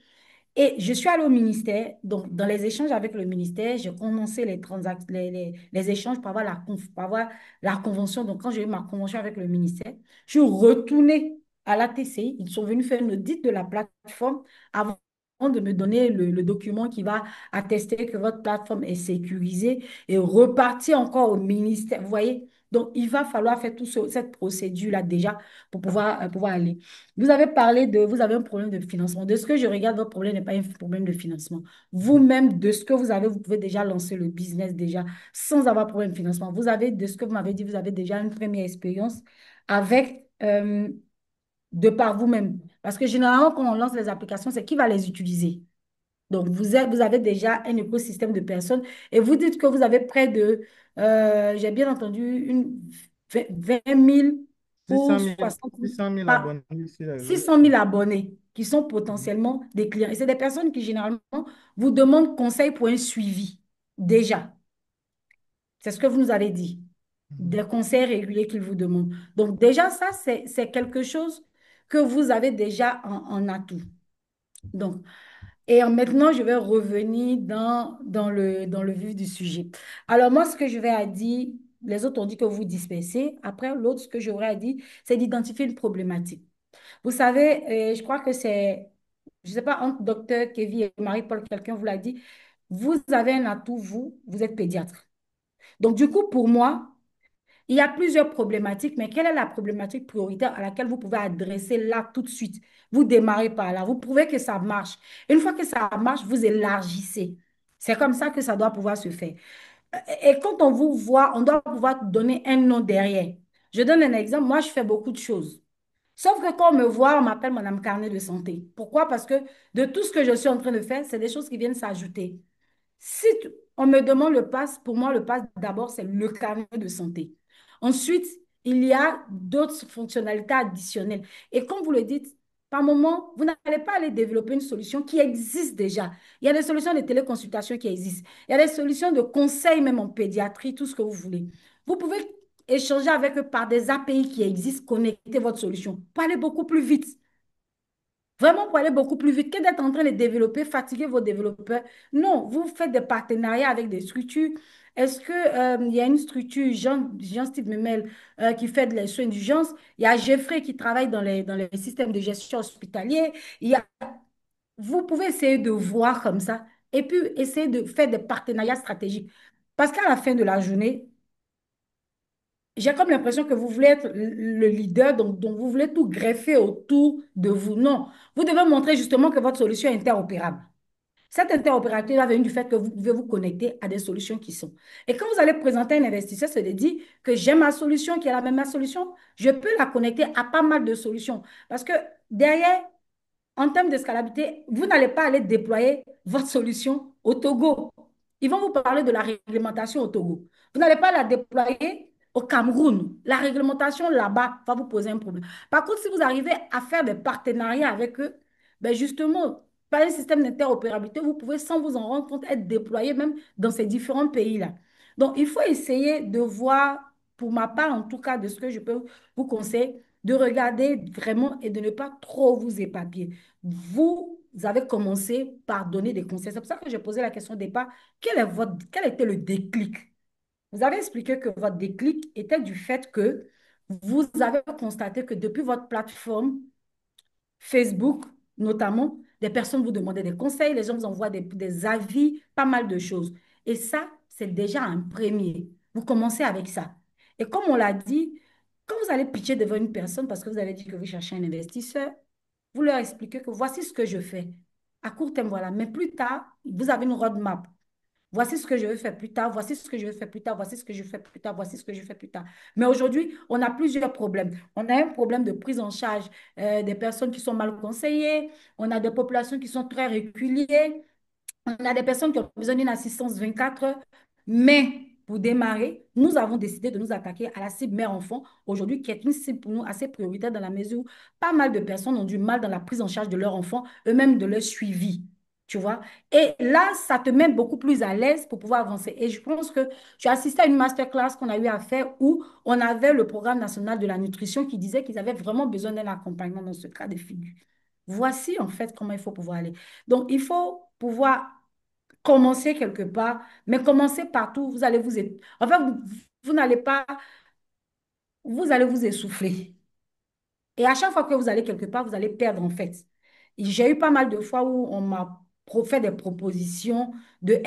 S2: Et je suis allée au ministère. Donc, dans les échanges avec le ministère, j'ai commencé les échanges pour avoir pour avoir la convention. Donc, quand j'ai eu ma convention avec le ministère, je suis retournée à l'ATCI. Ils sont venus faire une audit de la plateforme avant de me donner le document qui va attester que votre plateforme est sécurisée et repartir encore au ministère. Vous voyez? Donc, il va falloir faire toute cette procédure-là déjà pour pouvoir aller. Vous avez un problème de financement. De ce que je regarde, votre problème n'est pas un problème de financement. Vous-même, de ce que vous avez, vous pouvez déjà lancer le business déjà sans avoir problème de financement. Vous avez, de ce que vous m'avez dit, vous avez déjà une première expérience avec, de par vous-même. Parce que généralement, quand on lance les applications, c'est qui va les utiliser? Donc, vous avez déjà un écosystème de personnes et vous dites que vous avez près de, j'ai bien entendu, 20 000 ou
S12: 600 000,
S2: 60 000,
S12: 600 000
S2: pas,
S12: abonnés ici, là,
S2: 600 000 abonnés qui sont potentiellement des clients. Et c'est des personnes qui généralement vous demandent conseil pour un suivi. Déjà, c'est ce que vous nous avez dit. Des conseils réguliers qu'ils vous demandent. Donc, déjà, ça, c'est quelque chose que vous avez déjà en atout. Donc, maintenant, je vais revenir dans le vif du sujet. Alors, moi, ce que je vais à dire, les autres ont dit que vous dispersez. Après, l'autre, ce que j'aurais à dire, c'est d'identifier une problématique. Vous savez, je crois que c'est, je ne sais pas, entre docteur Kevin et Marie-Paul, quelqu'un vous l'a dit, vous avez un atout, vous êtes pédiatre. Donc, du coup, pour moi, il y a plusieurs problématiques, mais quelle est la problématique prioritaire à laquelle vous pouvez adresser là tout de suite? Vous démarrez par là, vous prouvez que ça marche. Une fois que ça marche, vous élargissez. C'est comme ça que ça doit pouvoir se faire. Et quand on vous voit, on doit pouvoir donner un nom derrière. Je donne un exemple. Moi, je fais beaucoup de choses. Sauf que quand on me voit, on m'appelle Madame Carnet de santé. Pourquoi? Parce que de tout ce que je suis en train de faire, c'est des choses qui viennent s'ajouter. Si on me demande le pass, pour moi, le pass, d'abord, c'est le carnet de santé. Ensuite, il y a d'autres fonctionnalités additionnelles. Et comme vous le dites, par moment, vous n'allez pas aller développer une solution qui existe déjà. Il y a des solutions de téléconsultation qui existent. Il y a des solutions de conseil, même en pédiatrie, tout ce que vous voulez. Vous pouvez échanger avec eux par des API qui existent, connecter votre solution pour aller beaucoup plus vite. Vraiment pour aller beaucoup plus vite que d'être en train de développer, fatiguer vos développeurs. Non, vous faites des partenariats avec des structures, Est-ce que, il y a une structure, Jean-Steve Memel, qui fait de les soins d'urgence? Il y a Geoffrey qui travaille dans les systèmes de gestion hospitalier. Il y a, vous pouvez essayer de voir comme ça et puis essayer de faire des partenariats stratégiques. Parce qu'à la fin de la journée, j'ai comme l'impression que vous voulez être le leader, donc vous voulez tout greffer autour de vous. Non, vous devez montrer justement que votre solution est interopérable. Cette interopérabilité va venir du fait que vous pouvez vous connecter à des solutions qui sont. Et quand vous allez présenter un investisseur, c'est de dire que j'ai ma solution qui est la même solution, je peux la connecter à pas mal de solutions. Parce que derrière, en termes de scalabilité, vous n'allez pas aller déployer votre solution au Togo. Ils vont vous parler de la réglementation au Togo. Vous n'allez pas la déployer au Cameroun. La réglementation là-bas va vous poser un problème. Par contre, si vous arrivez à faire des partenariats avec eux, ben justement, par un système d'interopérabilité, vous pouvez, sans vous en rendre compte, être déployé même dans ces différents pays-là. Donc, il faut essayer de voir, pour ma part, en tout cas, de ce que je peux vous conseiller, de regarder vraiment et de ne pas trop vous éparpiller. Vous avez commencé par donner des conseils. C'est pour ça que j'ai posé la question au départ. Quel était le déclic? Vous avez expliqué que votre déclic était du fait que vous avez constaté que depuis votre plateforme, Facebook notamment, des personnes vous demandaient des conseils, les gens vous envoient des avis, pas mal de choses. Et ça, c'est déjà un premier. Vous commencez avec ça. Et comme on l'a dit, quand vous allez pitcher devant une personne parce que vous avez dit que vous cherchez un investisseur, vous leur expliquez que voici ce que je fais. À court terme, voilà. Mais plus tard, vous avez une roadmap. Voici ce que je veux faire plus tard, voici ce que je veux faire plus tard, voici ce que je fais plus tard, voici ce que je fais plus tard. Mais aujourd'hui, on a plusieurs problèmes. On a un problème de prise en charge des personnes qui sont mal conseillées, on a des populations qui sont très reculées, on a des personnes qui ont besoin d'une assistance 24 heures. Mais pour démarrer, nous avons décidé de nous attaquer à la cible mère-enfant aujourd'hui, qui est une cible pour nous assez prioritaire dans la mesure où pas mal de personnes ont du mal dans la prise en charge de leur enfant, eux-mêmes de leur suivi. Tu vois? Et là, ça te met beaucoup plus à l'aise pour pouvoir avancer. Et je pense que tu as assisté à une masterclass qu'on a eu à faire où on avait le programme national de la nutrition qui disait qu'ils avaient vraiment besoin d'un accompagnement dans ce cas de figure. Voici en fait comment il faut pouvoir aller. Donc, il faut pouvoir commencer quelque part, mais commencer partout. Vous allez enfin, vous n'allez pas, vous allez vous essouffler. Et à chaque fois que vous allez quelque part, vous allez perdre en fait. J'ai eu pas mal de fois où on m'a fait des propositions de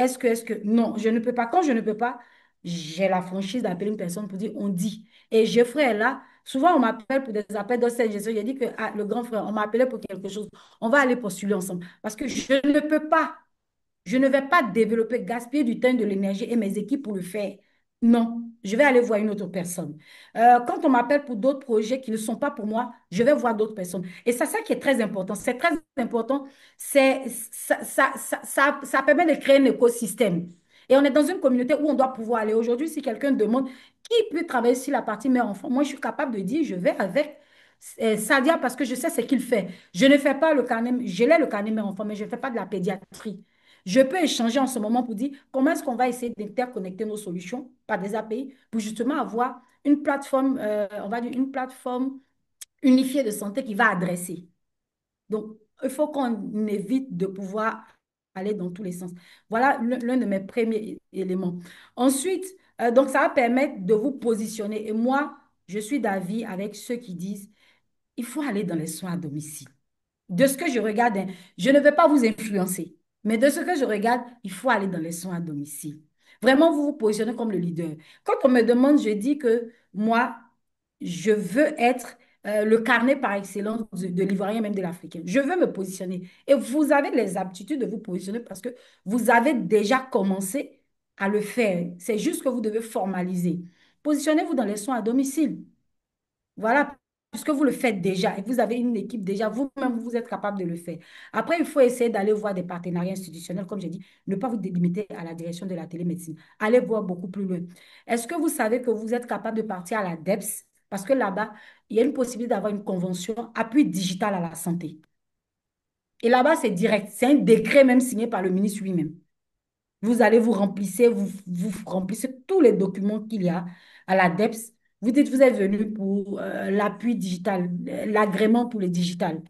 S2: non, je ne peux pas. Quand je ne peux pas, j'ai la franchise d'appeler une personne pour dire on dit. Et Geoffrey est là. Souvent, on m'appelle pour des appels d'offres. J'ai dit que ah, le grand frère, on m'a appelé pour quelque chose. On va aller postuler ensemble. Parce que je ne peux pas. Je ne vais pas développer, gaspiller du temps, de l'énergie et mes équipes pour le faire. Non, je vais aller voir une autre personne. Quand on m'appelle pour d'autres projets qui ne sont pas pour moi, je vais voir d'autres personnes. Et c'est ça qui est très important. C'est très important. Ça permet de créer un écosystème. Et on est dans une communauté où on doit pouvoir aller. Aujourd'hui, si quelqu'un demande qui peut travailler sur la partie mère-enfant, moi, je suis capable de dire, je vais avec Sadia parce que je sais ce qu'il fait. Je ne fais pas le carnet, je l'ai le carnet mère-enfant, mais je ne fais pas de la pédiatrie. Je peux échanger en ce moment pour dire comment est-ce qu'on va essayer d'interconnecter nos solutions par des API pour justement avoir une plateforme, on va dire une plateforme unifiée de santé qui va adresser. Donc, il faut qu'on évite de pouvoir aller dans tous les sens. Voilà l'un de mes premiers éléments. Ensuite, donc ça va permettre de vous positionner. Et moi, je suis d'avis avec ceux qui disent, il faut aller dans les soins à domicile. De ce que je regarde, hein, je ne vais pas vous influencer, mais de ce que je regarde, il faut aller dans les soins à domicile. Vraiment, vous vous positionnez comme le leader. Quand on me demande, je dis que moi, je veux être le carnet par excellence de l'Ivoirien, même de l'Africain. Je veux me positionner. Et vous avez les aptitudes de vous positionner parce que vous avez déjà commencé à le faire. C'est juste que vous devez formaliser. Positionnez-vous dans les soins à domicile. Voilà, puisque vous le faites déjà et vous avez une équipe déjà, vous-même, vous êtes capable de le faire. Après, il faut essayer d'aller voir des partenariats institutionnels, comme j'ai dit, ne pas vous délimiter à la direction de la télémédecine. Allez voir beaucoup plus loin. Est-ce que vous savez que vous êtes capable de partir à la DEPS? Parce que là-bas, il y a une possibilité d'avoir une convention appui digital à la santé. Et là-bas, c'est direct. C'est un décret même signé par le ministre lui-même. Vous allez vous remplissez tous les documents qu'il y a à la DEPS. Vous dites, vous êtes venu pour l'appui digital, l'agrément pour le digital.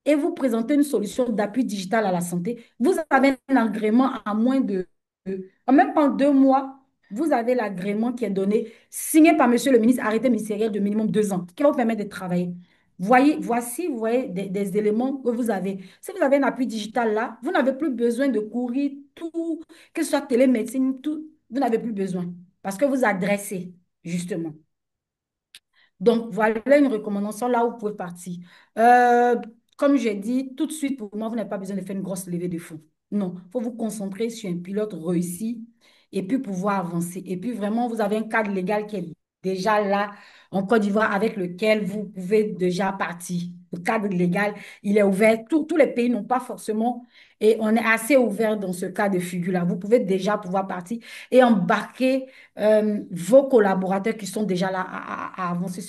S2: Et vous présentez une solution d'appui digital à la santé. Vous avez un agrément en même pas en 2 mois. vous avez l'agrément qui est donné, signé par Monsieur le ministre, arrêté ministériel de minimum 2 ans, qui va vous permettre de travailler. Voici, vous voyez, des éléments que vous avez. Si vous avez un appui digital là, vous n'avez plus besoin de courir tout, que ce soit télémédecine, tout, vous n'avez plus besoin parce que vous adressez, justement. Donc, voilà une recommandation là où vous pouvez partir. Euh, Comme j'ai dit, tout de suite, pour moi, vous n'avez pas besoin de faire une grosse levée de fonds. Non, il faut vous concentrer sur un pilote réussi et puis pouvoir avancer. Et puis, vraiment, vous avez un cadre légal qui est déjà là en Côte d'Ivoire avec lequel vous pouvez déjà partir. Le cadre légal, il est ouvert. Tous les pays n'ont pas forcément, et on est assez ouvert dans ce cas de figure-là. Vous pouvez déjà pouvoir partir et embarquer vos collaborateurs qui sont déjà là à avancer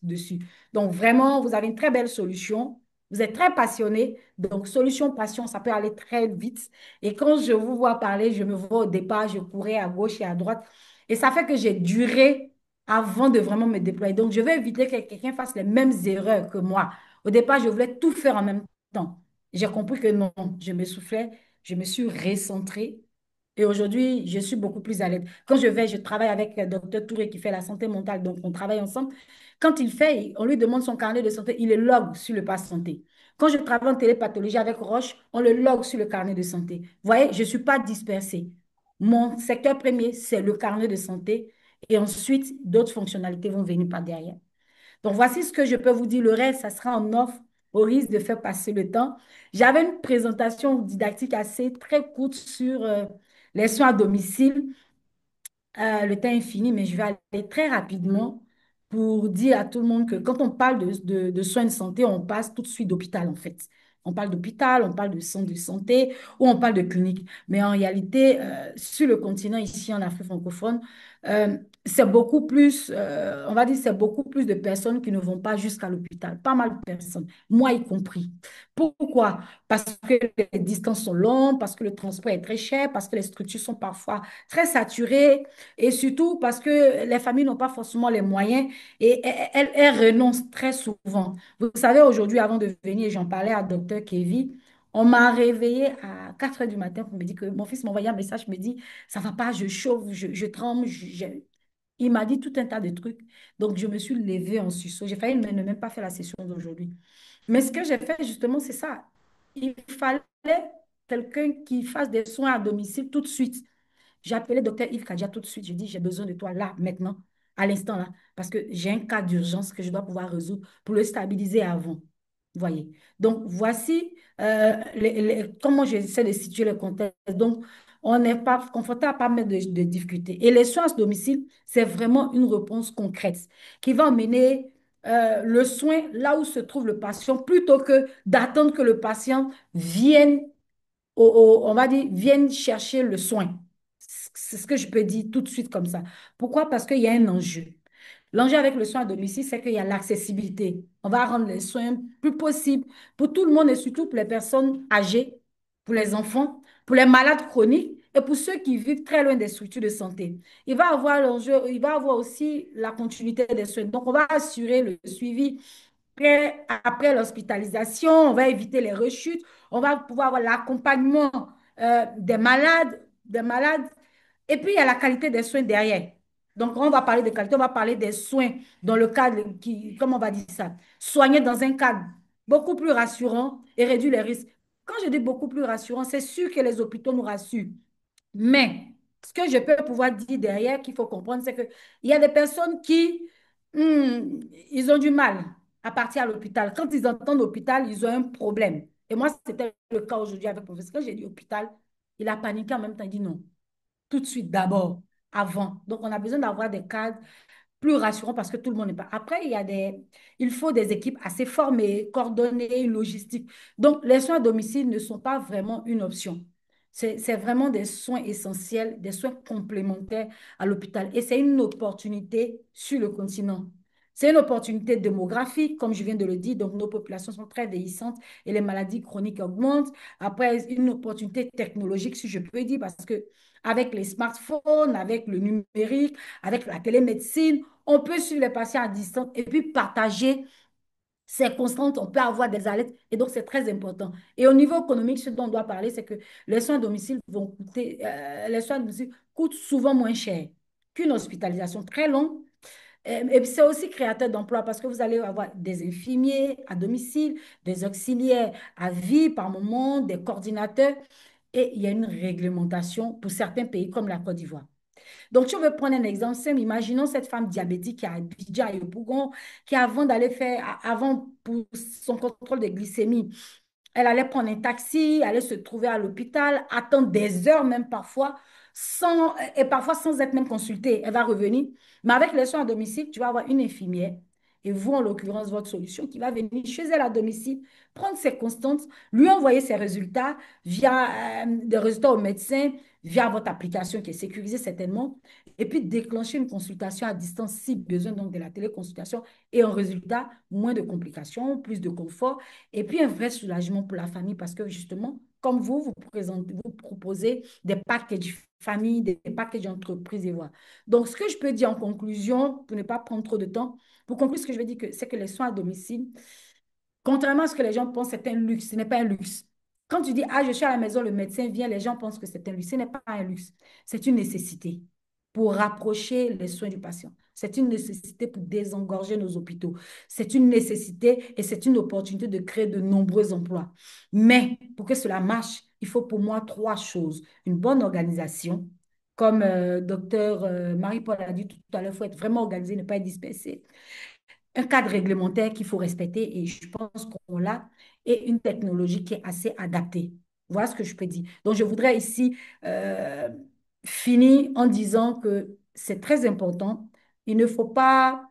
S2: dessus. Donc, vraiment, vous avez une très belle solution. Vous êtes très passionné. Donc, solution passion, ça peut aller très vite. Et quand je vous vois parler, je me vois au départ, je courais à gauche et à droite. Et ça fait que j'ai duré avant de vraiment me déployer. Donc, je vais éviter que quelqu'un fasse les mêmes erreurs que moi. Au départ, je voulais tout faire en même temps. J'ai compris que non, je me soufflais, je me suis recentrée et aujourd'hui, je suis beaucoup plus à l'aise. Quand je travaille avec le docteur Touré qui fait la santé mentale, donc on travaille ensemble. Quand il fait, on lui demande son carnet de santé, il le log sur le pass santé. Quand je travaille en télépathologie avec Roche, on le log sur le carnet de santé. Vous voyez, je ne suis pas dispersée. Mon secteur premier, c'est le carnet de santé et ensuite, d'autres fonctionnalités vont venir par derrière. Donc, voici ce que je peux vous dire. Le reste, ça sera en offre au risque de faire passer le temps. J'avais une présentation didactique assez très courte sur les soins à domicile. Le temps est fini, mais je vais aller très rapidement pour dire à tout le monde que quand on parle de soins de santé, on passe tout de suite d'hôpital, en fait. On parle d'hôpital, on parle de centre de santé ou on parle de clinique. Mais en réalité, sur le continent, ici en Afrique francophone, euh, c'est beaucoup plus, on va dire, c'est beaucoup plus de personnes qui ne vont pas jusqu'à l'hôpital. Pas mal de personnes, moi y compris. Pourquoi? Parce que les distances sont longues, parce que le transport est très cher, parce que les structures sont parfois très saturées et surtout parce que les familles n'ont pas forcément les moyens et elles renoncent très souvent. Vous savez, aujourd'hui, avant de venir, j'en parlais à docteur Kevin. On m'a réveillée à 4 heures du matin pour me dire que mon fils m'a envoyé un message, me dit, ça va pas, je chauffe, je tremble. Il m'a dit tout un tas de trucs. Donc, je me suis levée en sursaut. J'ai failli ne même pas faire la session d'aujourd'hui. Mais ce que j'ai fait, justement, c'est ça. Il fallait quelqu'un qui fasse des soins à domicile tout de suite. J'ai appelé le docteur Yves Kadia tout de suite. Je dis, j'ai besoin de toi là, maintenant, à l'instant là, parce que j'ai un cas d'urgence que je dois pouvoir résoudre pour le stabiliser avant. Vous voyez. Donc, voici comment j'essaie de situer le contexte. Donc, on n'est pas confronté à pas mal de difficultés. Et les soins à domicile, c'est vraiment une réponse concrète qui va emmener le soin là où se trouve le patient plutôt que d'attendre que le patient vienne on va dire, viennent chercher le soin. C'est ce que je peux dire tout de suite comme ça. Pourquoi? Parce qu'il y a un enjeu. L'enjeu avec le soin à domicile, c'est qu'il y a l'accessibilité. On va rendre les soins plus possibles pour tout le monde et surtout pour les personnes âgées, pour les enfants, pour les malades chroniques et pour ceux qui vivent très loin des structures de santé. Il va avoir l'enjeu, il va avoir aussi la continuité des soins. Donc, on va assurer le suivi après l'hospitalisation, on va éviter les rechutes, on va pouvoir avoir l'accompagnement des malades, et puis il y a la qualité des soins derrière. Donc, on va parler de qualité, on va parler des soins dans le cadre qui, comment on va dire ça, soigner dans un cadre beaucoup plus rassurant et réduire les risques. Quand je dis beaucoup plus rassurant, c'est sûr que les hôpitaux nous rassurent. Mais ce que je peux pouvoir dire derrière qu'il faut comprendre, c'est qu'il y a des personnes qui, ils ont du mal à partir à l'hôpital. Quand ils entendent l'hôpital, ils ont un problème. Et moi, c'était le cas aujourd'hui avec le professeur. Quand j'ai dit hôpital, il a paniqué en même temps. Il dit non, tout de suite, d'abord, avant. Donc, on a besoin d'avoir des cadres plus rassurant parce que tout le monde n'est pas. Après, il faut des équipes assez formées, coordonnées, logistiques. Donc, les soins à domicile ne sont pas vraiment une option. C'est vraiment des soins essentiels, des soins complémentaires à l'hôpital. Et c'est une opportunité sur le continent. C'est une opportunité démographique, comme je viens de le dire. Donc, nos populations sont très vieillissantes et les maladies chroniques augmentent. Après, une opportunité technologique, si je peux dire, parce que avec les smartphones, avec le numérique, avec la télémédecine, on peut suivre les patients à distance et puis partager c'est constant, on peut avoir des alertes et donc c'est très important. Et au niveau économique, ce dont on doit parler, c'est que les soins à domicile vont coûter, les soins à domicile coûtent souvent moins cher qu'une hospitalisation très longue. Et puis c'est aussi créateur d'emplois parce que vous allez avoir des infirmiers à domicile, des auxiliaires à vie par moment, des coordinateurs et il y a une réglementation pour certains pays comme la Côte d'Ivoire. Donc, tu veux prendre un exemple simple. Imaginons cette femme diabétique qui a Abidjan et au Bougon, qui avant d'aller faire, avant pour son contrôle de glycémie, elle allait prendre un taxi, allait se trouver à l'hôpital, attendre des heures même parfois, et parfois sans être même consultée. Elle va revenir. Mais avec les soins à domicile, tu vas avoir une infirmière, et vous, en l'occurrence, votre solution, qui va venir chez elle à domicile, prendre ses constantes, lui envoyer ses résultats via des résultats au médecin, via votre application qui est sécurisée certainement, et puis déclencher une consultation à distance si besoin, donc de la téléconsultation, et en résultat, moins de complications, plus de confort et puis un vrai soulagement pour la famille parce que justement, comme vous proposez des packages famille, des packages entreprises et voilà. Donc, ce que je peux dire en conclusion, pour ne pas prendre trop de temps, pour conclure, ce que je veux dire, c'est que les soins à domicile, contrairement à ce que les gens pensent, c'est un luxe. Ce n'est pas un luxe. Quand tu dis, ah, je suis à la maison, le médecin vient, les gens pensent que c'est un luxe. Ce n'est pas un luxe. C'est une nécessité pour rapprocher les soins du patient. C'est une nécessité pour désengorger nos hôpitaux. C'est une nécessité et c'est une opportunité de créer de nombreux emplois. Mais pour que cela marche, il faut pour moi trois choses. Une bonne organisation, comme docteur Marie-Paul a dit tout à l'heure, il faut être vraiment organisé, ne pas être dispersé un cadre réglementaire qu'il faut respecter et je pense qu'on l'a, et une technologie qui est assez adaptée. Voilà ce que je peux dire. Donc, je voudrais ici euh, finir en disant que c'est très important. Il ne faut pas,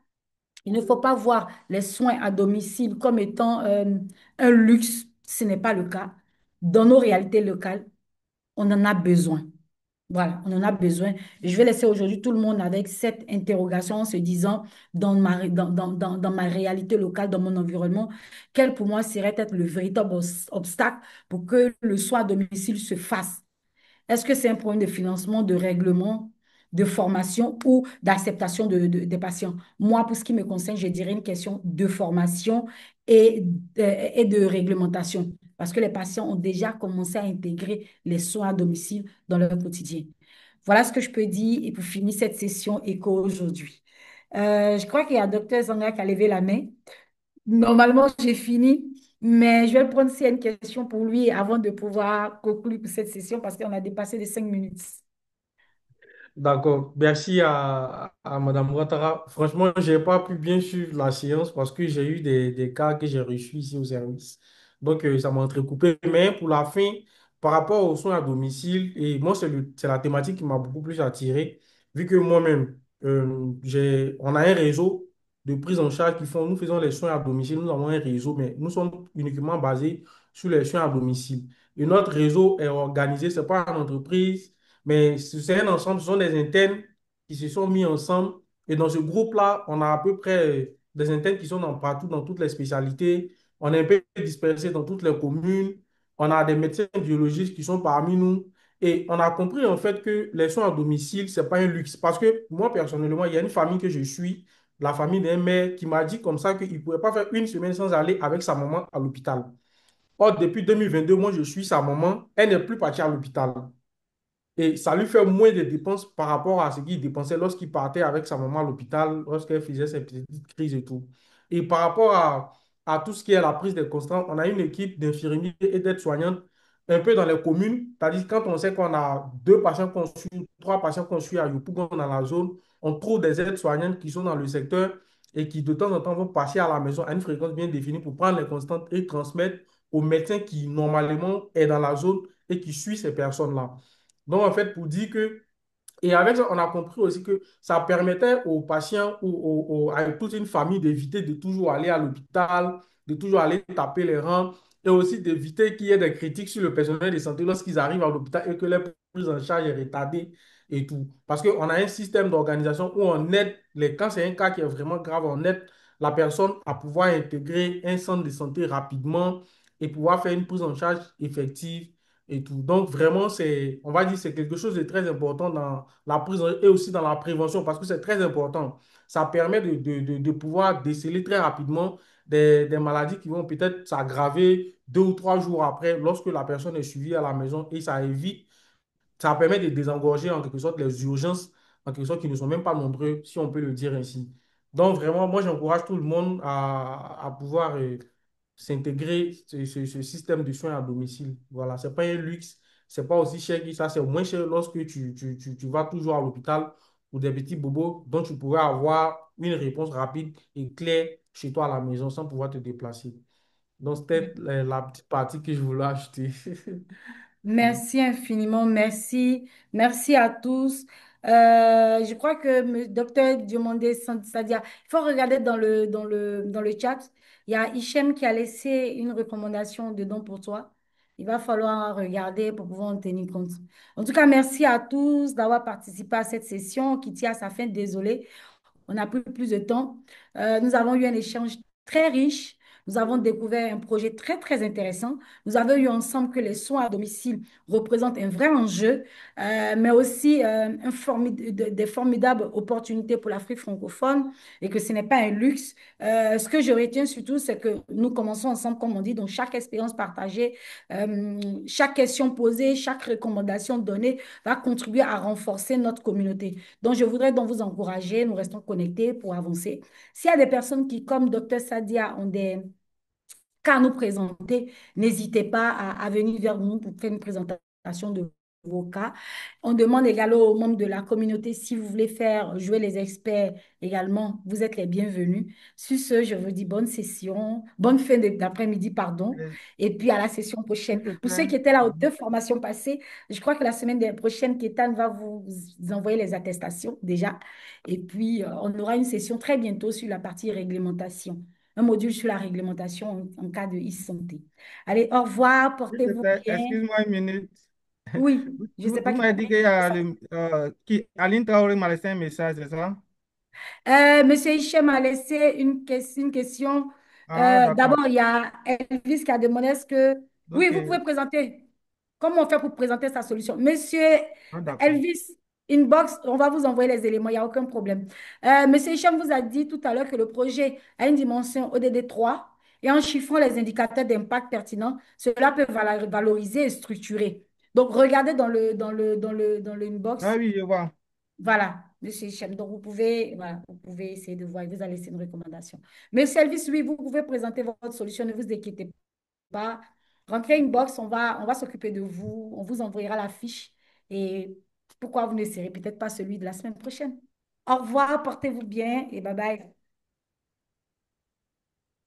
S2: il ne faut pas voir les soins à domicile comme étant un luxe. Ce n'est pas le cas. Dans nos réalités locales, on en a besoin. Voilà, on en a besoin. Et je vais laisser aujourd'hui tout le monde avec cette interrogation en se disant, dans ma réalité locale, dans mon environnement, quel pour moi serait être le véritable obstacle pour que le soin à domicile se fasse? Est-ce que c'est un problème de financement, de règlement, de formation ou d'acceptation des patients? Moi, pour ce qui me concerne, je dirais une question de formation et de réglementation. Parce que les patients ont déjà commencé à intégrer les soins à domicile dans leur quotidien. Voilà ce que je peux dire et pour finir cette session éco aujourd'hui. Je crois qu'il y a Dr Zanga qui a levé la main. Normalement, j'ai fini, mais je vais le prendre s'il y a une question pour lui avant de pouvoir conclure pour cette session parce qu'on a dépassé les 5 minutes.
S9: D'accord. Merci à Madame Ouattara. Franchement, je n'ai pas pu bien suivre la séance parce que j'ai eu des cas que j'ai reçus ici au service. Donc, ça m'a entrecoupé. Mais pour la fin, par rapport aux soins à domicile, et moi, c'est la thématique qui m'a beaucoup plus attiré, vu que moi-même, on a un réseau de prise en charge nous faisons les soins à domicile. Nous avons un réseau, mais nous sommes uniquement basés sur les soins à domicile. Et notre réseau est organisé, ce n'est pas une entreprise mais c'est un ensemble, ce sont des internes qui se sont mis ensemble. Et dans ce groupe-là, on a à peu près des internes qui sont partout, dans toutes les spécialités. On est un peu dispersés dans toutes les communes. On a des médecins biologistes qui sont parmi nous. Et on a compris en fait que les soins à domicile, ce n'est pas un luxe. Parce que moi, personnellement, il y a une famille que je suis, la famille d'un maire, qui m'a dit comme ça qu'il ne pouvait pas faire une semaine sans aller avec sa maman à l'hôpital. Or, depuis 2022, moi, je suis sa maman. Elle n'est plus partie à l'hôpital. Et ça lui fait moins de dépenses par rapport à ce qu'il dépensait lorsqu'il partait avec sa maman à l'hôpital, lorsqu'elle faisait ses petites crises et tout. Et par rapport à tout ce qui est la prise de constants, on a une équipe d'infirmiers et d'aides-soignantes un peu dans les communes. C'est-à-dire quand on sait qu'on a 2 patients qu'on suit, 3 patients qu'on suit à Yopougon dans la zone, on trouve des aides-soignantes qui sont dans le secteur et qui de temps en temps vont passer à la maison à une fréquence bien définie pour prendre les constantes et transmettre au médecin qui normalement est dans la zone et qui suit ces personnes-là. Donc, en fait, pour dire que, et avec ça, on a compris aussi que ça permettait aux patients ou à toute une famille d'éviter de toujours aller à l'hôpital, de toujours aller taper les rangs, et aussi d'éviter qu'il y ait des critiques sur le personnel de santé lorsqu'ils arrivent à l'hôpital et que leur prise en charge est retardée et tout. Parce qu'on a un système d'organisation où on aide, quand c'est un cas qui est vraiment grave, on aide la personne à pouvoir intégrer un centre de santé rapidement et pouvoir faire une prise en charge effective et tout. Donc, vraiment, on va dire, c'est quelque chose de très important dans la prise et aussi dans la prévention parce que c'est très important. Ça permet de pouvoir déceler très rapidement des maladies qui vont peut-être s'aggraver 2 ou 3 jours après lorsque la personne est suivie à la maison et ça permet de désengorger en quelque sorte les urgences, en quelque sorte qui ne sont même pas nombreux, si on peut le dire ainsi. Donc vraiment, moi j'encourage tout le monde à pouvoir s'intégrer ce système de soins à domicile. Voilà, c'est pas un luxe, c'est pas aussi cher que ça, c'est moins cher lorsque tu vas toujours à l'hôpital pour des petits bobos dont tu pourrais avoir une réponse rapide et claire chez toi à la maison sans pouvoir te déplacer. Donc c'était la petite partie que je voulais ajouter.
S2: Merci infiniment, merci. Merci à tous. Je crois que le docteur Diomandé Sadia, il faut regarder dans le chat. Il y a Hichem qui a laissé une recommandation dedans pour toi. Il va falloir regarder pour pouvoir en tenir compte. En tout cas, merci à tous d'avoir participé à cette session qui tient à sa fin. Désolé. On a pris plus de temps. Nous avons eu un échange très riche. Nous avons découvert un projet très, très intéressant. Nous avons eu ensemble que les soins à domicile représentent un vrai enjeu, mais aussi des formidables opportunités pour l'Afrique francophone et que ce n'est pas un luxe. Ce que je retiens surtout, c'est que nous commençons ensemble, comme on dit, donc chaque expérience partagée, chaque question posée, chaque recommandation donnée va contribuer à renforcer notre communauté. Donc, je voudrais donc vous encourager, nous restons connectés pour avancer. S'il y a des personnes qui, comme Dr Sadia, ont des cas à nous présenter, n'hésitez pas à venir vers nous pour faire une présentation de vos cas. On demande également aux membres de la communauté, si vous voulez faire jouer les experts également, vous êtes les bienvenus. Sur ce, je vous dis bonne session, bonne fin d'après-midi, pardon,
S12: Et
S2: et puis à la session
S12: s'il
S2: prochaine.
S12: te
S2: Pour ceux
S12: plaît.
S2: qui étaient là aux
S12: Mhm.
S2: 2 formations passées, je crois que la semaine prochaine, Kétan va vous envoyer les attestations déjà. Et puis, on aura une session très bientôt sur la partie réglementation, un module sur la réglementation en cas de e-santé. Allez, au revoir,
S12: S'il te
S2: portez-vous
S12: plaît,
S2: bien.
S12: excuse-moi une minute.
S2: Oui, je ne sais pas
S12: Vous
S2: qui
S12: m'avez
S2: t'a
S12: dit
S2: envoyé
S12: qu'il y
S2: un
S12: a
S2: message.
S12: Aline Traoré m'a laissé un message, c'est ça?
S2: Monsieur Hichem a laissé une question.
S12: Ah, d'accord.
S2: D'abord, il y a Elvis qui a demandé est-ce que... Oui, vous pouvez
S12: Ok.
S2: présenter. Comment on fait pour présenter sa solution? Monsieur
S12: Ah, d'accord.
S2: Elvis, inbox, on va vous envoyer les éléments, il n'y a aucun problème. Monsieur Hichem vous a dit tout à l'heure que le projet a une dimension ODD 3 et en chiffrant les indicateurs d'impact pertinents, cela peut valoriser et structurer. Donc, regardez dans le
S12: Ah
S2: inbox.
S12: oui, je vois.
S2: Voilà, Monsieur Hichem. Donc, voilà, vous pouvez essayer de voir. Il vous a laissé une recommandation. Monsieur Elvis, oui, vous pouvez présenter votre solution. Ne vous inquiétez pas. Rentrez une box, on va s'occuper de vous. On vous envoyera la fiche. Et pourquoi vous ne serez peut-être pas celui de la semaine prochaine. Au revoir, portez-vous bien et bye bye.